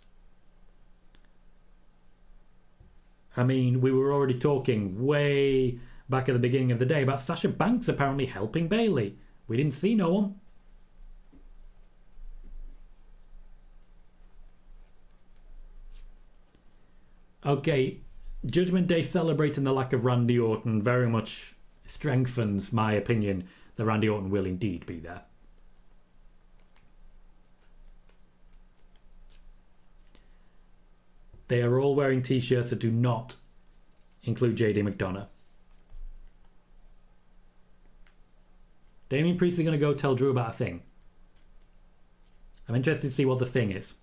I mean, we were already talking way back at the beginning of the day about Sasha Banks apparently helping Bayley. We didn't see no one. Okay, Judgment Day celebrating the lack of Randy Orton very much strengthens my opinion that Randy Orton will indeed be there. They are all wearing t-shirts that do not include JD McDonagh. Damian Priest is going to go tell Drew about a thing. I'm interested to see what the thing is.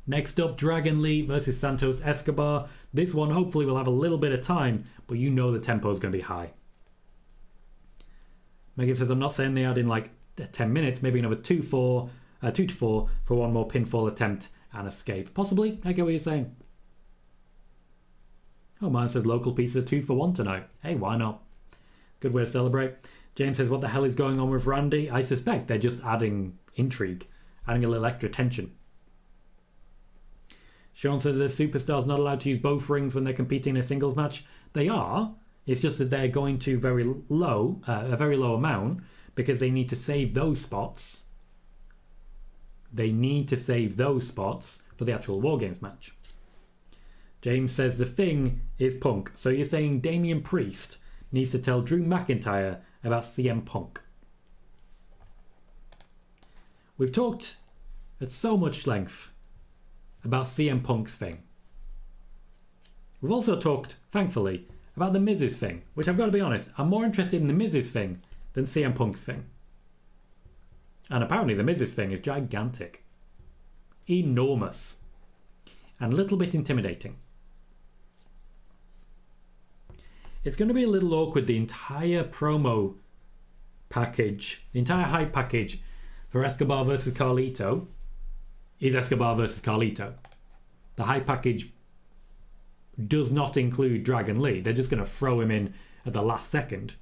Next up, Dragon Lee versus Santos Escobar. This one hopefully will have a little bit of time, but you know the tempo is going to be high. Megan says, I'm not saying they add in like 10 minutes, maybe another 2 to 4 for one more pinfall attempt and escape. Possibly, I get what you're saying. Oh, mine says local pizza 2 for 1 tonight. Hey, why not? Good way to celebrate. James says, what the hell is going on with Randy? I suspect they're just adding intrigue, adding a little extra tension. Sean says the superstars not allowed to use both rings when they're competing in a singles match. They are. It's just that they're going to a very low amount because they need to save those spots. They need to save those spots for the actual Wargames match. James says the thing is Punk. So you're saying Damian Priest needs to tell Drew McIntyre about CM Punk. We've talked at so much length about CM Punk's thing. We've also talked, thankfully, about the Miz's thing, which I've got to be honest, I'm more interested in the Miz's thing than CM Punk's thing. And apparently the Miz's thing is gigantic. Enormous. And a little bit intimidating. It's going to be a little awkward, the entire promo package, the entire hype package for Escobar versus Carlito is Escobar versus Carlito. The hype package does not include Dragon Lee. They're just going to throw him in at the last second.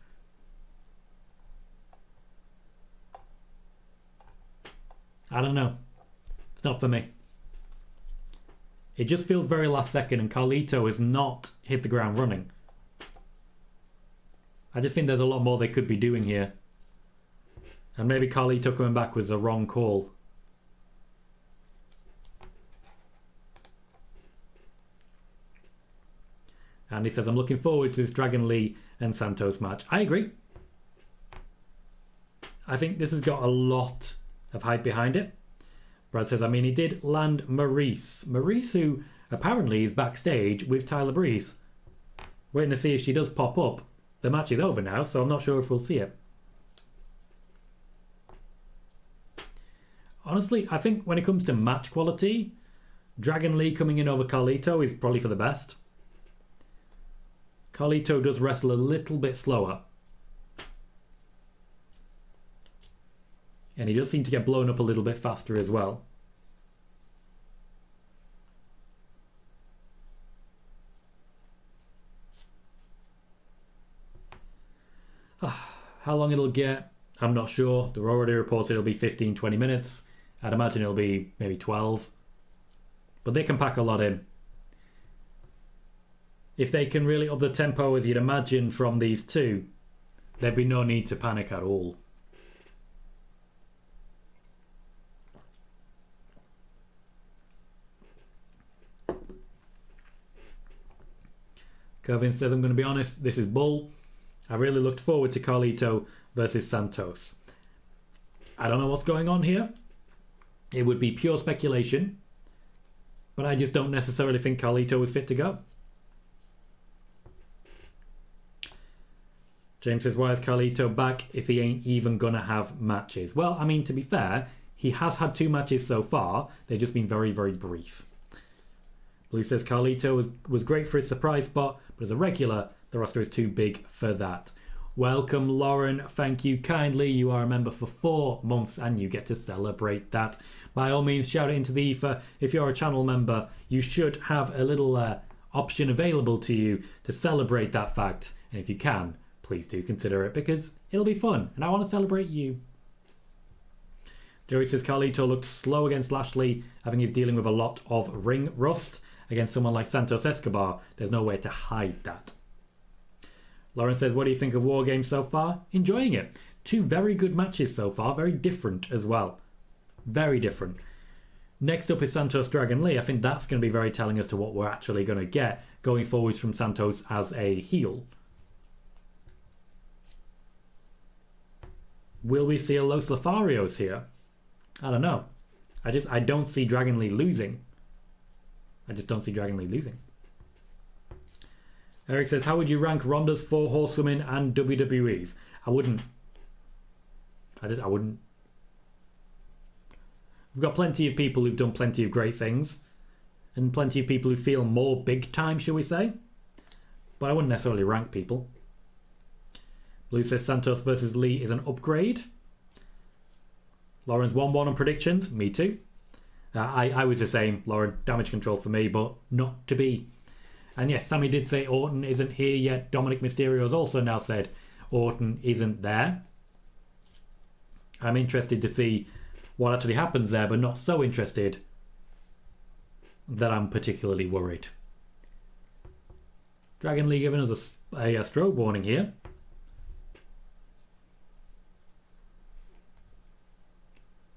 I don't know. It's not for me. It just feels very last second, and Carlito has not hit the ground running. I just think there's a lot more they could be doing here. And maybe Carlito coming back was a wrong call. And he says, I'm looking forward to this Dragon Lee and Santos match. I agree. I think this has got a lot of hype behind it. Brad says, I mean, he did land Maurice. Maurice, who apparently is backstage with Tyler Breeze. Waiting to see if she does pop up. The match is over now, so I'm not sure if we'll see it. Honestly, I think when it comes to match quality, Dragon Lee coming in over Carlito is probably for the best. Carlito does wrestle a little bit slower. And he does seem to get blown up a little bit faster as well. How long it'll get, I'm not sure. They're already reported it'll be 15-20 minutes. I'd imagine it'll be maybe 12. But they can pack a lot in. If they can really up the tempo as you'd imagine from these two, there'd be no need to panic at all. Kevin says, I'm going to be honest, this is bull. I really looked forward to Carlito versus Santos. I don't know what's going on here. It would be pure speculation. But I just don't necessarily think Carlito is fit to go. James says, why is Carlito back if he ain't even going to have matches? Well, I mean, to be fair, he has had 2 matches so far. They've just been very, very brief. Blue says Carlito was great for his surprise spot, but as a regular, the roster is too big for that. Welcome, Lauren. Thank you kindly. You are a member for 4 months and you get to celebrate that. By all means, shout it into the ether. If you're a channel member, you should have a little option available to you to celebrate that fact. And if you can, please do consider it because it'll be fun and I want to celebrate you. Joey says Carlito looked slow against Lashley. I think he's dealing with a lot of ring rust. Against someone like Santos Escobar, there's no way to hide that. Lauren says, what do you think of Wargames so far? Enjoying it. 2 very good matches so far, very different as well. Very different. Next up is Santos Dragon Lee. I think that's going to be very telling as to what we're actually going to get going forwards from Santos as a heel. Will we see a Los Lotharios here? I don't know. I don't see Dragon Lee losing. I just don't see Dragon Lee losing. Eric says, how would you rank Ronda's 4 Horsewomen and WWE's? I wouldn't. I wouldn't. We've got plenty of people who've done plenty of great things. And plenty of people who feel more big time, shall we say. But I wouldn't necessarily rank people. Blue says Santos versus Lee is an upgrade. Lauren's 1-1 on predictions. Me too. I was the same, Lauren. Damage control for me, but not to be. And yes, Sami did say Orton isn't here yet. Dominik Mysterio has also now said Orton isn't there. I'm interested to see what actually happens there, but not so interested that I'm particularly worried. Dragon Lee giving us a strobe warning here.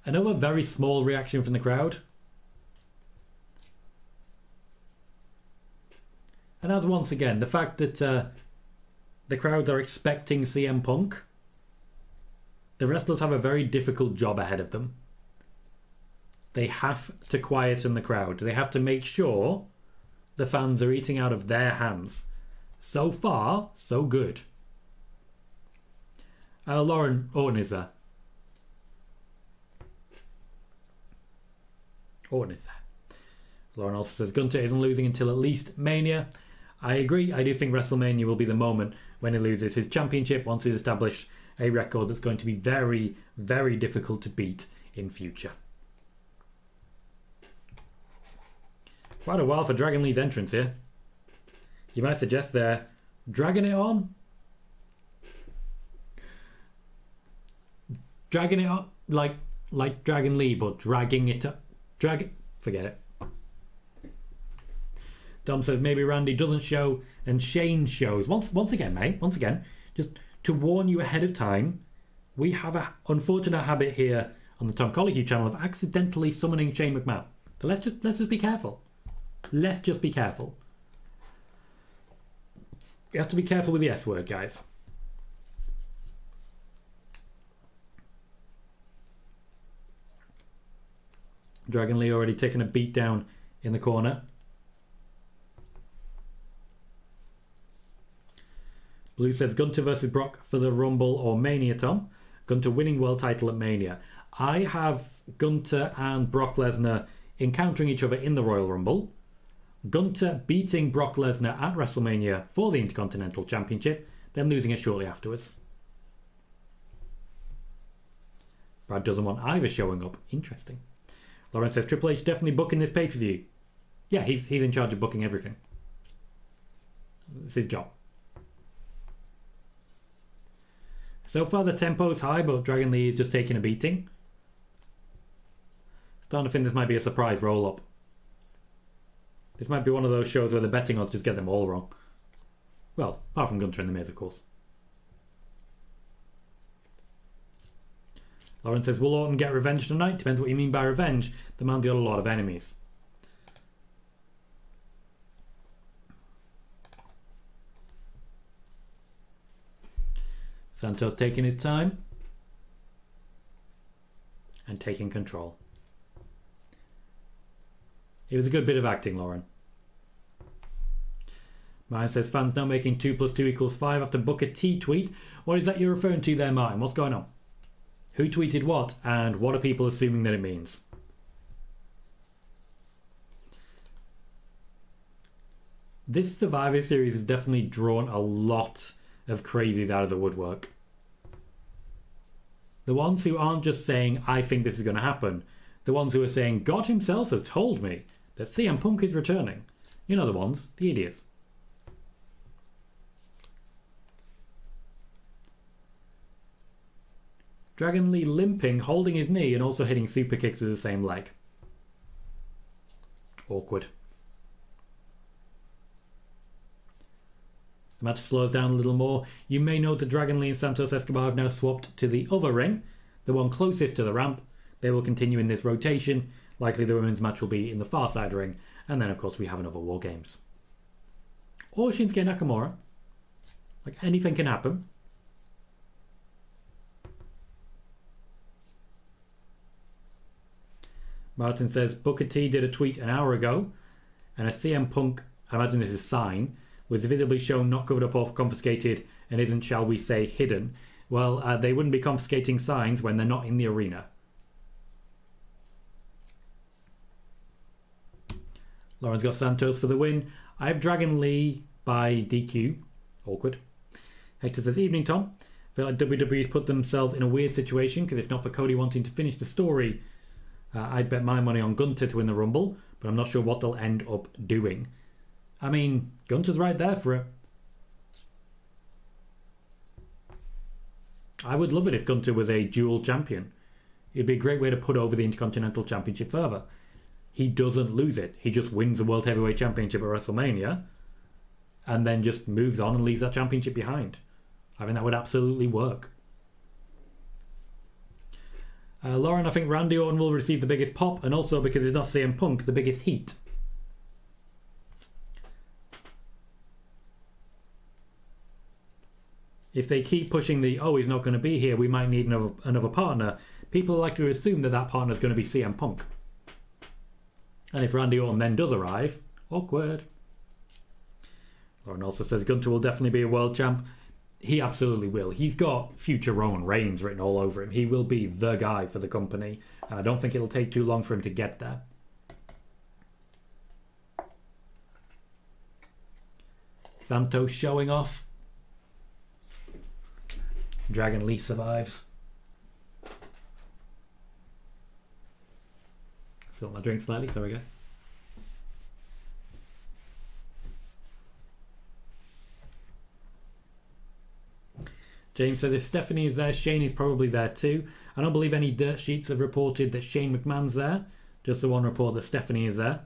Another very small reaction from the crowd. And as once again, the fact that the crowds are expecting CM Punk, the wrestlers have a very difficult job ahead of them. They have to quieten the crowd. They have to make sure the fans are eating out of their hands. So far, so good. Lauren, Orton is there. Orton is there. Lauren also says Gunther isn't losing until at least Mania. I agree. I do think WrestleMania will be the moment when he loses his championship once he's established a record that's going to be very, very difficult to beat in future. Quite a while for Dragon Lee's entrance here. You might suggest they're dragging it on. Dragging it up like Dragon Lee, but dragging it up. Forget it. Dom says maybe Randy doesn't show and Shane shows. Once again, mate. Once again, just to warn you ahead of time, we have an unfortunate habit here on the Tom Colohue channel of accidentally summoning Shane McMahon. So let's just be careful. Let's just be careful. You have to be careful with the S word, guys. Dragon Lee already taking a beat down in the corner. Blue says Gunther versus Brock for the Rumble or Mania, Tom. Gunther winning world title at Mania. I have Gunther and Brock Lesnar encountering each other in the Royal Rumble. Gunther beating Brock Lesnar at WrestleMania for the Intercontinental Championship, then losing it shortly afterwards. Brad doesn't want either showing up. Interesting. Lauren says Triple H definitely booking this pay-per-view. Yeah, he's in charge of booking everything. It's his job. So far the tempo's high, but Dragon Lee is just taking a beating. Starting to think this might be a surprise roll-up. This might be one of those shows where the betting odds just get them all wrong. Well, apart from Gunther and The Miz, of course. Lauren says, will Orton get revenge tonight? Depends what you mean by revenge. The man's got a lot of enemies. Santos taking his time. And taking control. It was a good bit of acting, Lauren. Maya says, fans now making 2 + 2 = 5 after Booker T tweet. What is that you're referring to there, Martin? What's going on? Who tweeted what, and what are people assuming that it means? This Survivor Series has definitely drawn a lot of crazies out of the woodwork. The ones who aren't just saying, I think this is going to happen. The ones who are saying, God himself has told me that CM Punk is returning. You know the ones, the idiots. Dragon Lee limping, holding his knee, and also hitting super kicks with the same leg. Awkward. The match slows down a little more. You may note that Dragon Lee and Santos Escobar have now swapped to the other ring, the one closest to the ramp. They will continue in this rotation. Likely the women's match will be in the far side ring. And then, of course, we have another War Games. Or Shinsuke Nakamura. Like, anything can happen. Martin says, Booker T did a tweet an hour ago, and a CM Punk, I imagine this is sign, was visibly shown not covered up or confiscated and isn't, shall we say, hidden. Well, they wouldn't be confiscating signs when they're not in the arena. Lauren's got Santos for the win. I have Dragon Lee by DQ. Awkward. Hector says, evening, Tom. I feel like WWE's put themselves in a weird situation, because if not for Cody wanting to finish the story, I'd bet my money on Gunther to win the Rumble, but I'm not sure what they'll end up doing. I mean, Gunther's right there for it. I would love it if Gunther was a dual champion. It'd be a great way to put over the Intercontinental Championship further. He doesn't lose it. He just wins the World Heavyweight Championship at WrestleMania and then just moves on and leaves that championship behind. I think that would absolutely work. Lauren, I think Randy Orton will receive the biggest pop, and also because it's not CM Punk, the biggest heat. If they keep pushing the, oh, he's not going to be here, we might need another partner, people are likely to assume that that partner is going to be CM Punk. And if Randy Orton then does arrive, awkward. Lauren also says Gunther will definitely be a world champ. He absolutely will. He's got future Roman Reigns written all over him. He will be the guy for the company. And I don't think it'll take too long for him to get there. Santos showing off. Dragon Lee survives. Spilt my drink slightly, sorry guys. James said if Stephanie is there, Shane is probably there too. I don't believe any dirt sheets have reported that Shane McMahon's there. Just the one report that Stephanie is there.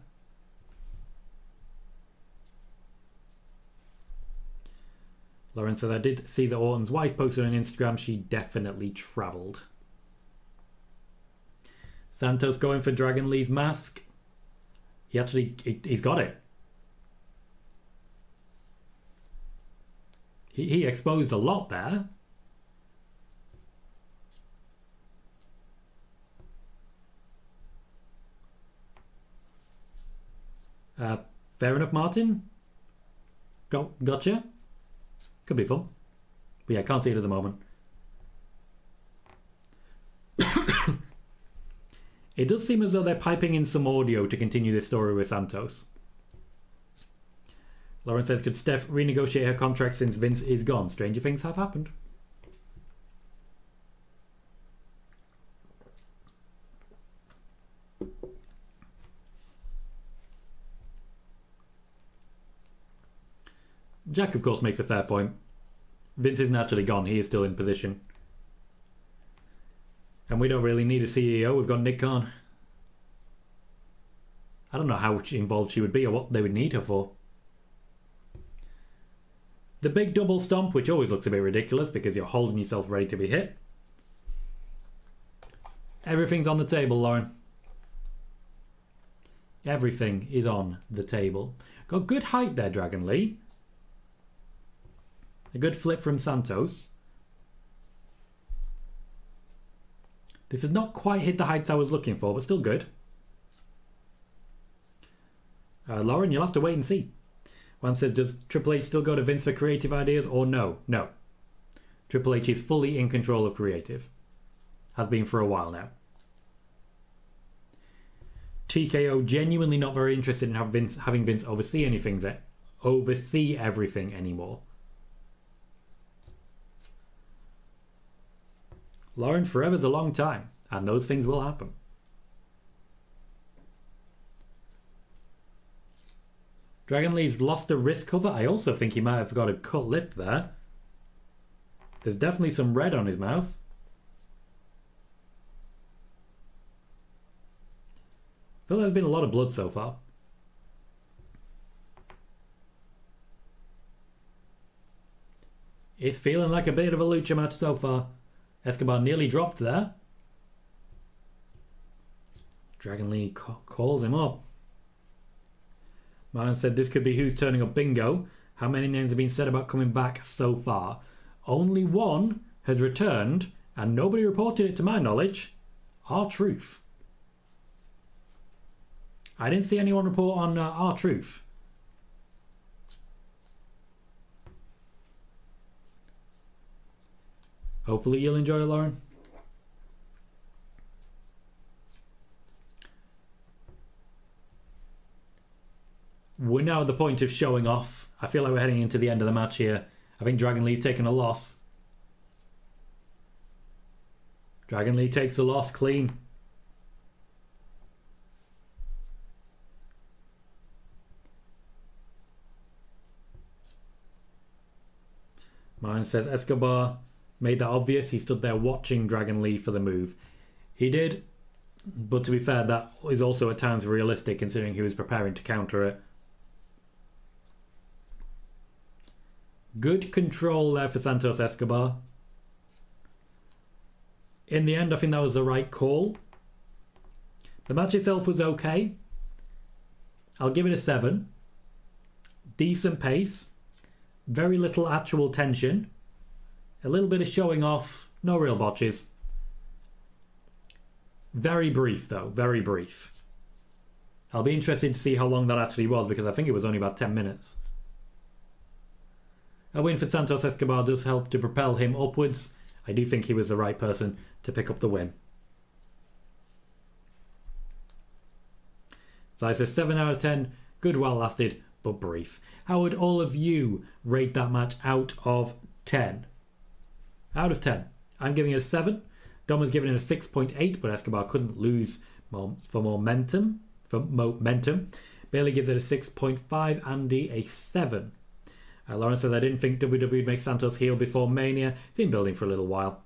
Lauren said I did see that Orton's wife posted on Instagram. She definitely travelled. Santos going for Dragon Lee's mask. He's got it. He exposed a lot there. Fair enough, Martin. Gotcha. Could be fun. But yeah, can't see it at the moment. It does seem as though they're piping in some audio to continue this story with Santos. Lauren says, could Steph renegotiate her contract since Vince is gone? Stranger things have happened. Jack, of course, makes a fair point. Vince isn't actually gone. He is still in position. And we don't really need a CEO. We've got Nick Khan. I don't know how involved she would be or what they would need her for. The big double stomp, which always looks a bit ridiculous because you're holding yourself ready to be hit. Everything's on the table, Lauren. Everything is on the table. Got good height there, Dragon Lee. A good flip from Santos. This has not quite hit the heights I was looking for, but still good. Lauren, you'll have to wait and see. One says, does Triple H still go to Vince for creative ideas or no? No. Triple H is fully in control of creative. Has been for a while now. TKO genuinely not very interested in having Vince oversee everything anymore. Lauren, forever's a long time, and those things will happen. Dragon Lee's lost a wrist cover. I also think he might have got a cut lip there. There's definitely some red on his mouth. I feel like there's been a lot of blood so far. It's feeling like a bit of a lucha match so far. Escobar nearly dropped there. Dragon Lee calls him up. Man said this could be who's turning up bingo. How many names have been said about coming back so far? Only one has returned, and nobody reported it to my knowledge. R-Truth. I didn't see anyone report on R-Truth. Hopefully you'll enjoy it, Lauren. We're now at the point of showing off. I feel like we're heading into the end of the match here. I think Dragon Lee's taken a loss. Dragon Lee takes the loss clean. Mine says Escobar made that obvious. He stood there watching Dragon Lee for the move. He did, but to be fair, that is also at times realistic considering he was preparing to counter it. Good control there for Santos Escobar. In the end, I think that was the right call. The match itself was okay. I'll give it a 7. Decent pace. Very little actual tension. A little bit of showing off. No real botches. Very brief though. Very brief. I'll be interested to see how long that actually was because I think it was only about 10 minutes. A win for Santos Escobar does help to propel him upwards. I do think he was the right person to pick up the win. So I say 7 out of 10. Good while lasted, but brief. How would all of you rate that match out of 10? Out of 10. I'm giving it a 7. Dom was giving it a 6.8, but Escobar couldn't lose for momentum. Bayley gives it a 6.5. Andy a 7. Lauren says, I didn't think WWE would make Santos heel before Mania. It's been building for a little while.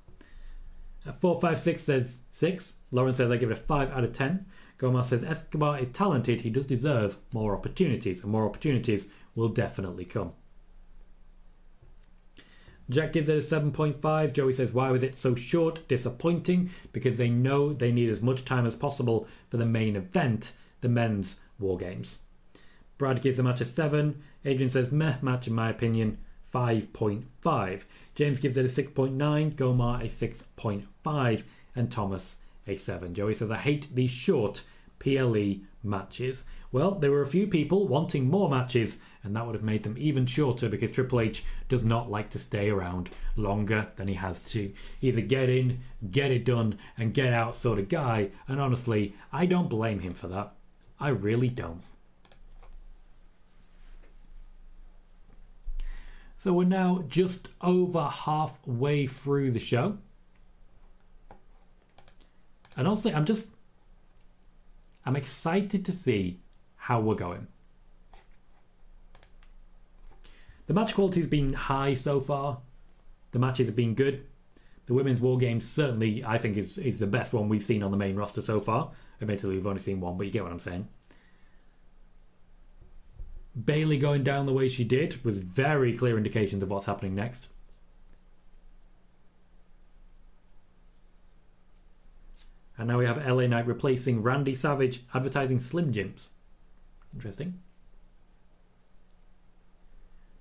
456 says 6. Lauren says, I give it a 5 out of 10. Gomez says, Escobar is talented. He does deserve more opportunities. And more opportunities will definitely come. Jack gives it a 7.5. Joey says, why was it so short? Disappointing. Because they know they need as much time as possible for the main event, the men's War Games. Brad gives the match a 7. Adrian says, meh match in my opinion. 5.5. James gives it a 6.9, Gomar a 6.5, and Thomas a 7. Joey says, I hate these short PLE matches. Well, there were a few people wanting more matches, and that would have made them even shorter because Triple H does not like to stay around longer than he has to. He's a get in, get it done, and get out sort of guy, and honestly, I don't blame him for that. I really don't. So we're now just over halfway through the show. And honestly, I'm excited to see how we're going. The match quality has been high so far. The matches have been good. The Women's War Games certainly, I think, is the best one we've seen on the main roster so far. Admittedly, we've only seen one, but you get what I'm saying. Bayley going down the way she did was very clear indications of what's happening next. And now we have LA Knight replacing Randy Savage, advertising Slim Jims. Interesting.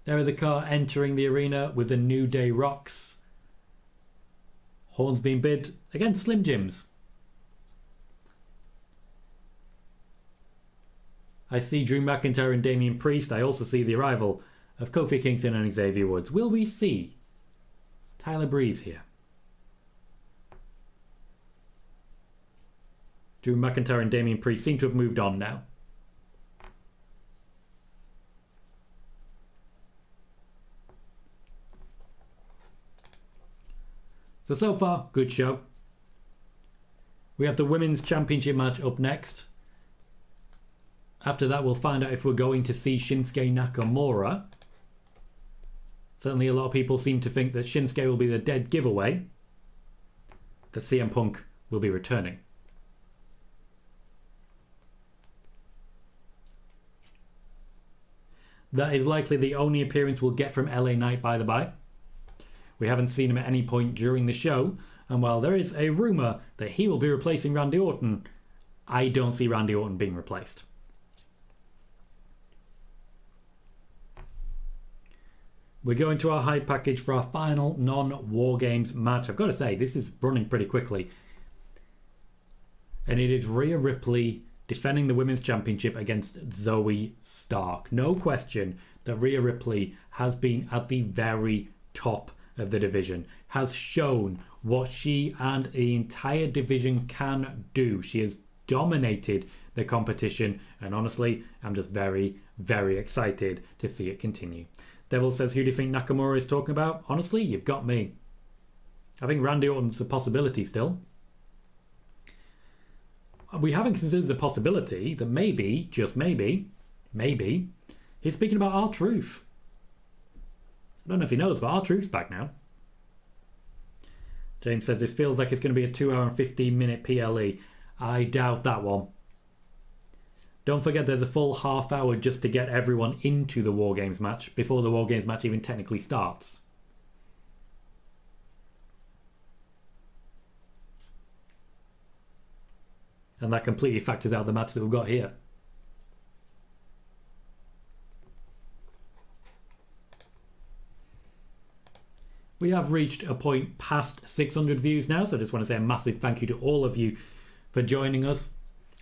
There is a car entering the arena with the New Day Rocks. Horns being bid against Slim Jims. I see Drew McIntyre and Damian Priest. I also see the arrival of Kofi Kingston and Xavier Woods. Will we see Tyler Breeze here? Drew McIntyre and Damian Priest seem to have moved on now. So far, good show. We have the Women's Championship match up next. After that, we'll find out if we're going to see Shinsuke Nakamura. Certainly a lot of people seem to think that Shinsuke will be the dead giveaway. That CM Punk will be returning. That is likely the only appearance we'll get from LA Knight, by the by. We haven't seen him at any point during the show, and while there is a rumour that he will be replacing Randy Orton, I don't see Randy Orton being replaced. We're going to our hype package for our final non-War Games match. I've got to say, this is running pretty quickly. And it is Rhea Ripley defending the Women's Championship against Zoey Stark. No question that Rhea Ripley has been at the very top of the division. Has shown what she and the entire division can do. She has dominated the competition. And honestly, I'm just very, very excited to see it continue. Devil says, who do you think Nakamura is talking about? Honestly, you've got me. I think Randy Orton's a possibility still. We haven't considered the possibility that maybe, just maybe, he's speaking about R-Truth. I don't know if he knows, but R-Truth's back now. James says, this feels like it's going to be a 2 hour and 15 minute PLE. I doubt that one. Don't forget there's a full half hour just to get everyone into the War Games match before the War Games match even technically starts. And that completely factors out the match that we've got here. We have reached a point past 600 views now, so I just want to say a massive thank you to all of you for joining us.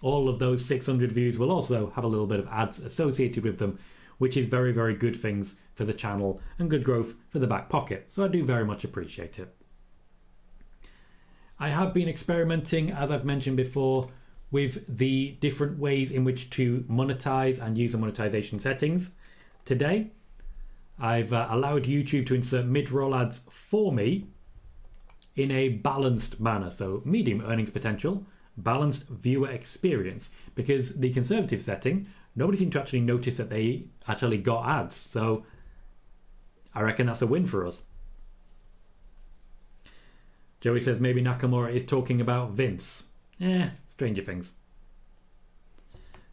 All of those 600 views will also have a little bit of ads associated with them, which is very, very good things for the channel and good growth for the back pocket. So I do very much appreciate it. I have been experimenting, as I've mentioned before, with the different ways in which to monetize and use the monetization settings. Today, I've allowed YouTube to insert mid-roll ads for me in a balanced manner. So medium earnings potential, balanced viewer experience, because the conservative setting, nobody seemed to actually notice that they actually got ads. So I reckon that's a win for us. Joey says maybe Nakamura is talking about Vince. Stranger things.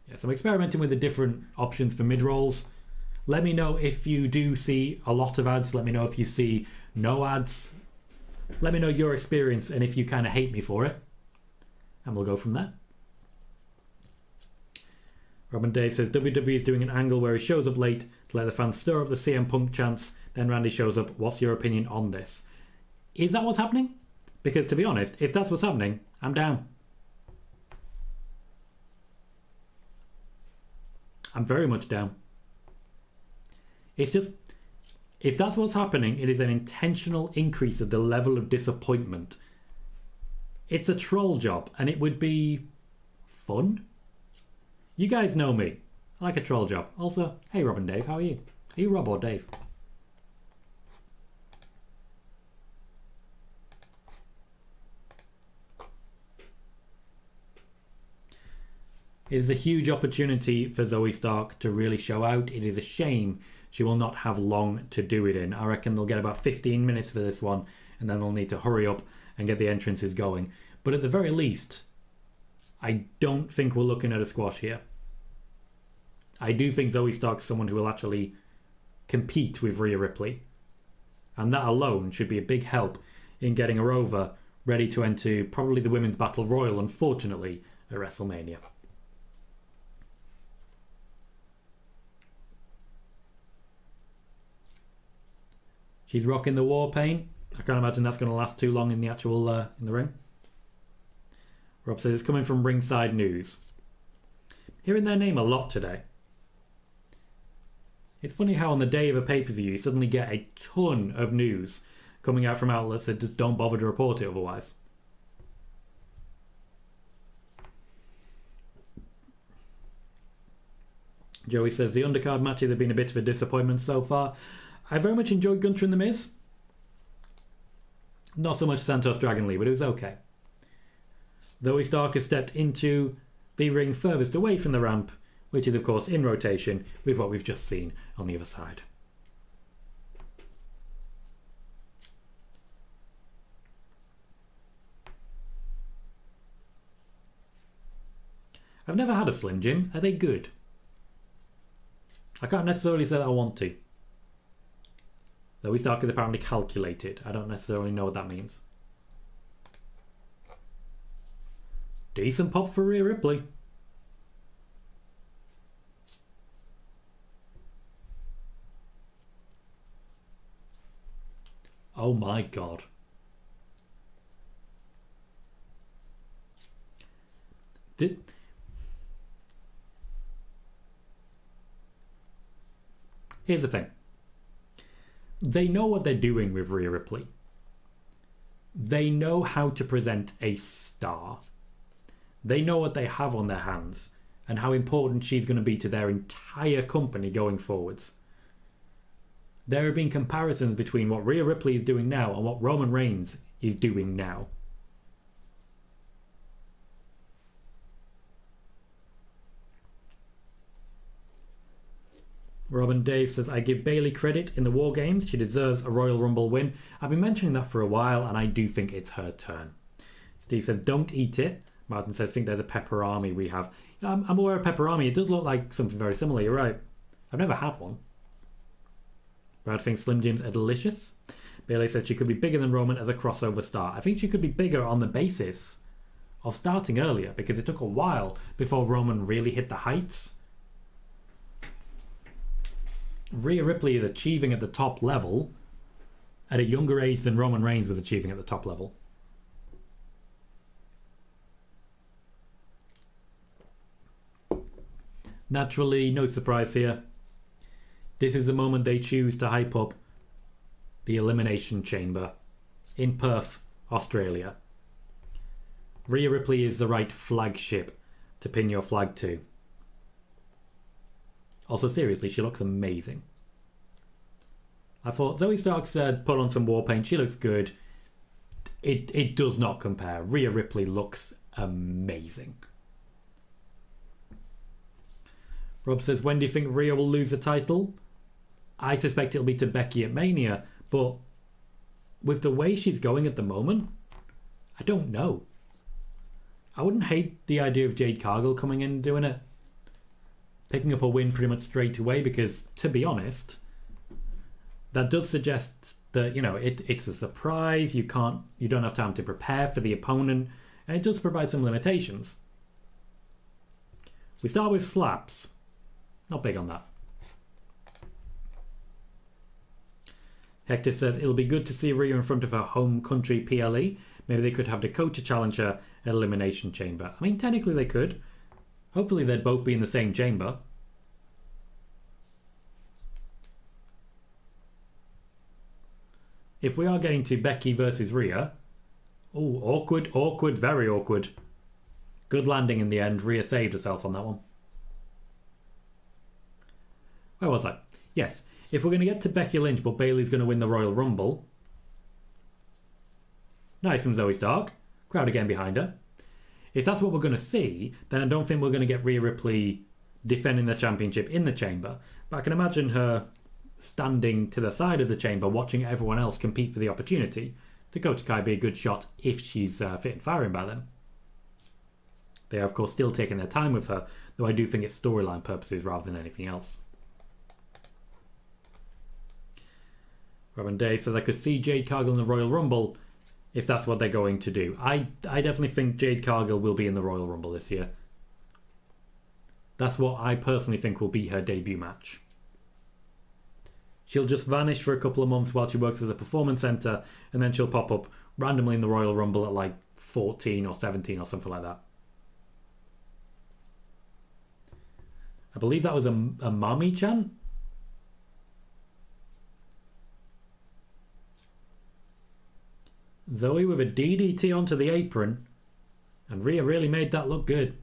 Yes, I'm experimenting with the different options for mid-rolls. Let me know if you do see a lot of ads. Let me know if you see no ads. Let me know your experience and if you kind of hate me for it. And we'll go from there. Robin Dave says WWE is doing an angle where he shows up late to let the fans stir up the CM Punk chants Then Randy shows up. What's your opinion on this? Is that what's happening? Because to be honest, if that's what's happening, I'm down. I'm very much down. It's just, if that's what's happening, it is an intentional increase of the level of disappointment. It's a troll job, and it would be fun. You guys know me. I like a troll job. Also, hey Rob and Dave, how are you? Are you Rob or Dave? It is a huge opportunity for Zoey Stark to really show out. It is a shame she will not have long to do it in. I reckon they'll get about 15 minutes for this one, and then they'll need to hurry up and get the entrances going. But at the very least, I don't think we're looking at a squash here. I do think Zoey Stark's someone who will actually compete with Rhea Ripley. And that alone should be a big help in getting her over, ready to enter probably the Women's Battle Royal, unfortunately, at WrestleMania. She's rocking the war paint. I can't imagine that's going to last too long in the actual in the ring. Rob says it's coming from Ringside News. Hearing their name a lot today. It's funny how on the day of a pay-per-view you suddenly get a ton of news coming out from outlets that just don't bother to report it otherwise. Joey says the undercard matches have been a bit of a disappointment so far. I very much enjoyed Gunther and The Miz. Not so much Santos Dragon Lee, but it was okay. Zoey Stark has stepped into the ring furthest away from the ramp, which is of course in rotation with what we've just seen on the other side. I've never had a Slim Jim. Are they good? I can't necessarily say that I want to. Zoey Stark is apparently calculated. I don't necessarily know what that means. Decent pop for Rhea Ripley. Oh my god. Here's the thing. They know what they're doing with Rhea Ripley. They know how to present a star. They know what they have on their hands and how important she's going to be to their entire company going forwards. There have been comparisons between what Rhea Ripley is doing now and what Roman Reigns is doing now. Robin Dave says, I give Bayley credit in the Wargames. She deserves a Royal Rumble win. I've been mentioning that for a while, and I do think it's her turn. Steve says, don't eat it. Martin says, think there's a pepperami we have. I'm aware of pepperami. It does look like something very similar. You're right. I've never had one. Brad thinks Slim Jims are delicious. Bayley said she could be bigger than Roman as a crossover star. I think she could be bigger on the basis of starting earlier, because it took a while before Roman really hit the heights. Rhea Ripley is achieving at the top level at a younger age than Roman Reigns was achieving at the top level. Naturally, no surprise here. This is the moment they choose to hype up the Elimination Chamber in Perth, Australia. Rhea Ripley is the right flagship to pin your flag to. Also, seriously, she looks amazing. I thought Zoey Stark said put on some war paint. She looks good. It does not compare. Rhea Ripley looks amazing. Rob says, when do you think Rhea will lose the title? I suspect it'll be to Becky at Mania, but with the way she's going at the moment, I don't know. I wouldn't hate the idea of Jade Cargill coming in and doing it. Picking up a win pretty much straight away, because, to be honest, that does suggest that, you know, it's a surprise. You don't have time to prepare for the opponent, and it does provide some limitations. We start with slaps. Not big on that. Hector says, it'll be good to see Rhea in front of her home country PLE. Maybe they could have Dakota challenge her at Elimination Chamber. I mean, technically they could. Hopefully they'd both be in the same chamber. If we are getting to Becky versus Rhea... Oh, awkward, very awkward. Good landing in the end. Rhea saved herself on that one. Where was I? Yes, if we're going to get to Becky Lynch but Bayley's going to win the Royal Rumble... Nice from Zoey Stark. Crowd again behind her. If that's what we're going to see, then I don't think we're going to get Rhea Ripley defending the championship in the chamber. But I can imagine her standing to the side of the chamber, watching everyone else compete for the opportunity. Dakota Kai be a good shot if she's fit and firing by then. They are, of course, still taking their time with her, though I do think it's storyline purposes rather than anything else. Robin Day says, I could see Jade Cargill in the Royal Rumble if that's what they're going to do. I definitely think Jade Cargill will be in the Royal Rumble this year. That's what I personally think will be her debut match. She'll just vanish for a couple of months while she works as a performance centre, and then she'll pop up randomly in the Royal Rumble at like 14 or 17 or something like that. I believe that was a Mami chant. Zoey with a DDT onto the apron, and Rhea really made that look good.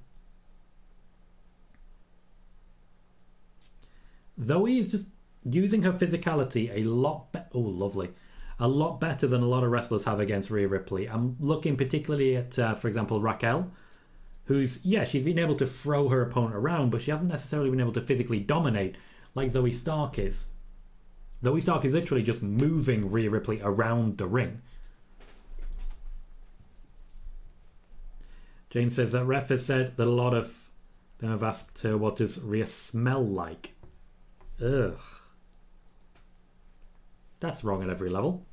Zoey is just using her physicality a lot better. Oh, lovely. A lot better than a lot of wrestlers have against Rhea Ripley. I'm looking particularly at, for example, Raquel, who's, yeah, she's been able to throw her opponent around, but she hasn't necessarily been able to physically dominate like Zoey Stark is. Zoey Stark is literally just moving Rhea Ripley around the ring. James says that ref has said that a lot of them have asked her, what does Rhea smell like? Ugh. That's wrong at every level.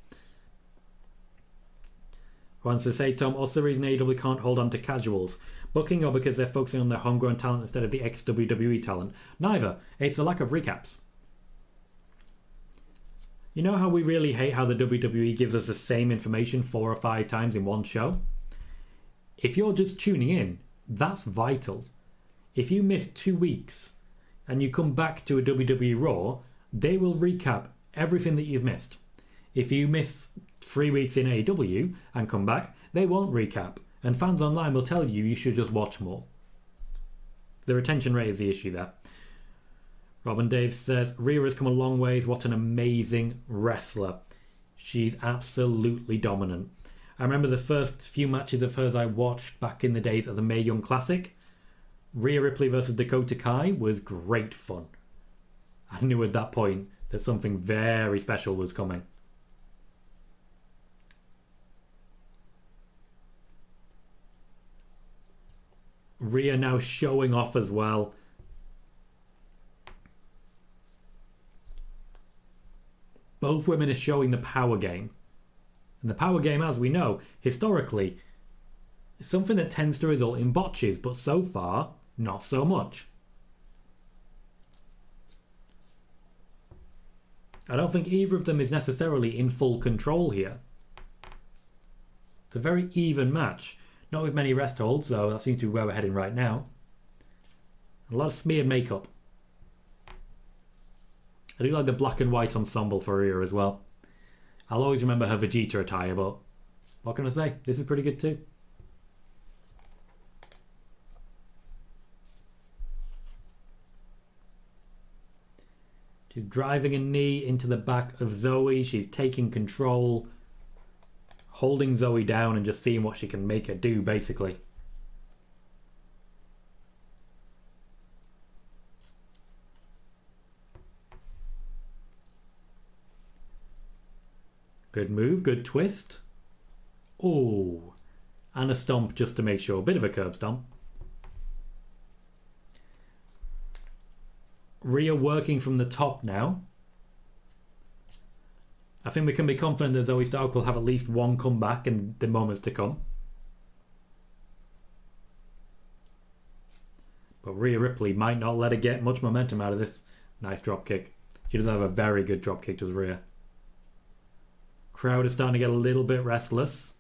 Juan says, hey Tom, what's the reason AEW can't hold on to casuals? Booking or because they're focusing on their homegrown talent instead of the ex-WWE talent? Neither. It's a lack of recaps. You know how we really hate how the WWE gives us the same information 4 or 5 times in one show? If you're just tuning in, that's vital. If you miss 2 weeks and you come back to a WWE Raw, they will recap everything that you've missed. If you miss 3 weeks in AEW and come back, they won't recap. And fans online will tell you should just watch more. The retention rate is the issue there. Robin Dave says, Rhea has come a long ways. What an amazing wrestler. She's absolutely dominant. I remember the first few matches of hers I watched back in the days of the Mae Young Classic. Rhea Ripley versus Dakota Kai was great fun. I knew at that point that something very special was coming. Rhea now showing off as well. Both women are showing the power game. And the power game, as we know, historically, is something that tends to result in botches, but so far, not so much. I don't think either of them is necessarily in full control here. It's a very even match. Not with many rest holds, though that seems to be where we're heading right now. A lot of smeared makeup. I do like the black and white ensemble for Rhea as well. I'll always remember her Vegeta attire, but what can I say? This is pretty good too. She's driving a knee into the back of Zoey. She's taking control, holding Zoey down and just seeing what she can make her do, basically. Good move, good twist. Oh, and a stomp just to make sure. Bit of a curb stomp. Rhea working from the top now. I think we can be confident that Zoey Stark will have at least one comeback in the moments to come. But Rhea Ripley might not let her get much momentum out of this. Nice drop kick. She does have a very good drop kick, does Rhea. Crowd is starting to get a little bit restless.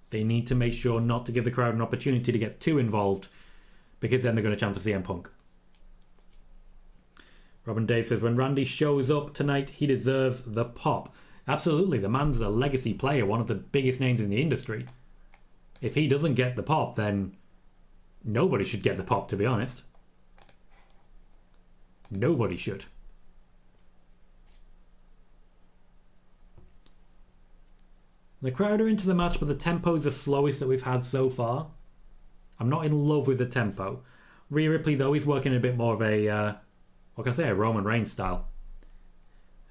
They need to make sure not to give the crowd an opportunity to get too involved, because then they're going to chant for CM Punk. Robin Dave says, when Randy shows up tonight, he deserves the pop. Absolutely, the man's a legacy player, one of the biggest names in the industry. If he doesn't get the pop, then nobody should get the pop, to be honest. Nobody should. The crowd are into the match, but the tempo's the slowest that we've had so far. I'm not in love with the tempo. Rhea Ripley, though, is working a bit more of a, what can I say, a Roman Reigns style.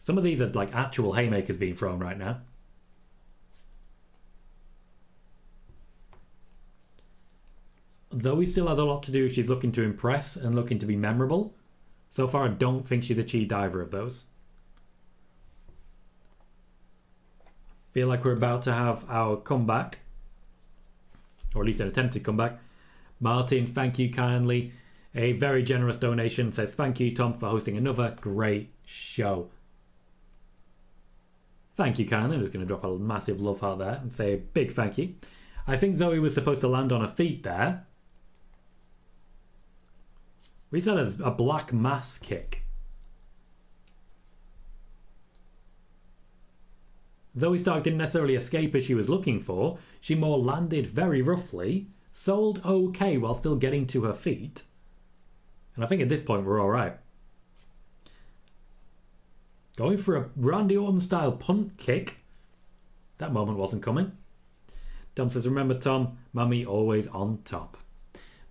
Some of these are like actual haymakers being thrown right now. Though he still has a lot to do, she's looking to impress and looking to be memorable. So far, I don't think she's achieved either of those. Feel like we're about to have our comeback, or at least an attempted comeback. Martin, thank you kindly. A very generous donation, says thank you Tom for hosting another great show. Thank you kindly. I'm just going to drop a massive love heart there and say a big thank you. I think Zoey was supposed to land on her feet there. We said as a black mass kick. Zoey Stark didn't necessarily escape as she was looking for. She more landed very roughly, sold okay while still getting to her feet. And I think at this point we're alright. Going for a Randy Orton style punt kick. That moment wasn't coming. Tom says, remember Tom, Mummy always on top.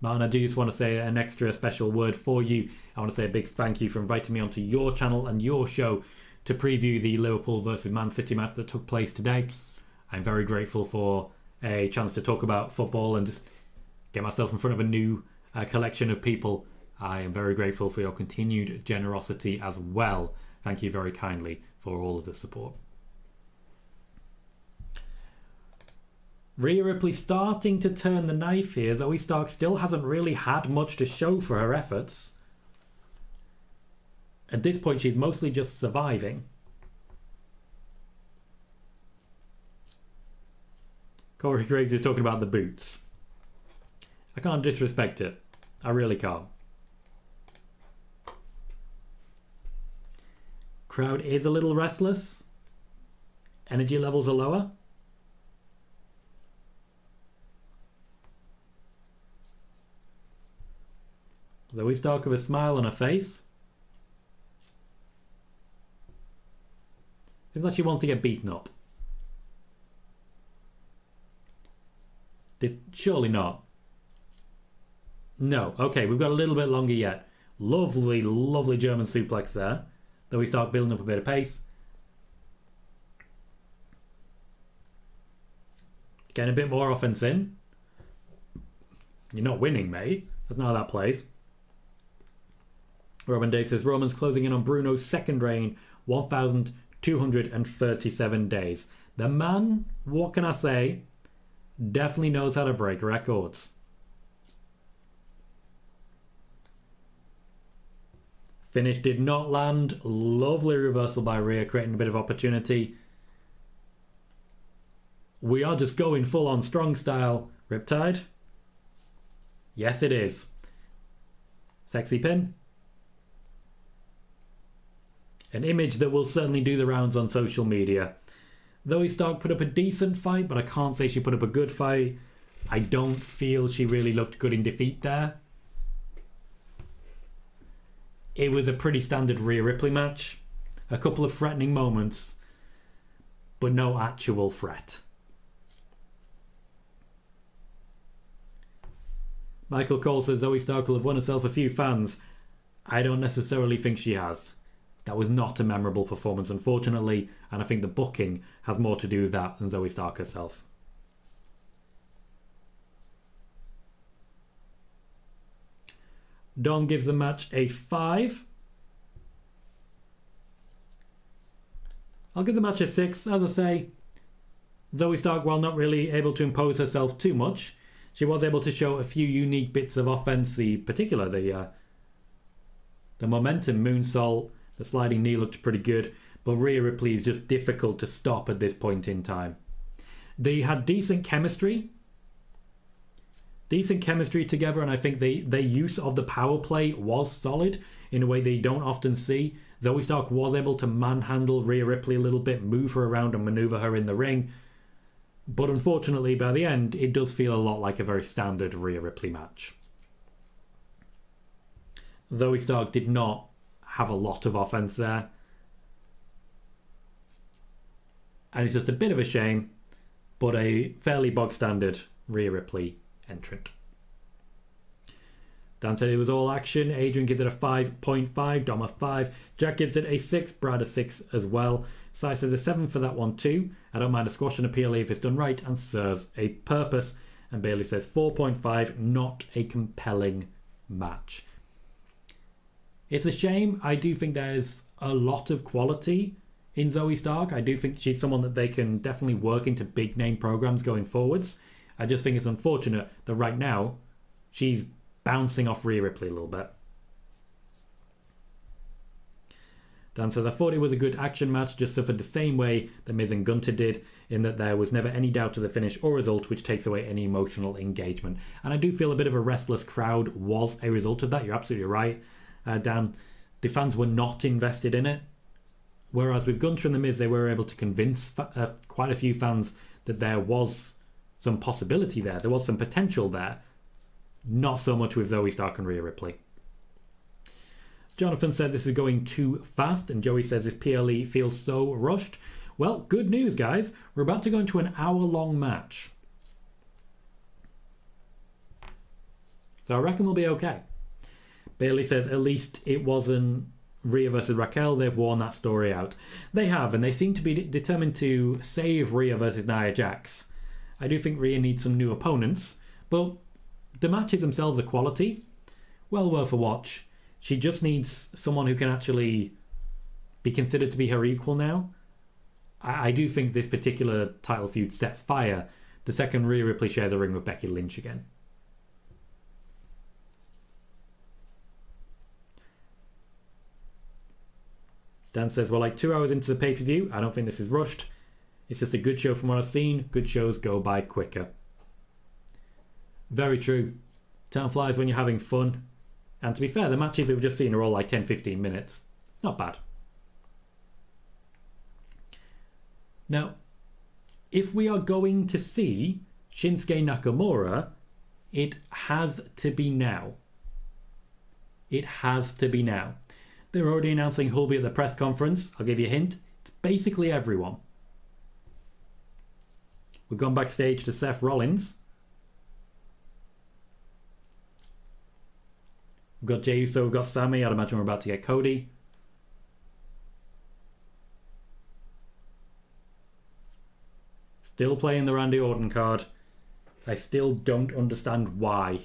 Martin, I do just want to say an extra special word for you. I want to say a big thank you for inviting me onto your channel and your show to preview the Liverpool versus Man City match that took place today. I'm very grateful for a chance to talk about football and just get myself in front of a new collection of people. I am very grateful for your continued generosity as well. Thank you very kindly for all of the support. Rhea Ripley starting to turn the knife here. Zoey Stark still hasn't really had much to show for her efforts. At this point, she's mostly just surviving. Corey Graves is talking about the boots. I can't disrespect it. I really can't. Crowd is a little restless. Energy levels are lower. Zoey Stark with a smile on her face. Seems like she wants to get beaten up. Surely not. No. Okay, we've got a little bit longer yet. Lovely, lovely German suplex there. Though we start building up a bit of pace. Getting a bit more offense in. You're not winning, mate. That's not how that plays. Robin Dave says, Roman's closing in on Bruno's second reign, 1,237 days. The man, what can I say, definitely knows how to break records. Finish did not land. Lovely reversal by Rhea, creating a bit of opportunity. We are just going full on strong style. Riptide? Yes, it is. Sexy pin. An image that will certainly do the rounds on social media. Zoey Stark put up a decent fight, but I can't say she put up a good fight. I don't feel she really looked good in defeat there. It was a pretty standard Rhea Ripley match. A couple of threatening moments, but no actual threat. Michael Cole says Zoey Stark will have won herself a few fans. I don't necessarily think she has. That was not a memorable performance, unfortunately, and I think the booking has more to do with that than Zoey Stark herself. Don gives the match a 5. I'll give the match a 6. As I say, Zoey Stark, while not really able to impose herself too much, she was able to show a few unique bits of offense, the momentum moonsault, The sliding knee looked pretty good, but Rhea Ripley is just difficult to stop at this point in time. They had decent chemistry together, and I think their use of the power play was solid in a way they don't often see. Zoey Stark was able to manhandle Rhea Ripley a little bit, move her around and maneuver her in the ring. But unfortunately, by the end, it does feel a lot like a very standard Rhea Ripley match. Zoey Stark did not have a lot of offense there. And it's just a bit of a shame, but a fairly bog-standard Rhea Ripley entrant. Dan said it was all action. Adrian gives it a 5.5. Dom a 5. Jack gives it a 6. Brad a 6 as well. Sai says a 7 for that one too. I don't mind a squash and a PLE if it's done right and serves a purpose. And Bayley says 4.5. Not a compelling match. It's a shame. I do think there's a lot of quality in Zoey Stark. I do think she's someone that they can definitely work into big name programs going forwards. I just think it's unfortunate that right now she's bouncing off Rhea Ripley a little bit. Dan says, I thought it was a good action match, just suffered the same way that Miz and Gunther did, in that there was never any doubt of the finish or result, which takes away any emotional engagement. And I do feel a bit of a restless crowd was a result of that. You're absolutely right, Dan. The fans were not invested in it. Whereas with Gunther and the Miz, they were able to convince quite a few fans that there was some possibility there. There was some potential there. Not so much with Zoey Stark and Rhea Ripley. Jonathan said this is going too fast, and Joey says this PLE feels so rushed. Well, good news, guys. We're about to go into an hour-long match. So I reckon we'll be okay. Bayley says at least it wasn't Rhea versus Raquel. They've worn that story out. They have, and they seem to be determined to save Rhea versus Nia Jax. I do think Rhea needs some new opponents, but the matches themselves are quality. Well worth a watch. She just needs someone who can actually be considered to be her equal now. I do think this particular title feud sets fire the second Rhea Ripley shares a ring with Becky Lynch again. Dan says, we're like 2 hours into the pay-per-view. I don't think this is rushed. It's just a good show from what I've seen. Good shows go by quicker. Very true. Time flies when you're having fun. And to be fair, the matches we've just seen are all like 10-15 minutes. Not bad. Now, if we are going to see Shinsuke Nakamura, it has to be now. It has to be now. They're already announcing who'll be at the press conference. I'll give you a hint. It's basically everyone. We've gone backstage to Seth Rollins. We've got Jey Uso, we've got Sami. I'd imagine we're about to get Cody. Still playing the Randy Orton card. I still don't understand why.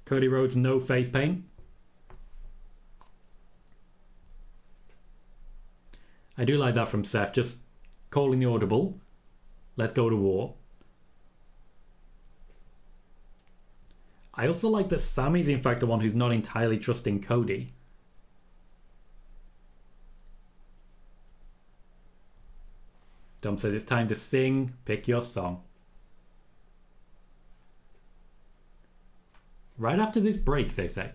Cody Rhodes, no face paint. I do like that from Seth, just calling the audible. Let's go to war. I also like that Sami's in fact the one who's not entirely trusting Cody. Dom says it's time to sing. Pick your song. Right after this break, they say.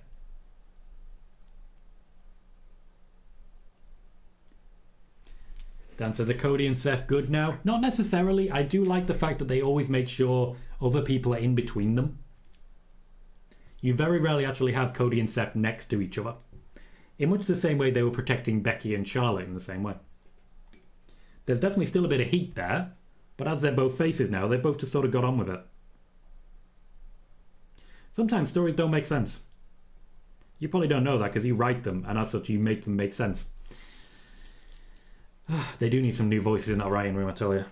Dan says, are Cody and Seth good now? Not necessarily. I do like the fact that they always make sure other people are in between them. You very rarely actually have Cody and Seth next to each other. In much the same way they were protecting Becky and Charlotte in the same way. There's definitely still a bit of heat there, but as they're both faces now, they've both just sort of got on with it. Sometimes stories don't make sense. You probably don't know that because you write them, and as such you make them make sense. They do need some new voices in that writing room, I tell you.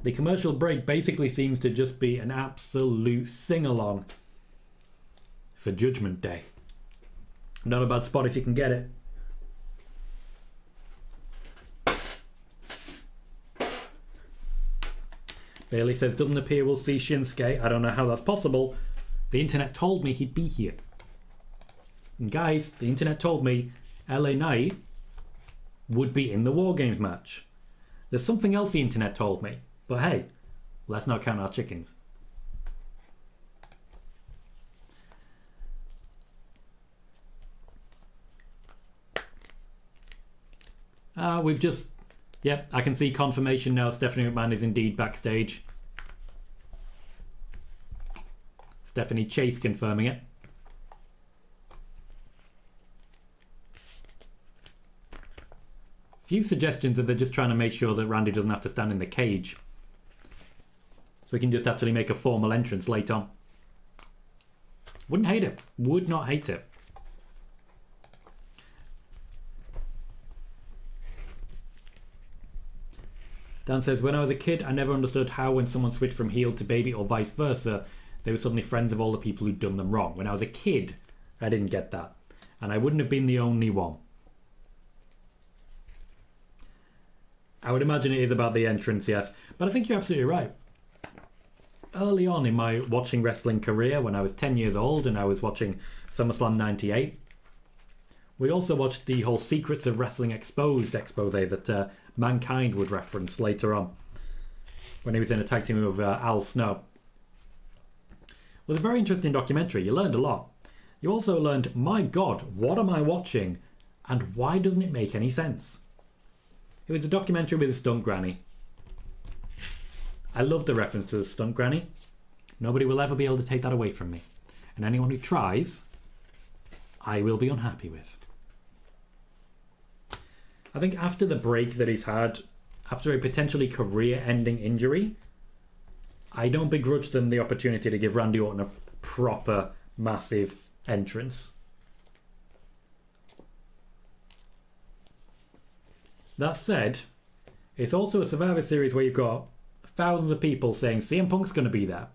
The commercial break basically seems to just be an absolute sing-along for Judgment Day. Not a bad spot if you can get it. Bayley says, doesn't appear we'll see Shinsuke. I don't know how that's possible. The internet told me he'd be here. And guys, the internet told me LA Knight would be in the Wargames match. There's something else the internet told me. But hey, let's not count our chickens. We've just... Yep, I can see confirmation now. Stephanie McMahon is indeed backstage. Stephanie Chase confirming it. Few suggestions that they're just trying to make sure that Randy doesn't have to stand in the cage. So we can just actually make a formal entrance late on. Wouldn't hate it. Would not hate it. Dan says, when I was a kid, I never understood how when someone switched from heel to baby or vice versa, they were suddenly friends of all the people who'd done them wrong. When I was a kid, I didn't get that. And I wouldn't have been the only one. I would imagine it is about the entrance, yes. But I think you're absolutely right. Early on in my watching wrestling career, when I was 10 years old and I was watching SummerSlam 98, we also watched the whole Secrets of Wrestling Exposed expose that Mankind would reference later on when he was in a tag team with Al Snow. It was a very interesting documentary. You learned a lot. You also learned, my God, what am I watching and why doesn't it make any sense? It was a documentary with a stunt granny. I love the reference to the stunt granny. Nobody will ever be able to take that away from me. And anyone who tries, I will be unhappy with. I think after the break that he's had, after a potentially career-ending injury, I don't begrudge them the opportunity to give Randy Orton a proper, massive entrance. That said, it's also a Survivor Series where you've got thousands of people saying CM Punk's going to be there.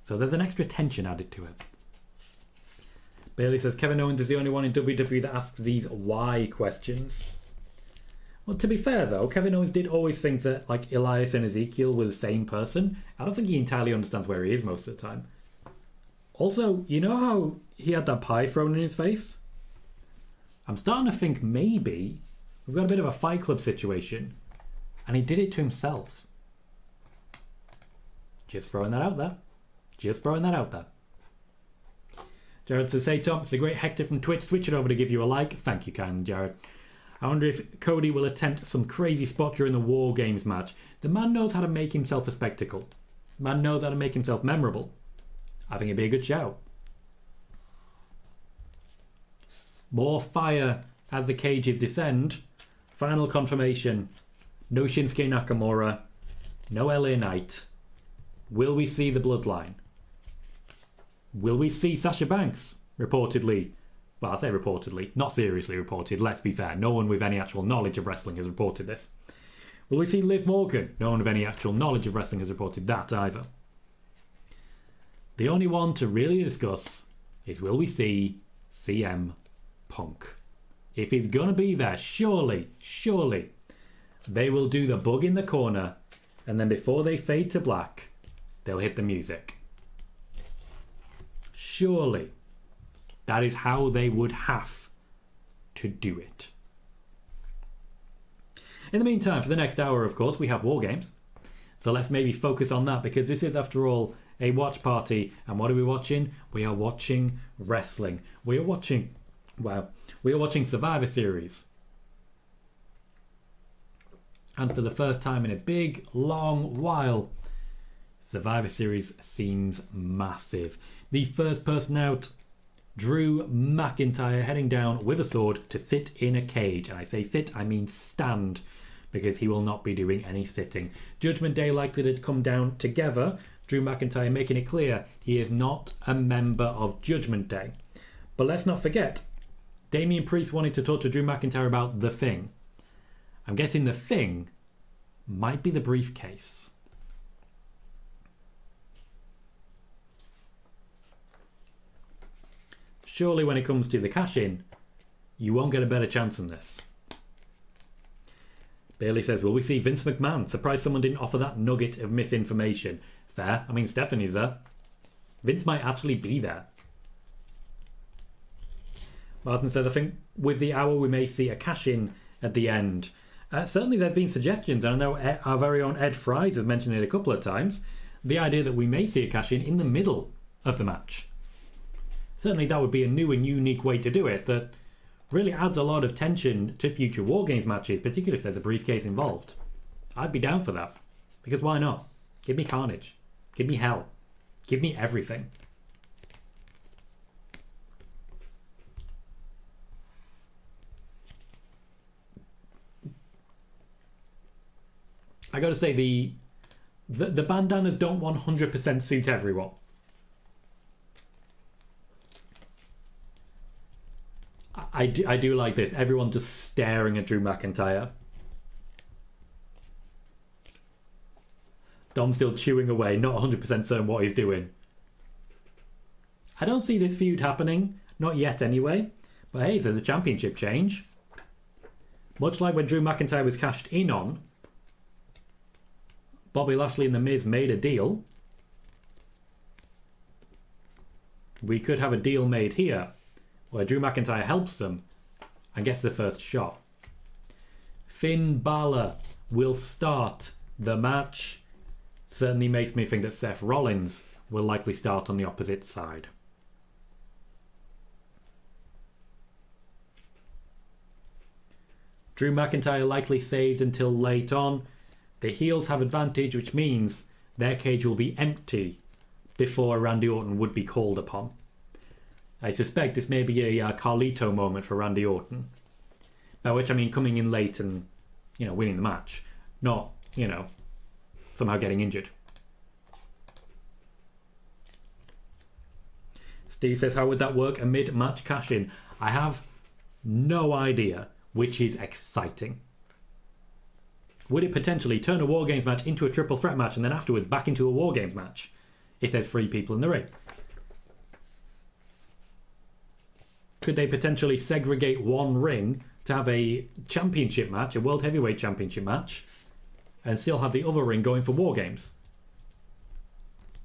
So there's an extra tension added to it. Bayley says, Kevin Owens is the only one in WWE that asks these why questions. Well, to be fair though, Kevin Owens did always think that like Elias and Ezekiel were the same person. I don't think he entirely understands where he is most of the time. Also, you know how he had that pie thrown in his face? I'm starting to think maybe we've got a bit of a Fight Club situation and he did it to himself. Just throwing that out there. Just throwing that out there. Jared says, hey Tom, it's a great Hector from Twitch. Switch it over to give you a like. Thank you kindly, Jared. I wonder if Cody will attempt some crazy spot during the War Games match. The man knows how to make himself a spectacle. The man knows how to make himself memorable. I think it'd be a good shout. More fire as the cages descend. Final confirmation. No Shinsuke Nakamura. No LA Knight. Will we see the Bloodline? Will we see Sasha Banks? Reportedly. Well, I say reportedly. Not seriously reported, let's be fair. No one with any actual knowledge of wrestling has reported this. Will we see Liv Morgan? No one with any actual knowledge of wrestling has reported that either. The only one to really discuss is will we see CM Punk? If he's going to be there, surely, they will do the bug in the corner and then before they fade to black, they'll hit the music. Surely, that is how they would have to do it. In the meantime, for the next hour, of course, we have War Games. So let's maybe focus on that because this is, after all, a watch party. And what are we watching? We are watching wrestling. We are watching Survivor Series. And for the first time in a big, long while, Survivor Series seems massive. The first person out, Drew McIntyre, heading down with a sword to sit in a cage. And I say sit, I mean stand, because he will not be doing any sitting. Judgment Day likely to come down together. Drew McIntyre making it clear he is not a member of Judgment Day. But let's not forget, Damian Priest wanted to talk to Drew McIntyre about the Thing. I'm guessing the Thing might be the briefcase. Surely when it comes to the cash-in, you won't get a better chance than this. Bayley says, will we see Vince McMahon? Surprised someone didn't offer that nugget of misinformation. Fair. I mean, Stephanie's there. Vince might actually be there. Martin says, I think with the hour we may see a cash-in at the end. Certainly there have been suggestions, and I know our very own Ed Fries has mentioned it a couple of times, the idea that we may see a cash-in in the middle of the match. Certainly that would be a new and unique way to do it that really adds a lot of tension to future Wargames matches, particularly if there's a briefcase involved. I'd be down for that. Because why not? Give me carnage. Give me hell. Give me everything. I gotta say, the bandanas don't 100% suit everyone. I do like this. Everyone just staring at Drew McIntyre. Dom's still chewing away, not 100% certain what he's doing. I don't see this feud happening. Not yet, anyway. But hey, if there's a championship change, much like when Drew McIntyre was cashed in on, Bobby Lashley and The Miz made a deal. We could have a deal made here where Drew McIntyre helps them and gets the first shot. Finn Balor will start the match. Certainly makes me think that Seth Rollins will likely start on the opposite side. Drew McIntyre likely saved until late on. The heels have advantage, which means their cage will be empty before Randy Orton would be called upon. I suspect this may be a Carlito moment for Randy Orton. By which I mean coming in late and, winning the match. Not, somehow getting injured. Steve says, how would that work? A mid-match cash-in? I have no idea, which is exciting. Would it potentially turn a Wargames match into a triple threat match and then afterwards back into a Wargames match? If there's 3 people in the ring. Could they potentially segregate one ring to have a championship match, a World Heavyweight Championship match, and still have the other ring going for Wargames?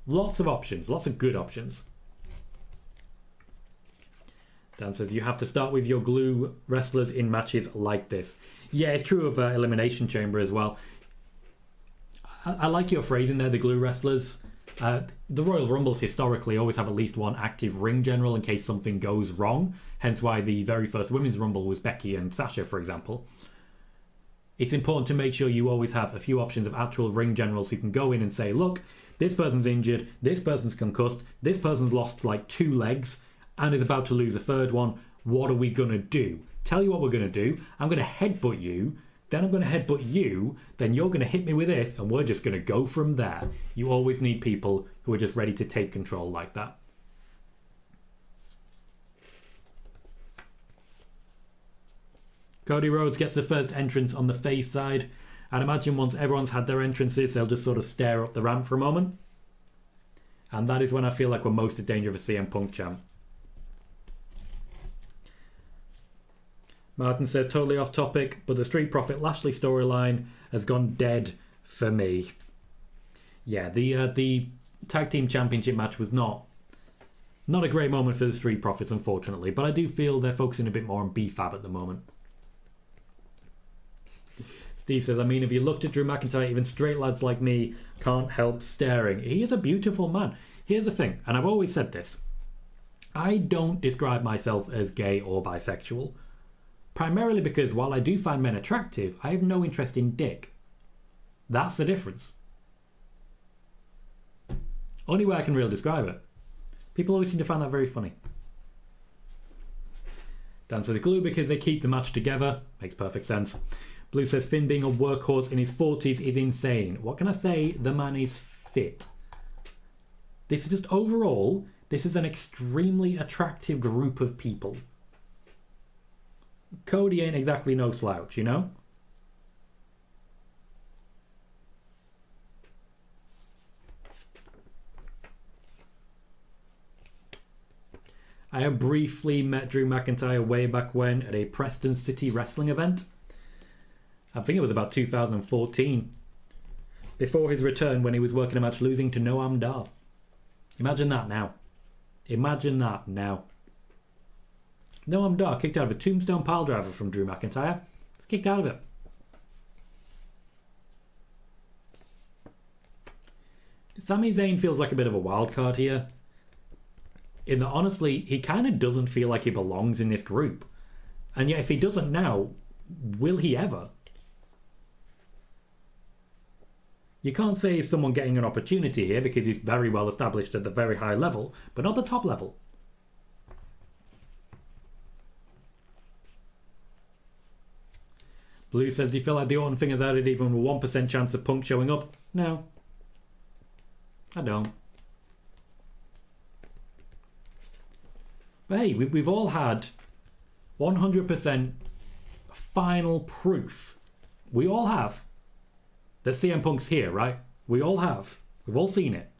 Lots of options, lots of good options. Dan says, you have to start with your glue wrestlers in matches like this. Yeah, it's true of Elimination Chamber as well. I like your phrasing there, the glue wrestlers. The Royal Rumbles historically always have at least one active ring general in case something goes wrong. Hence why the very first Women's Rumble was Becky and Sasha, for example. It's important to make sure you always have a few options of actual ring generals who can go in and say, look, this person's injured, this person's concussed, this person's lost like 2 legs and is about to lose a 3rd one. What are we going to do? Tell you what we're going to do. I'm going to headbutt you. Then I'm going to headbutt you. Then you're going to hit me with this. And we're just going to go from there. You always need people who are just ready to take control like that. Cody Rhodes gets the first entrance on the face side. I'd imagine once everyone's had their entrances, they'll just sort of stare up the ramp for a moment. And that is when I feel like we're most in danger of a CM Punk champ. Martin says, totally off topic, but the Street Profit Lashley storyline has gone dead for me. Yeah, the Tag Team Championship match was not a great moment for the Street Profits, unfortunately, but I do feel they're focusing a bit more on B-Fab at the moment. Steve says, I mean, if you looked at Drew McIntyre, even straight lads like me can't help staring. He is a beautiful man. Here's the thing, and I've always said this. I don't describe myself as gay or bisexual. Primarily because while I do find men attractive, I have no interest in dick. That's the difference. Only way I can really describe it. People always seem to find that very funny. Dan says, glue because they keep the match together. Makes perfect sense. Blue says, Finn being a workhorse in his 40s is insane. What can I say? The man is fit. This is just overall, this is an extremely attractive group of people. Cody ain't exactly no slouch, you know? I have briefly met Drew McIntyre way back when at a Preston City wrestling event. I think it was about 2014. Before his return when he was working a match losing to Noam Dar. Imagine that now. Imagine that now. Noam Dar kicked out of a tombstone piledriver from Drew McIntyre. He's kicked out of it. Sami Zayn feels like a bit of a wild card here. In that, honestly, he kind of doesn't feel like he belongs in this group. And yet, if he doesn't now, will he ever? You can't say he's someone getting an opportunity here because he's very well established at the very high level, but not the top level. Blue says, do you feel like the Orton thing has added even a 1% chance of Punk showing up? No. I don't. But hey, we've all had 100% final proof. We all have. That CM Punk's here, right? We all have. We've all seen it.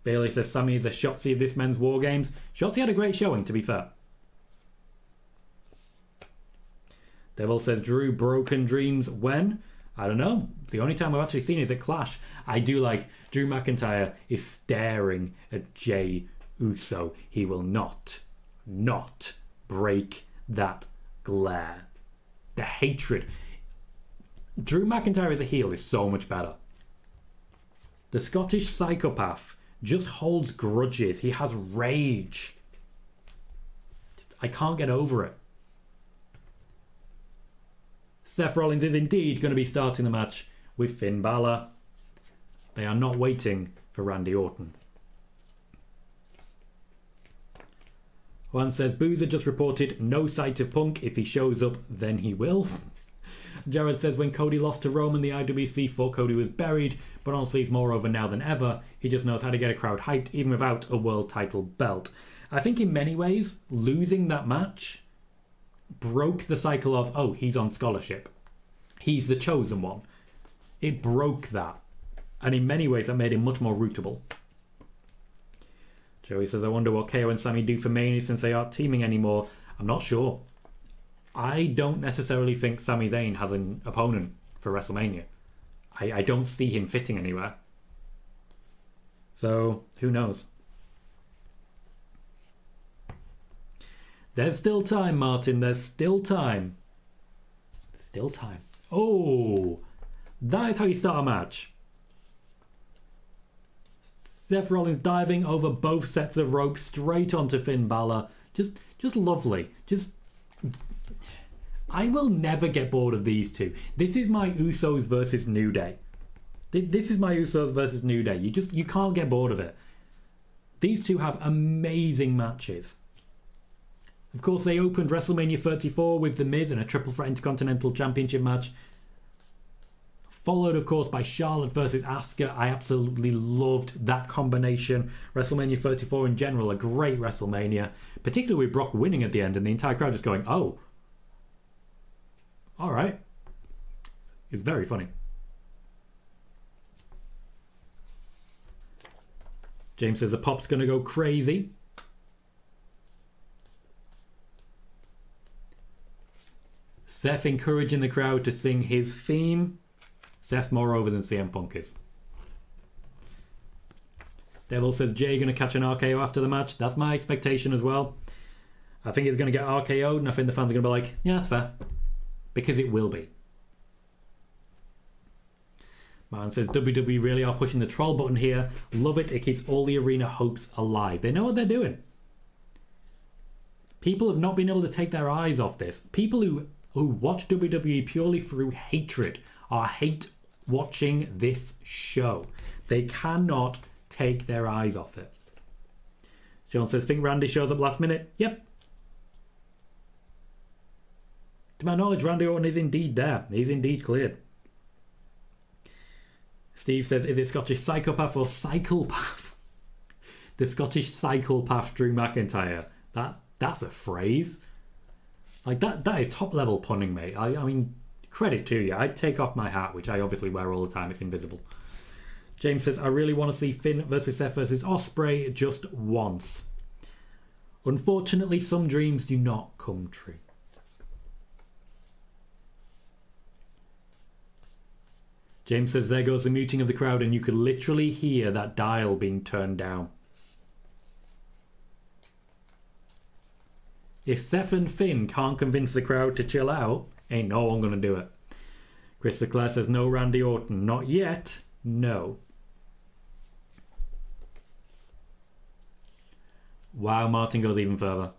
Bayley says Sami is a Shotzi of this men's War Games. Shotzi had a great showing, to be fair. Devil says Drew broken dreams when? I don't know. The only time I've actually seen is at Clash. I do like Drew McIntyre is staring at Jey Uso. He will not break that glare. The hatred. Drew McIntyre as a heel is so much better. The Scottish psychopath just holds grudges. He has rage. I can't get over it. Seth Rollins is indeed going to be starting the match with Finn Balor. They are not waiting for Randy Orton. Juan says, Boozer just reported no sight of Punk. If he shows up, then he will. Jared says, when Cody lost to Roman, the IWC thought Cody was buried, but honestly he's more over now than ever. He just knows how to get a crowd hyped, even without a world title belt. I think in many ways, losing that match broke the cycle of, oh, he's on scholarship. He's the chosen one. It broke that. And in many ways, that made him much more rootable. Joey says, I wonder what KO and Sami do for Mania since they aren't teaming anymore. I'm not sure. I don't necessarily think Sami Zayn has an opponent for WrestleMania. I don't see him fitting anywhere. So, who knows? There's still time, Martin. There's still time. Still time. Oh, that is how you start a match. Seth Rollins diving over both sets of ropes straight onto Finn Balor. Just lovely. I will never get bored of these two. This is my Usos versus New Day. This is my Usos versus New Day. You can't get bored of it. These two have amazing matches. Of course, they opened WrestleMania 34 with The Miz in a triple threat Intercontinental Championship match. Followed, of course, by Charlotte versus Asuka. I absolutely loved that combination. WrestleMania 34 in general, a great WrestleMania. Particularly with Brock winning at the end and the entire crowd just going, oh. Alright. It's very funny. James says the pop's going to go crazy. Seth encouraging the crowd to sing his theme. Seth's more over than CM Punk is. Devil says Jay going to catch an RKO after the match. That's my expectation as well. I think he's going to get RKO'd and I think the fans are going to be like, yeah, that's fair. Because it will be. Man says WWE really are pushing the troll button here. Love it. It keeps all the arena hopes alive. They know what they're doing. People have not been able to take their eyes off this. People who watch WWE purely through hatred or hate watching this show. They cannot take their eyes off it. John says, think Randy shows up last minute? Yep. To my knowledge, Randy Orton is indeed there. He's indeed cleared. Steve says, is it Scottish psychopath or psychopath? The Scottish psychopath Drew McIntyre. That's a phrase. Like, that is top level punning, mate. I mean, credit to you. I'd take off my hat, which I obviously wear all the time. It's invisible. James says, I really want to see Finn versus Seth versus Ospreay just once. Unfortunately, some dreams do not come true. James says there goes the muting of the crowd, and you could literally hear that dial being turned down. If Seth and Finn can't convince the crowd to chill out, ain't no one gonna do it. Chris Leclerc says no Randy Orton. Not yet. No. Wow, Martin goes even further.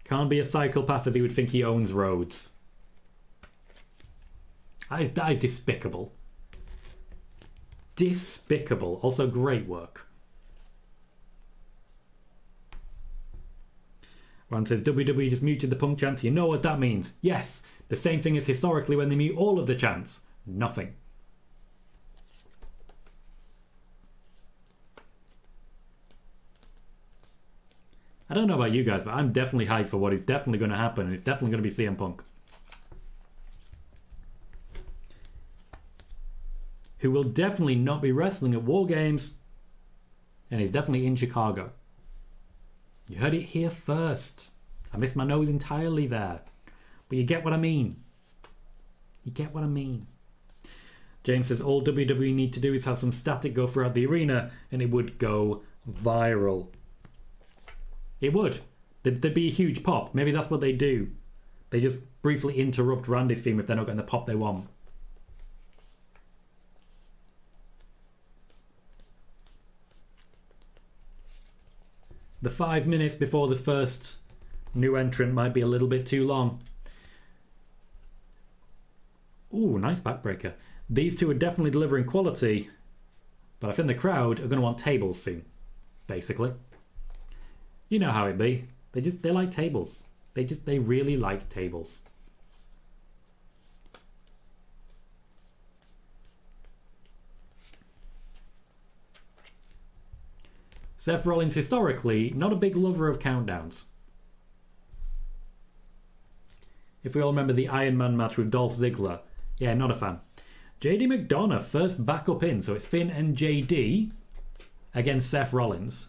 Can't be a psychopath if he would think he owns Rhodes. That is despicable. Despicable. Also great work. Ron says WWE just muted the Punk chant. You know what that means? Yes. The same thing as historically when they mute all of the chants. Nothing. I don't know about you guys, but I'm definitely hyped for what is definitely going to happen, and it's definitely going to be CM Punk. Who will definitely not be wrestling at Wargames, and is definitely in Chicago. You heard it here first. I missed my nose entirely there. But you get what I mean. You get what I mean. James says all WWE need to do is have some static go throughout the arena and it would go viral. It would. There'd be a huge pop. Maybe that's what they do. They just briefly interrupt Randy's theme if they're not getting the pop they want. The 5 minutes before the first new entrant might be a little bit too long. Ooh, nice backbreaker. These two are definitely delivering quality, but I think the crowd are going to want tables soon, basically. You know how it be. They like tables. They really like tables. Seth Rollins historically not a big lover of countdowns. If we all remember the Iron Man match with Dolph Ziggler, yeah, not a fan. JD McDonagh first back up in, so it's Finn and JD against Seth Rollins.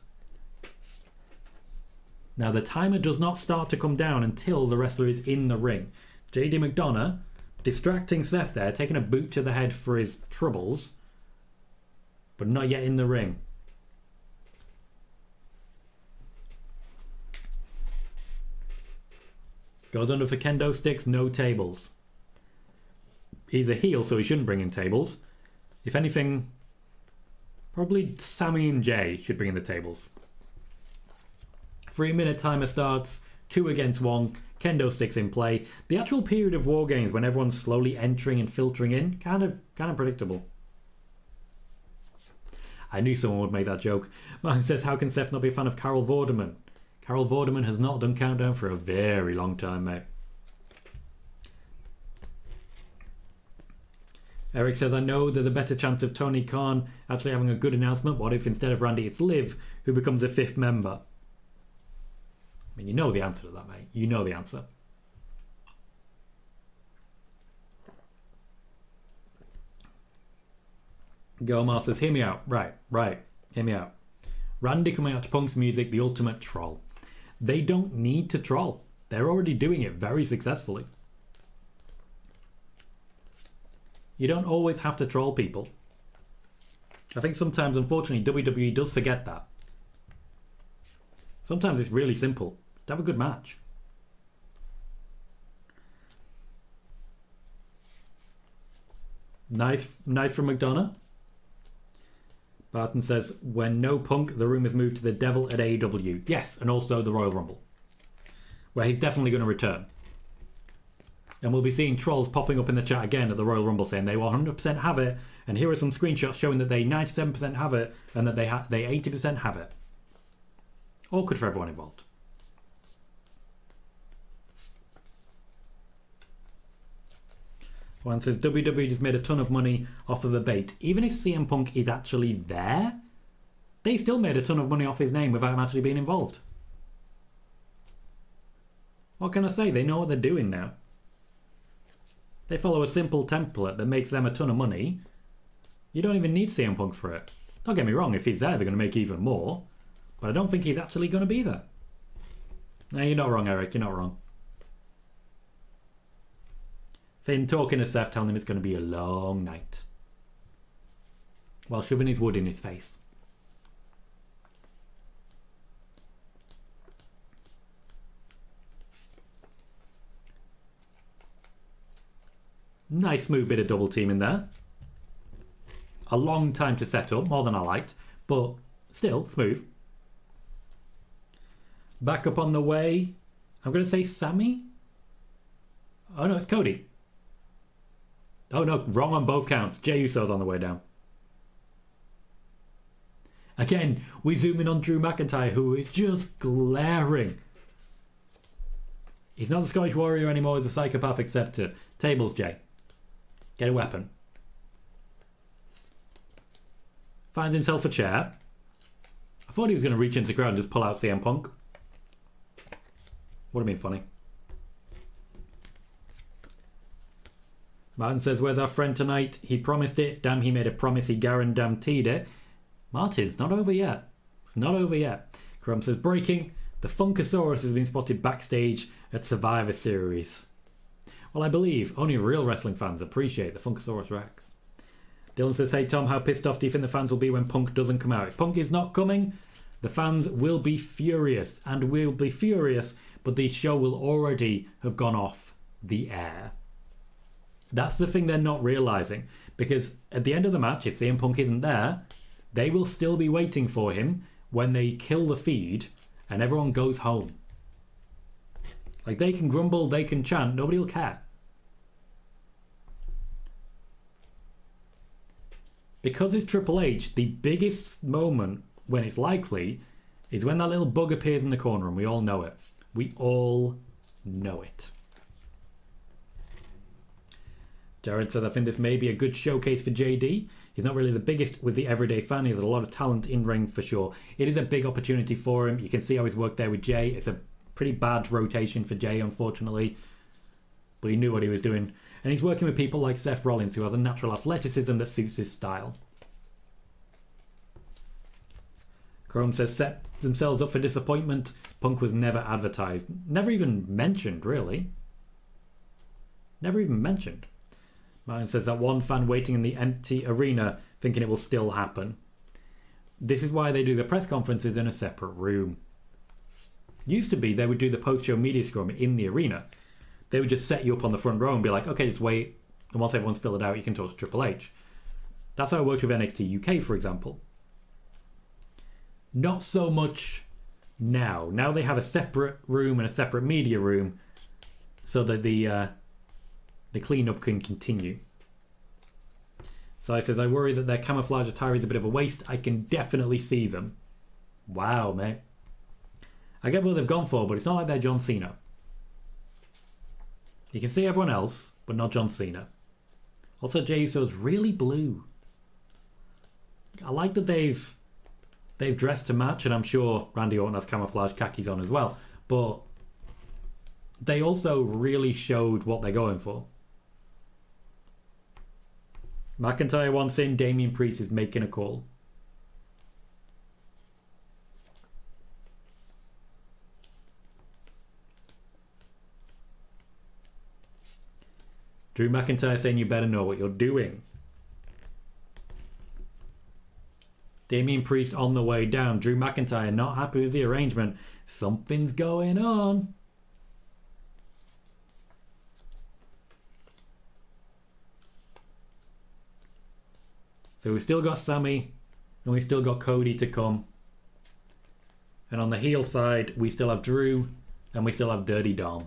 Now the timer does not start to come down until the wrestler is in the ring. JD McDonagh distracting Seth there, taking a boot to the head for his troubles, but not yet in the ring. Goes under for kendo sticks, no tables. He's a heel, so he shouldn't bring in tables. If anything, probably Sami and Jay should bring in the tables. 3-minute timer starts, 2 against 1, kendo sticks in play. The actual period of Wargames when everyone's slowly entering and filtering in, kind of predictable. I knew someone would make that joke. Martin says, how can Seth not be a fan of Carol Vorderman? Carol Vorderman has not done Countdown for a very long time, mate. Eric says, I know there's a better chance of Tony Khan actually having a good announcement. What if instead of Randy it's Liv who becomes a 5th member? I mean, you know the answer to that, mate. You know the answer. Gomar says, hear me out. Right. Hear me out. Randy coming out to Punk's music, the ultimate troll. They don't need to troll. They're already doing it very successfully. You don't always have to troll people. I think sometimes, unfortunately, WWE does forget that. Sometimes it's really simple. Just have a good match. Nice from McDonagh. Barton says, when no Punk, the room is moved to the Devil at AEW. Yes, and also the Royal Rumble, where he's definitely going to return. And we'll be seeing trolls popping up in the chat again at the Royal Rumble saying they 100% have it, and here are some screenshots showing that they 97% have it, and that they 80% have it. Awkward for everyone involved. One says, WWE just made a ton of money off of the bait. Even if CM Punk is actually there, they still made a ton of money off his name without him actually being involved. What can I say? They know what they're doing now. They follow a simple template that makes them a ton of money. You don't even need CM Punk for it. Don't get me wrong, if he's there, they're going to make even more. But I don't think he's actually going to be there. No, you're not wrong, Eric. You're not wrong. Finn talking to Seth, telling him it's going to be a long night. while shoving his wood in his face. Nice smooth bit of double team in there. A long time to set up, more than I liked, but still smooth. Back up on the way. I'm going to say Sami. Oh no, it's Cody. Oh no, wrong on both counts. Jey Uso's on the way down. Again, we zoom in on Drew McIntyre, who is just glaring. He's not the Scottish Warrior anymore, he's a psychopath acceptor. Tables, Jey. Get a weapon. Finds himself a chair. I thought he was going to reach into the crowd and just pull out CM Punk. Would have been funny. Martin says, where's our friend tonight? He promised it. Damn, he made a promise. He guaranteed it. Martin, it's not over yet. It's not over yet. Chrome says, breaking. The Funkasaurus has been spotted backstage at Survivor Series. Well, I believe only real wrestling fans appreciate the Funkasaurus Rex. Dylan says, hey Tom, how pissed off do you think the fans will be when Punk doesn't come out? If Punk is not coming, the fans will be furious. And will be furious, but the show will already have gone off the air. That's the thing they're not realising. Because at the end of the match, if CM Punk isn't there, they will still be waiting for him when they kill the feed and everyone goes home. Like, they can grumble, they can chant, nobody will care. Because it's Triple H, the biggest moment when it's likely is when that little bug appears in the corner, and we all know it. We all know it. Jared said, I think this may be a good showcase for JD. He's not really the biggest with the everyday fan. He has a lot of talent in ring for sure. It is a big opportunity for him. You can see how he's worked there with Jey. It's a pretty bad rotation for Jey, unfortunately. But he knew what he was doing. And he's working with people like Seth Rollins, who has a natural athleticism that suits his style. Chrome says, set themselves up for disappointment. Punk was never advertised. Never even mentioned, really. Never even mentioned. Martin says that one fan waiting in the empty arena thinking it will still happen. This is why they do the press conferences in a separate room. Used to be they would do the post-show media scrum in the arena. They would just set you up on the front row and be like, okay, just wait. And once everyone's filled out, you can talk to Triple H. That's how it worked with NXT UK, for example. Not so much now. Now they have a separate room and a separate media room so that the cleanup can continue. So says, I worry that their camouflage attire is a bit of a waste. I can definitely see them. Wow, mate. I get what they've gone for, but it's not like they're John Cena. You can see everyone else, but not John Cena. Also, Jey Uso's really blue. I like that they've dressed to match, and I'm sure Randy Orton has camouflage khakis on as well. But they also really showed what they're going for. McIntyre wants in, Damian Priest is making a call. Drew McIntyre saying you better know what you're doing. Damian Priest on the way down. Drew McIntyre not happy with the arrangement. Something's going on. So we've still got Sami and we've still got Cody to come. And on the heel side, we still have Drew and we still have Dirty Dom.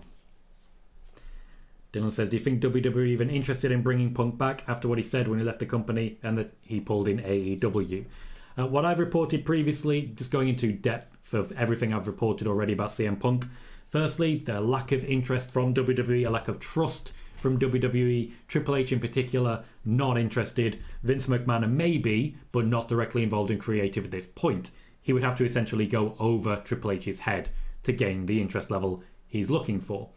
Dylan says, do you think WWE even interested in bringing Punk back after what he said when he left the company and that he pulled in AEW? What I've reported previously, just going into depth of everything I've reported already about CM Punk. Firstly, the lack of interest from WWE, a lack of trust from WWE, Triple H in particular, not interested. Vince McMahon maybe, but not directly involved in creative at this point. He would have to essentially go over Triple H's head to gain the interest level he's looking for.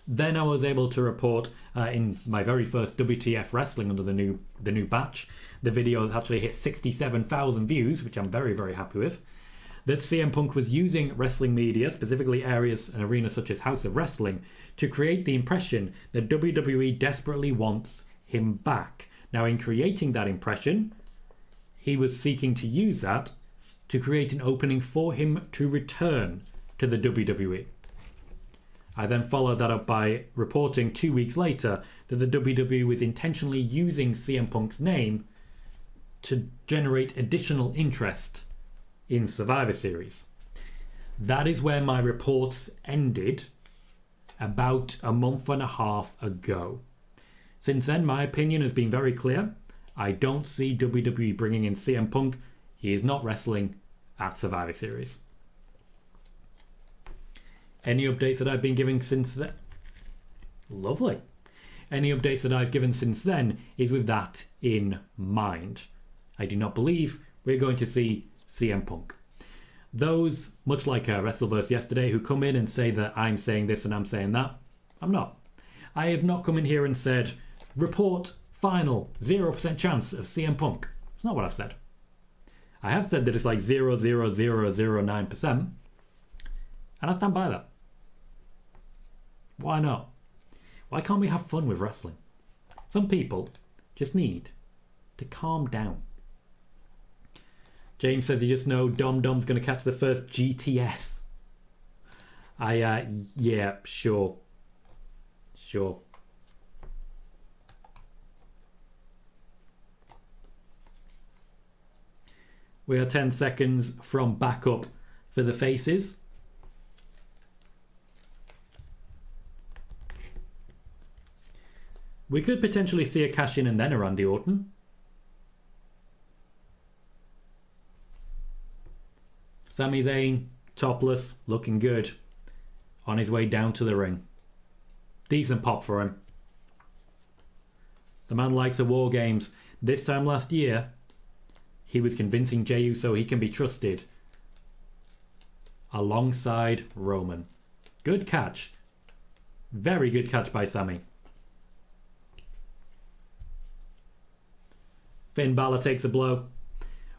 Then I was able to report in my very first WTF Wrestling under the new batch, the video has actually hit 67,000 views, which I'm very, very happy with, that CM Punk was using wrestling media, specifically areas and arenas such as House of Wrestling, to create the impression that WWE desperately wants him back. Now, in creating that impression, he was seeking to use that to create an opening for him to return to the WWE. I then followed that up by reporting 2 weeks later that the WWE was intentionally using CM Punk's name to generate additional interest in Survivor Series. That is where my reports ended about a month and a half ago. Since then, my opinion has been very clear. I don't see WWE bringing in CM Punk. He is not wrestling at Survivor Series. Any updates that I've been giving since then? Lovely. Any updates that I've given since then is with that in mind. I do not believe we're going to see CM Punk. Those, much like Wrestleverse yesterday, who come in and say that I'm saying this and I'm saying that, I'm not. I have not come in here and said, report final 0% chance of CM Punk. It's not what I've said. I have said that it's like 0.00009%, and I stand by that. Why not? Why can't we have fun with wrestling? Some people just need to calm down. James says he just know Dom's going to catch the first GTS. Yeah, sure. Sure. We are 10 seconds from backup for the faces. We could potentially see a cash in and then a Randy Orton. Sami Zayn, topless, looking good, on his way down to the ring. Decent pop for him. The man likes the War Games. This time last year, he was convincing Jey Uso he can be trusted alongside Roman. Good catch. Very good catch by Sami. Finn Balor takes a blow.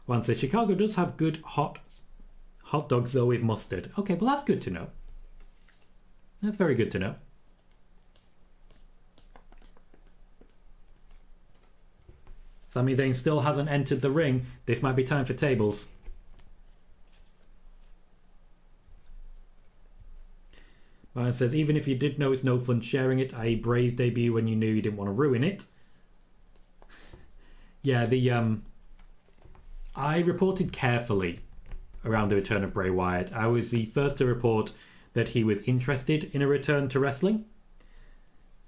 One says Chicago does have good hot dogs though with mustard. Okay, well that's good to know. That's very good to know. Sami Zayn still hasn't entered the ring. This might be time for tables. Ryan says, even if you did know it's no fun sharing it, i.e. Bray's debut when you knew you didn't want to ruin it. Yeah, I reported carefully around the return of Bray Wyatt. I was the first to report that he was interested in a return to wrestling,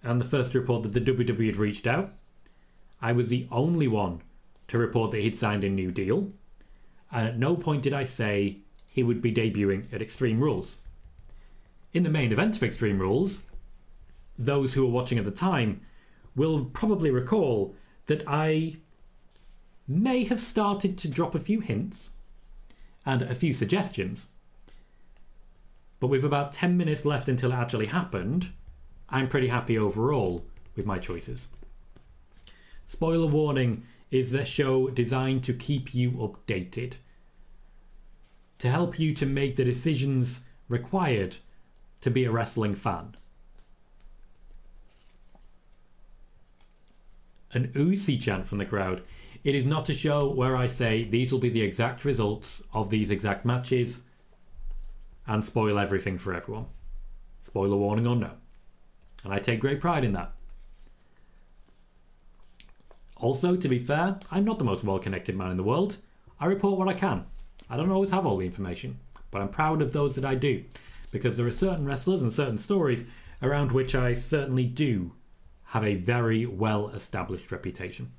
and the first to report that the WWE had reached out. I was the only one to report that he'd signed a new deal, and at no point did I say he would be debuting at Extreme Rules. In the main event of Extreme Rules, those who were watching at the time will probably recall that I may have started to drop a few hints and a few suggestions. But with about 10 minutes left until it actually happened, I'm pretty happy overall with my choices. Spoiler warning is a show designed to keep you updated, to help you to make the decisions required to be a wrestling fan. An Uzi chant from the crowd. It is not a show where I say these will be the exact results of these exact matches and spoil everything for everyone. Spoiler warning or no. And I take great pride in that. Also, to be fair, I'm not the most well-connected man in the world. I report what I can. I don't always have all the information, but I'm proud of those that I do, because there are certain wrestlers and certain stories around which I certainly do have a very well-established reputation.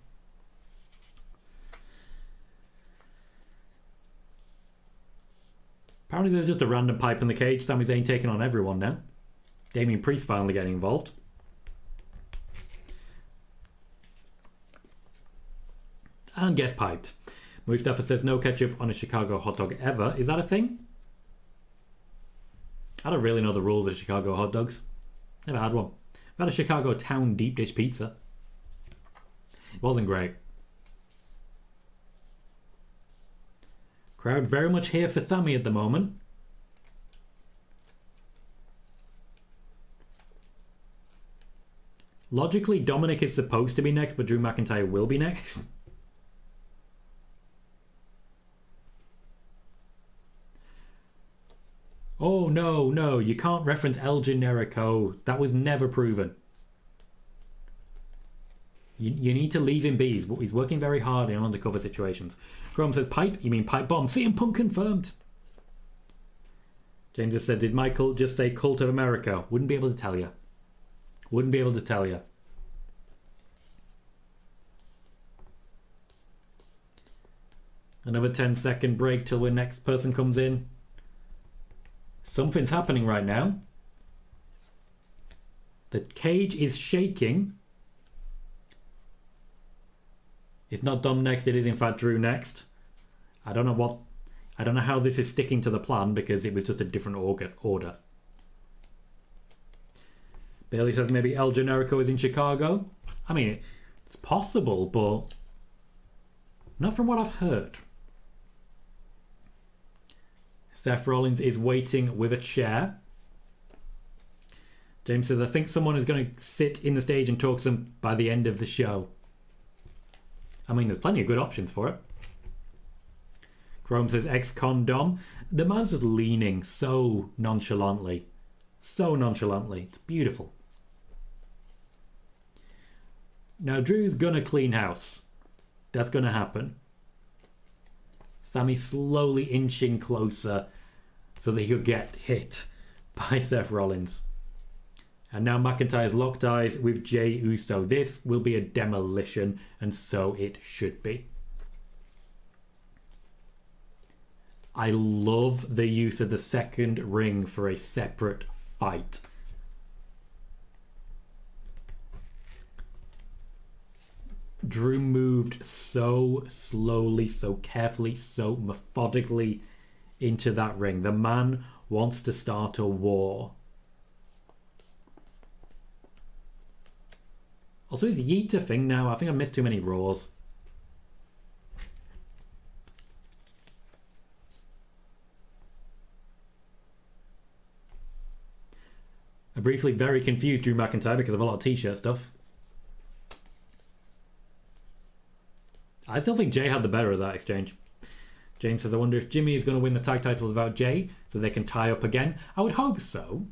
Apparently there's just a random pipe in the cage. Sami Zayn taking on everyone now. Damian Priest finally getting involved. And gets piped. Mustafa says no ketchup on a Chicago hot dog ever. Is that a thing? I don't really know the rules of Chicago hot dogs. Never had one. I've had a Chicago town deep dish pizza. It wasn't great. Crowd very much here for Sami at the moment. Logically, Dominik is supposed to be next, but Drew McIntyre will be next. Oh, no, no, you can't reference El Generico. That was never proven. You need to leave him be. He's working very hard in undercover situations. Chrome says, pipe? You mean pipe bomb? CM Punk confirmed. James just said, did Michael just say Cult of America? Wouldn't be able to tell you. Wouldn't be able to tell you. Another 10-second break till the next person comes in. Something's happening right now. The cage is shaking. It's not Dom next, it is in fact Drew next. I don't know how this is sticking to the plan because it was just a different order. Bayley says maybe El Generico is in Chicago. I mean, it's possible, but not from what I've heard. Seth Rollins is waiting with a chair. James says, I think someone is going to sit in the stage and talk to them by the end of the show. I mean, there's plenty of good options for it. Chrome says, ex-con Dom. The man's just leaning so nonchalantly. So nonchalantly. It's beautiful. Now, Drew's gonna clean house. That's gonna happen. Sami slowly inching closer so that he'll get hit by Seth Rollins. And now McIntyre's locked eyes with Jey Uso. This will be a demolition, and so it should be. I love the use of the second ring for a separate fight. Drew moved so slowly, so carefully, so methodically into that ring. The man wants to start a war. Also, is Yeet a thing now? I think I missed too many Raws. I briefly very confused Drew McIntyre because of a lot of t-shirt stuff. I still think Jey had the better of that exchange. James says, I wonder if Jimmy is going to win the tag titles without Jey so they can tie up again. I would hope so.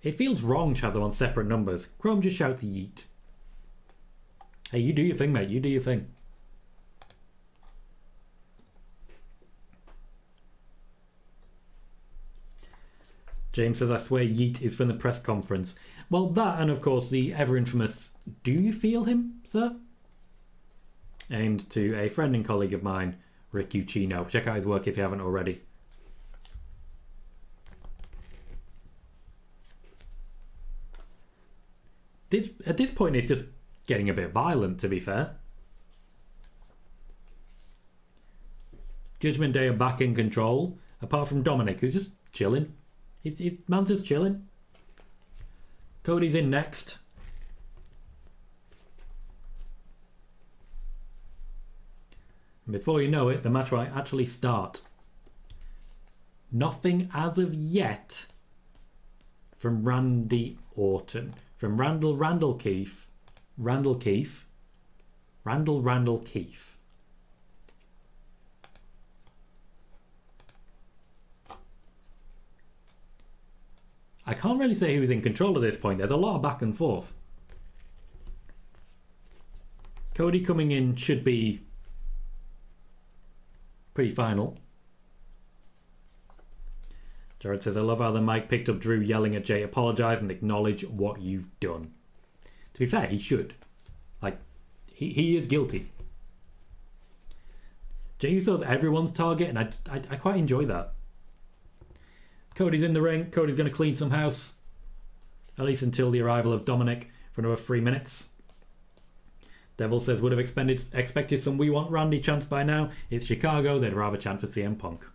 It feels wrong to have them on separate numbers. Chrome, just shout to Yeet. Hey, you do your thing, mate. You do your thing. James says, I swear Yeet is from the press conference. Well, that and, of course, the ever-infamous, do you feel him, sir? Aimed to a friend and colleague of mine, Rick Ucchino. Check out his work if you haven't already. At this point, it's just getting a bit violent, to be fair. Judgment Day are back in control, apart from Dominik, who's just chilling. Man's just chilling. Cody's in next. And before you know it, the match might actually start. Nothing as of yet from Randy Orton. From Randall Keefe. Randall Keefe. I can't really say who's in control at this point. There's a lot of back and forth. Cody coming in should be pretty final. Jared says, I love how the mic picked up Drew yelling at Jey, apologise and acknowledge what you've done. To be fair, he should. Like, he is guilty. Jey Uso's everyone's target, and I quite enjoy that. Cody's in the ring. Cody's going to clean some house. At least until the arrival of Dominik for another 3 minutes. Devil says, would have expected some We Want Randy chants by now. It's Chicago. They'd rather chant for CM Punk.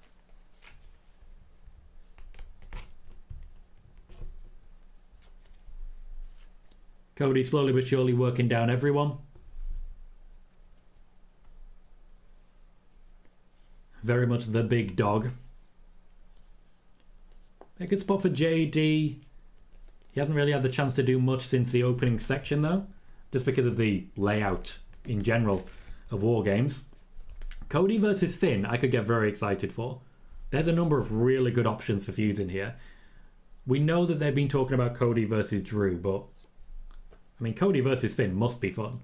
Cody slowly but surely working down everyone. Very much the big dog. A good spot for JD. He hasn't really had the chance to do much since the opening section though, just because of the layout in general of War Games. Cody versus Finn I could get very excited for. There's a number of really good options for feuds in here. We know that they've been talking about Cody versus Drew, but I mean, Cody versus Finn must be fun.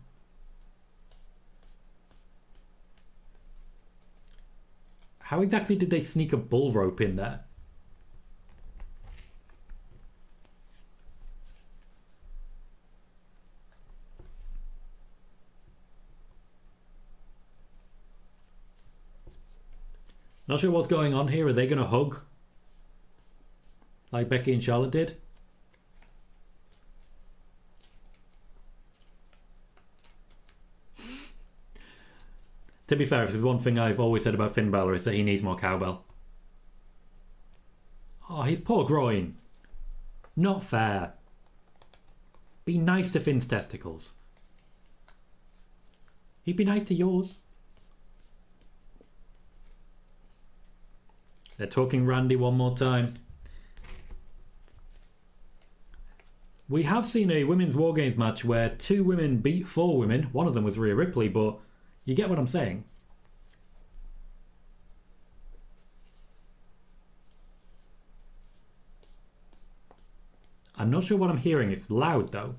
How exactly did they sneak a bull rope in there? Not sure what's going on here. Are they going to hug? Like Becky and Charlotte did? To be fair, if there's one thing I've always said about Finn Balor is that he needs more cowbell. Oh, his poor groin. Not fair. Be nice to Finn's testicles. He'd be nice to yours. They're talking Randy one more time. We have seen a women's War Games match where 2 women beat 4 women. One of them was Rhea Ripley, but you get what I'm saying. I'm not sure what I'm hearing. It's loud, though.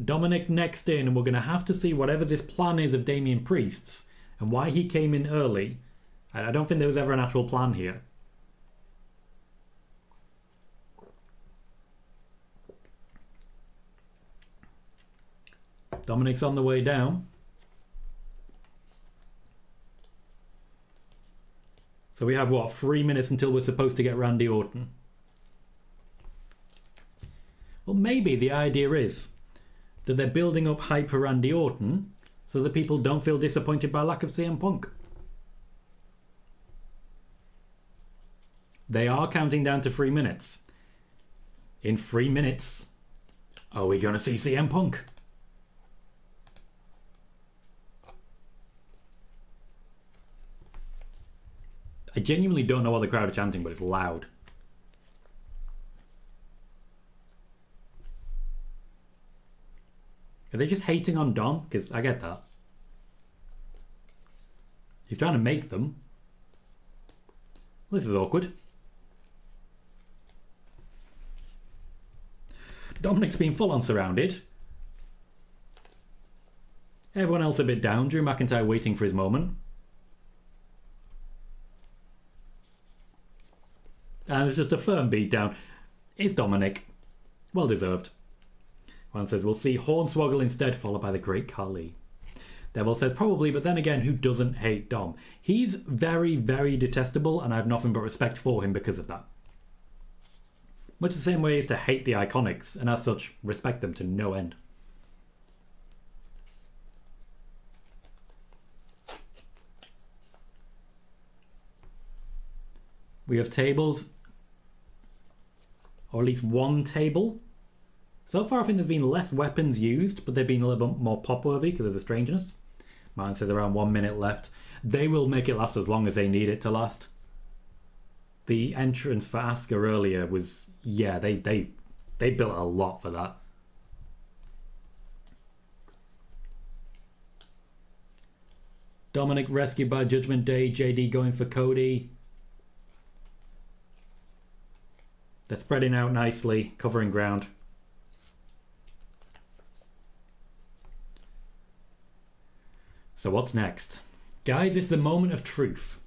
Dominik next in, and we're going to have to see whatever this plan is of Damian Priest's and why he came in early. I don't think there was ever an actual plan here. Dominik's on the way down. So we have, what, 3 minutes until we're supposed to get Randy Orton. Well, maybe the idea is that they're building up hype for Randy Orton so that people don't feel disappointed by lack of CM Punk. They are counting down to 3 minutes. In 3 minutes, are we going to see CM Punk? I genuinely don't know what the crowd are chanting, but it's loud. Are they just hating on Dom? Because I get that. He's trying to make them. This is awkward. Dominik's been full on surrounded. Everyone else a bit down. Drew McIntyre waiting for his moment. And it's just a firm beatdown. It's Dominik. Well deserved. One says, we'll see Hornswoggle instead, followed by the Great Khali. Devil says, probably, but then again, who doesn't hate Dom? He's very, very detestable, and I have nothing but respect for him because of that. Much the same way as to hate the Iconics, and as such, respect them to no end. We have tables, or at least one table. So far, I think there's been less weapons used, but they've been a little bit more pop-worthy because of the strangeness. Martin says around 1 minute left. They will make it last as long as they need it to last. The entrance for Asuka earlier was, yeah, they built a lot for that. Dominik rescued by Judgment Day. JD going for Cody. They're spreading out nicely, covering ground. So what's next? Guys, it's the moment of truth.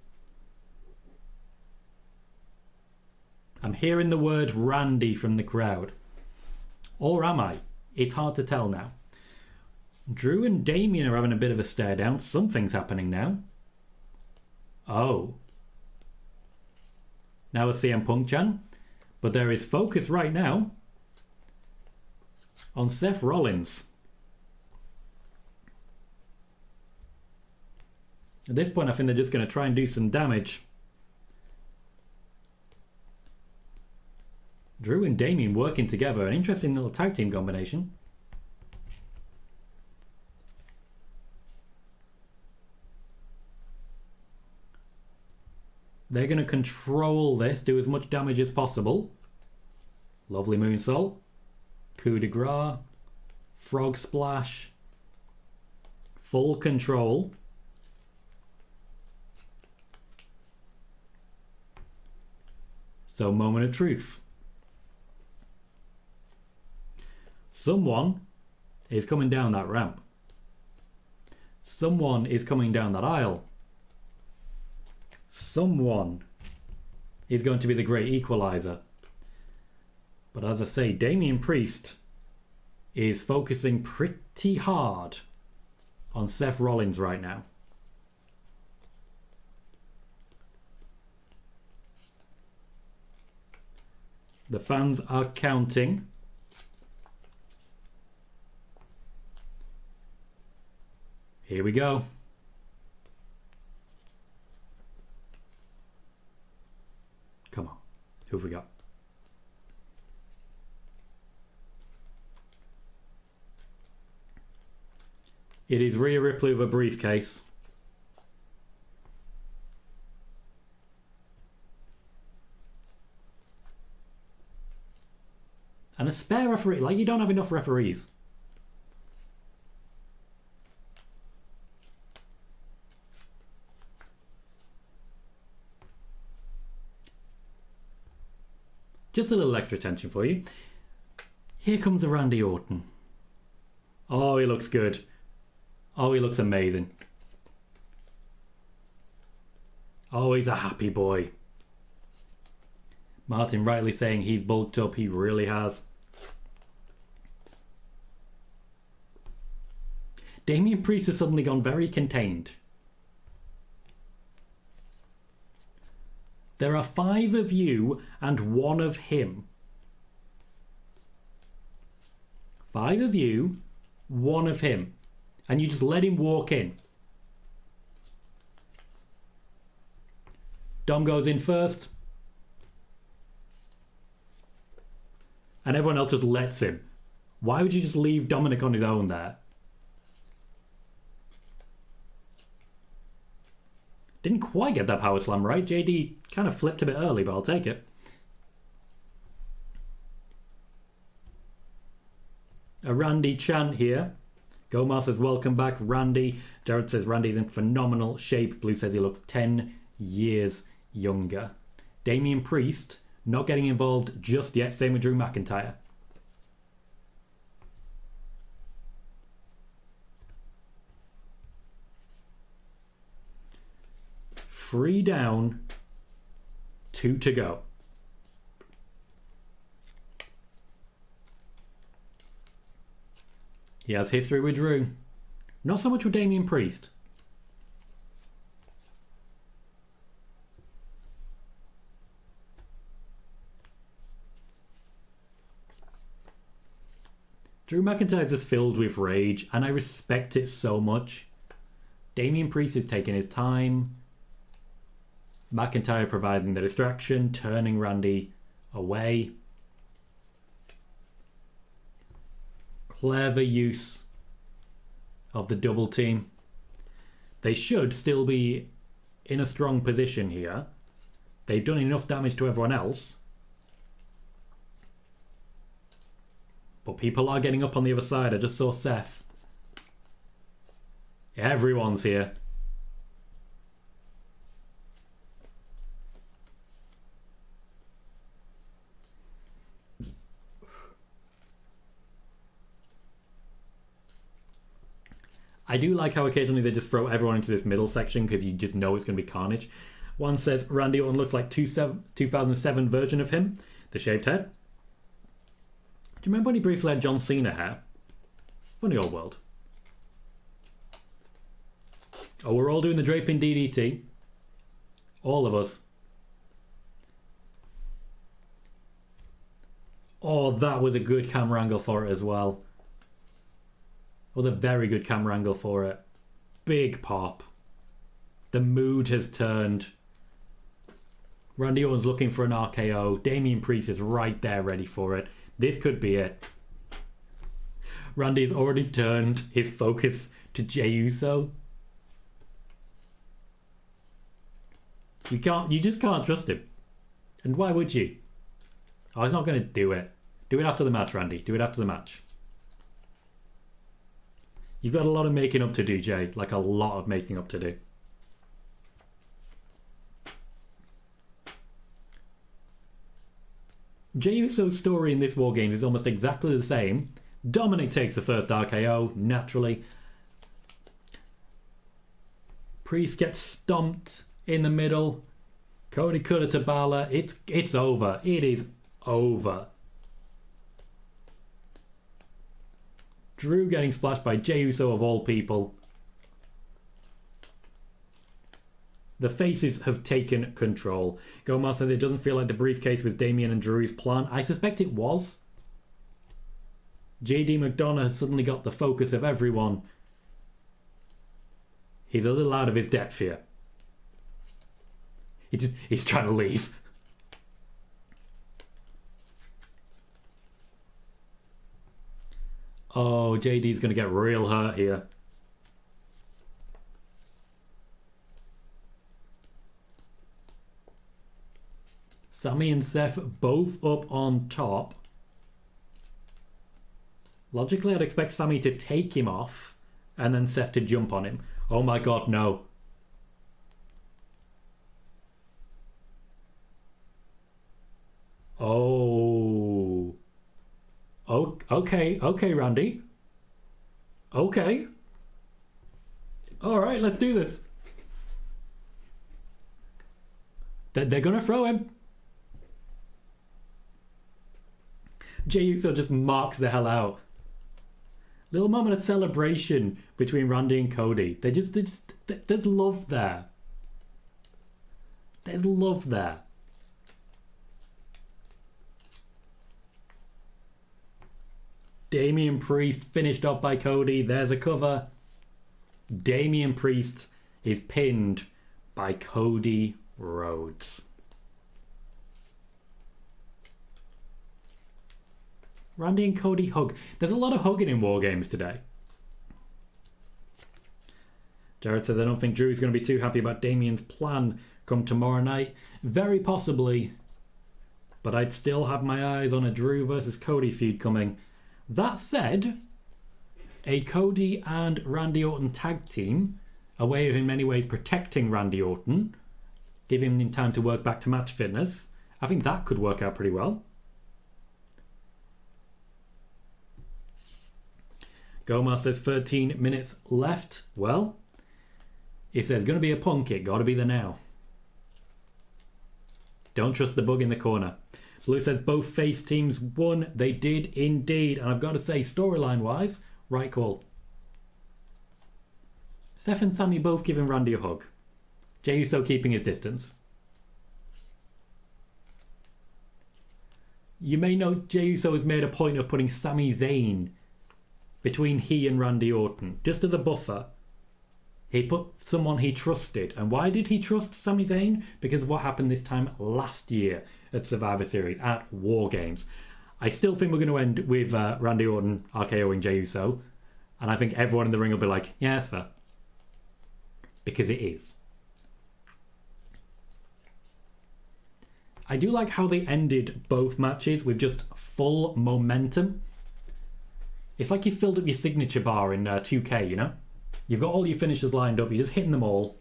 I'm hearing the word Randy from the crowd. Or am I? It's hard to tell now. Drew and Damian are having a bit of a stare down. Something's happening now. Oh. Now a CM Punk chant. But there is focus right now on Seth Rollins. At this point, I think they're just going to try and do some damage. Drew and Damian working together. An interesting little tag team combination. They're going to control this, do as much damage as possible. Lovely moonsault. Coup de grace. Frog splash. full control. So, moment of truth. Someone is coming down that ramp. Someone is coming down that aisle. Someone is going to be the great equalizer. But as I say, Damian Priest is focusing pretty hard on Seth Rollins right now. The fans are counting. Here we go. Come on. Who have we got? It is Rhea Ripley with a briefcase. And a spare referee. Like, you don't have enough referees. Just a little extra tension for you. Here comes a Randy Orton. Oh, he looks good. Oh, he looks amazing. Oh, he's a happy boy. Martin rightly saying he's bulked up. He really has. Damian Priest has suddenly gone very contained. There are 5 of you and 1 of him. 5 of you, 1 of him. And you just let him walk in. Dom goes in first. And everyone else just lets him. Why would you just leave Dominik on his own there? Didn't quite get that power slam right. JD kind of flipped a bit early, but I'll take it. A Randy chant here. Gomar says, welcome back, Randy. Jared says, Randy's in phenomenal shape. Blue says he looks 10 years younger. Damian Priest not getting involved just yet. Same with Drew McIntyre. Three down, 2 to go. He has history with Drew. Not so much with Damian Priest. Drew McIntyre is just filled with rage, and I respect it so much. Damian Priest is taking his time. McIntyre providing the distraction, turning Randy away. Clever use of the double team. They should still be in a strong position here. They've done enough damage to everyone else. But people are getting up on the other side. I just saw Seth. Everyone's here. I do like how occasionally they just throw everyone into this middle section because you just know it's going to be carnage. One says Randy Orton looks like 2007 version of him. The shaved head. Do you remember when he briefly had John Cena hair? Funny old world. Oh, we're all doing the draping DDT. All of us. Oh, that was a good camera angle for it as well. Was a very good camera angle for it. Big pop. The mood has turned. Randy Orton's looking for an RKO. Damian Priest is right there ready for it. This could be it. Randy's already turned his focus to Jey Uso. You just can't trust him. And why would you? Oh, he's not going to do it. Do it after the match, Randy. Do it after the match. You've got a lot of making up to do, Jay. Like a lot of making up to do. Jey Uso's story in this Wargames is almost exactly the same. Dominik takes the first RKO, naturally. Priest gets stomped in the middle. Cody cutter to Balor. It's over. It is over. Drew getting splashed by Jey Uso of all people. The faces have taken control. Gomar says it doesn't feel like the briefcase was Damian and Drew's plan. I suspect it was. JD McDonagh has suddenly got the focus of everyone. He's a little out of his depth here. He's trying to leave. Oh, JD's going to get real hurt here. Sami and Seth both up on top. Logically, I'd expect Sami to take him off and then Seth to jump on him. Oh my god, no. Oh. Oh, okay, Randy. Okay. Alright, let's do this. They're gonna throw him. Jey Uso just marks the hell out. Little moment of celebration between Randy and Cody. There's love there. There's love there. Damian Priest finished off by Cody. There's a cover. Damian Priest is pinned by Cody Rhodes. Randy and Cody hug. There's a lot of hugging in Wargames today. Jared said, I don't think Drew's going to be too happy about Damian's plan come tomorrow night. Very possibly. But I'd still have my eyes on a Drew versus Cody feud coming. That said, a Cody and Randy Orton tag team, a way of in many ways protecting Randy Orton, giving him time to work back to match fitness, I think that could work out pretty well. Gomar says 13 minutes left. Well, if there's going to be a punk, it got to be the now. Don't trust the bug in the corner. Blue says both face teams won. They did indeed. And I've got to say, storyline-wise, right call. Seth and Sami both giving Randy a hug. Jey Uso keeping his distance. You may know Jey Uso has made a point of putting Sami Zayn between he and Randy Orton, just as a buffer. He put someone he trusted. And why did he trust Sami Zayn? Because of what happened this time last year at Survivor Series, at Wargames. I still think we're going to end with Randy Orton RKOing Jey Uso. And I think everyone in the ring will be like, yeah, that's fair. Because it is. I do like how they ended both matches with just full momentum. It's like you filled up your signature bar in 2K, you know? You've got all your finishers lined up, you're just hitting them all.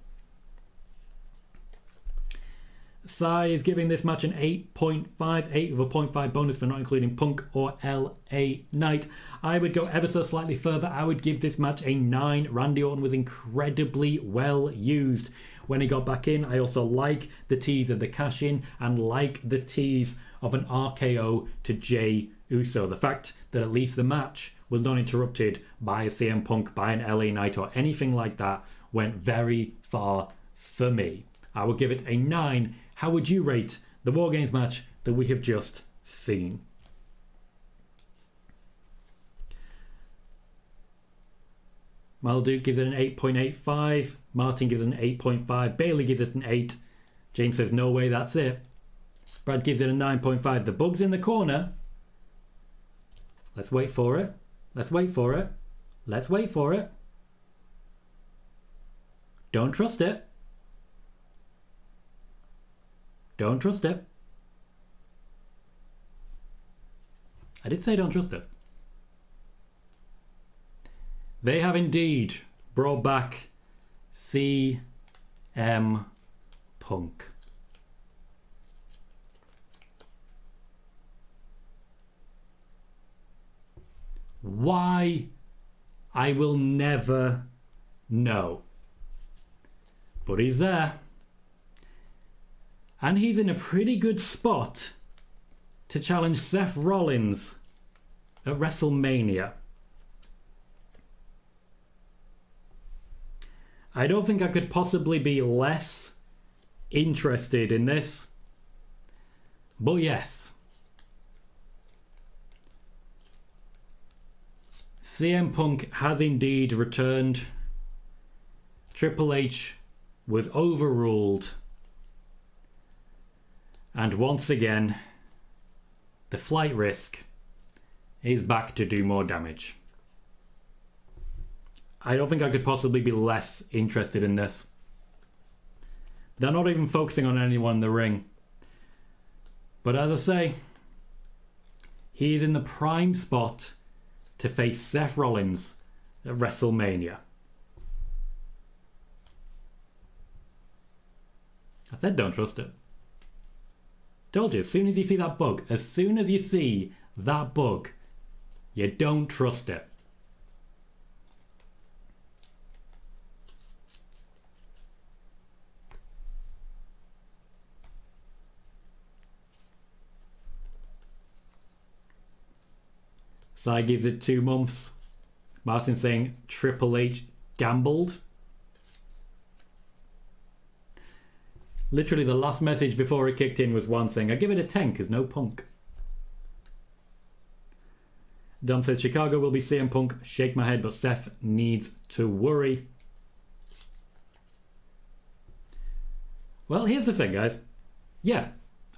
Sai is giving this match an 8.5, 8 with a 0.5 bonus for not including Punk or LA Knight. I would go ever so slightly further. I would give this match a 9. Randy Orton was incredibly well used when he got back in. I also like the tease of the cash-in and like the tease of an RKO to Jey Uso. The fact that at least the match was not interrupted by a CM Punk, by an LA Knight or anything like that went very far for me. I would give it a 9. How would you rate the Wargames match that we have just seen? Malduke gives it an 8.85. Martin gives it an 8.5. Bayley gives it an 8. James says, no way, that's it. Brad gives it a 9.5. The bug's in the corner. Let's wait for it. Let's wait for it. Let's wait for it. Don't trust it. Don't trust it. I did say don't trust it. they have indeed brought back CM Punk. Why? I will never know. But he's there. And he's in a pretty good spot to challenge Seth Rollins at WrestleMania. I don't think I could possibly be less interested in this. But yes. CM Punk has indeed returned. Triple H was overruled. And once again, the flight risk is back to do more damage. I don't think I could possibly be less interested in this. They're not even focusing on anyone in the ring. But as I say, he is in the prime spot to face Seth Rollins at WrestleMania. I said don't trust it. Told you, as soon as you see that bug, you don't trust it. Sai gives it 2 months. Martin saying Triple H gambled. Literally the last message before it kicked in was one saying, I give it a 10 because no Punk. Dom said Chicago will be CM Punk. Shake my head, but Seth needs to worry. Well, here's the thing, guys. Yeah,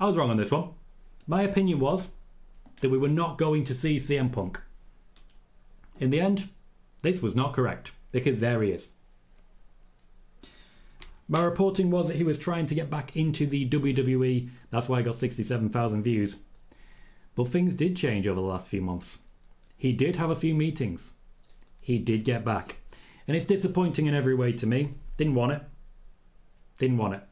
I was wrong on this one. My opinion was that we were not going to see CM Punk. In the end, this was not correct, because there he is. My reporting was that he was trying to get back into the WWE. That's why I got 67,000 views. But things did change over the last few months. He did have a few meetings. He did get back. And it's disappointing in every way to me. Didn't want it.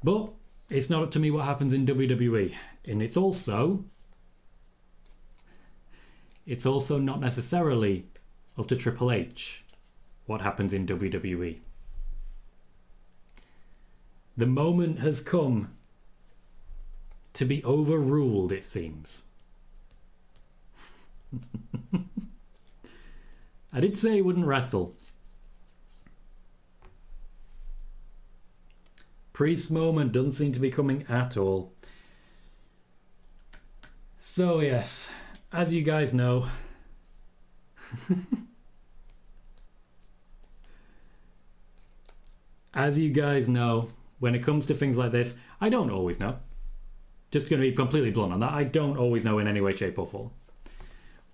But it's not up to me what happens in WWE. And it's also not necessarily up to Triple H what happens in WWE. The moment has come to be overruled, it seems. I did say he wouldn't wrestle. Priest's moment doesn't seem to be coming at all. So yes, as you guys know, when it comes to things like this, I don't always know. Just going to be completely blunt on that. I don't always know in any way, shape or form.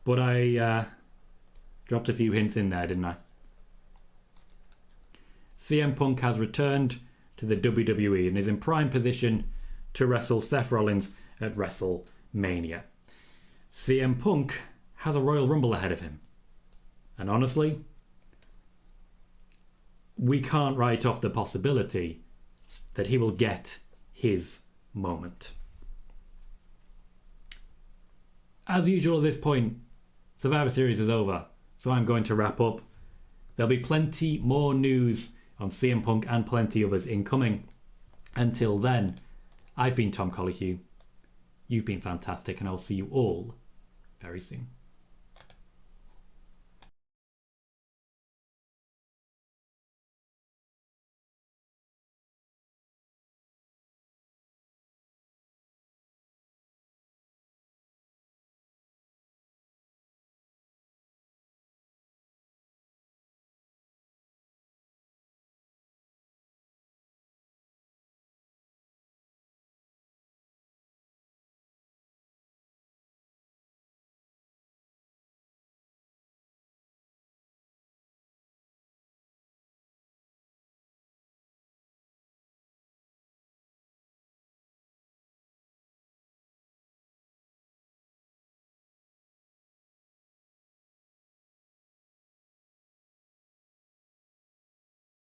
But I dropped a few hints in there, didn't I? CM Punk has returned to the WWE and is in prime position to wrestle Seth Rollins at WrestleMania. CM Punk has a Royal Rumble ahead of him. And honestly, we can't write off the possibility that he will get his moment. As usual at this point, Survivor Series is over, so I'm going to wrap up. There'll be plenty more news on CM Punk and plenty others incoming. Until then, I've been Tom Colohue. You've been fantastic, and I'll see you all very soon.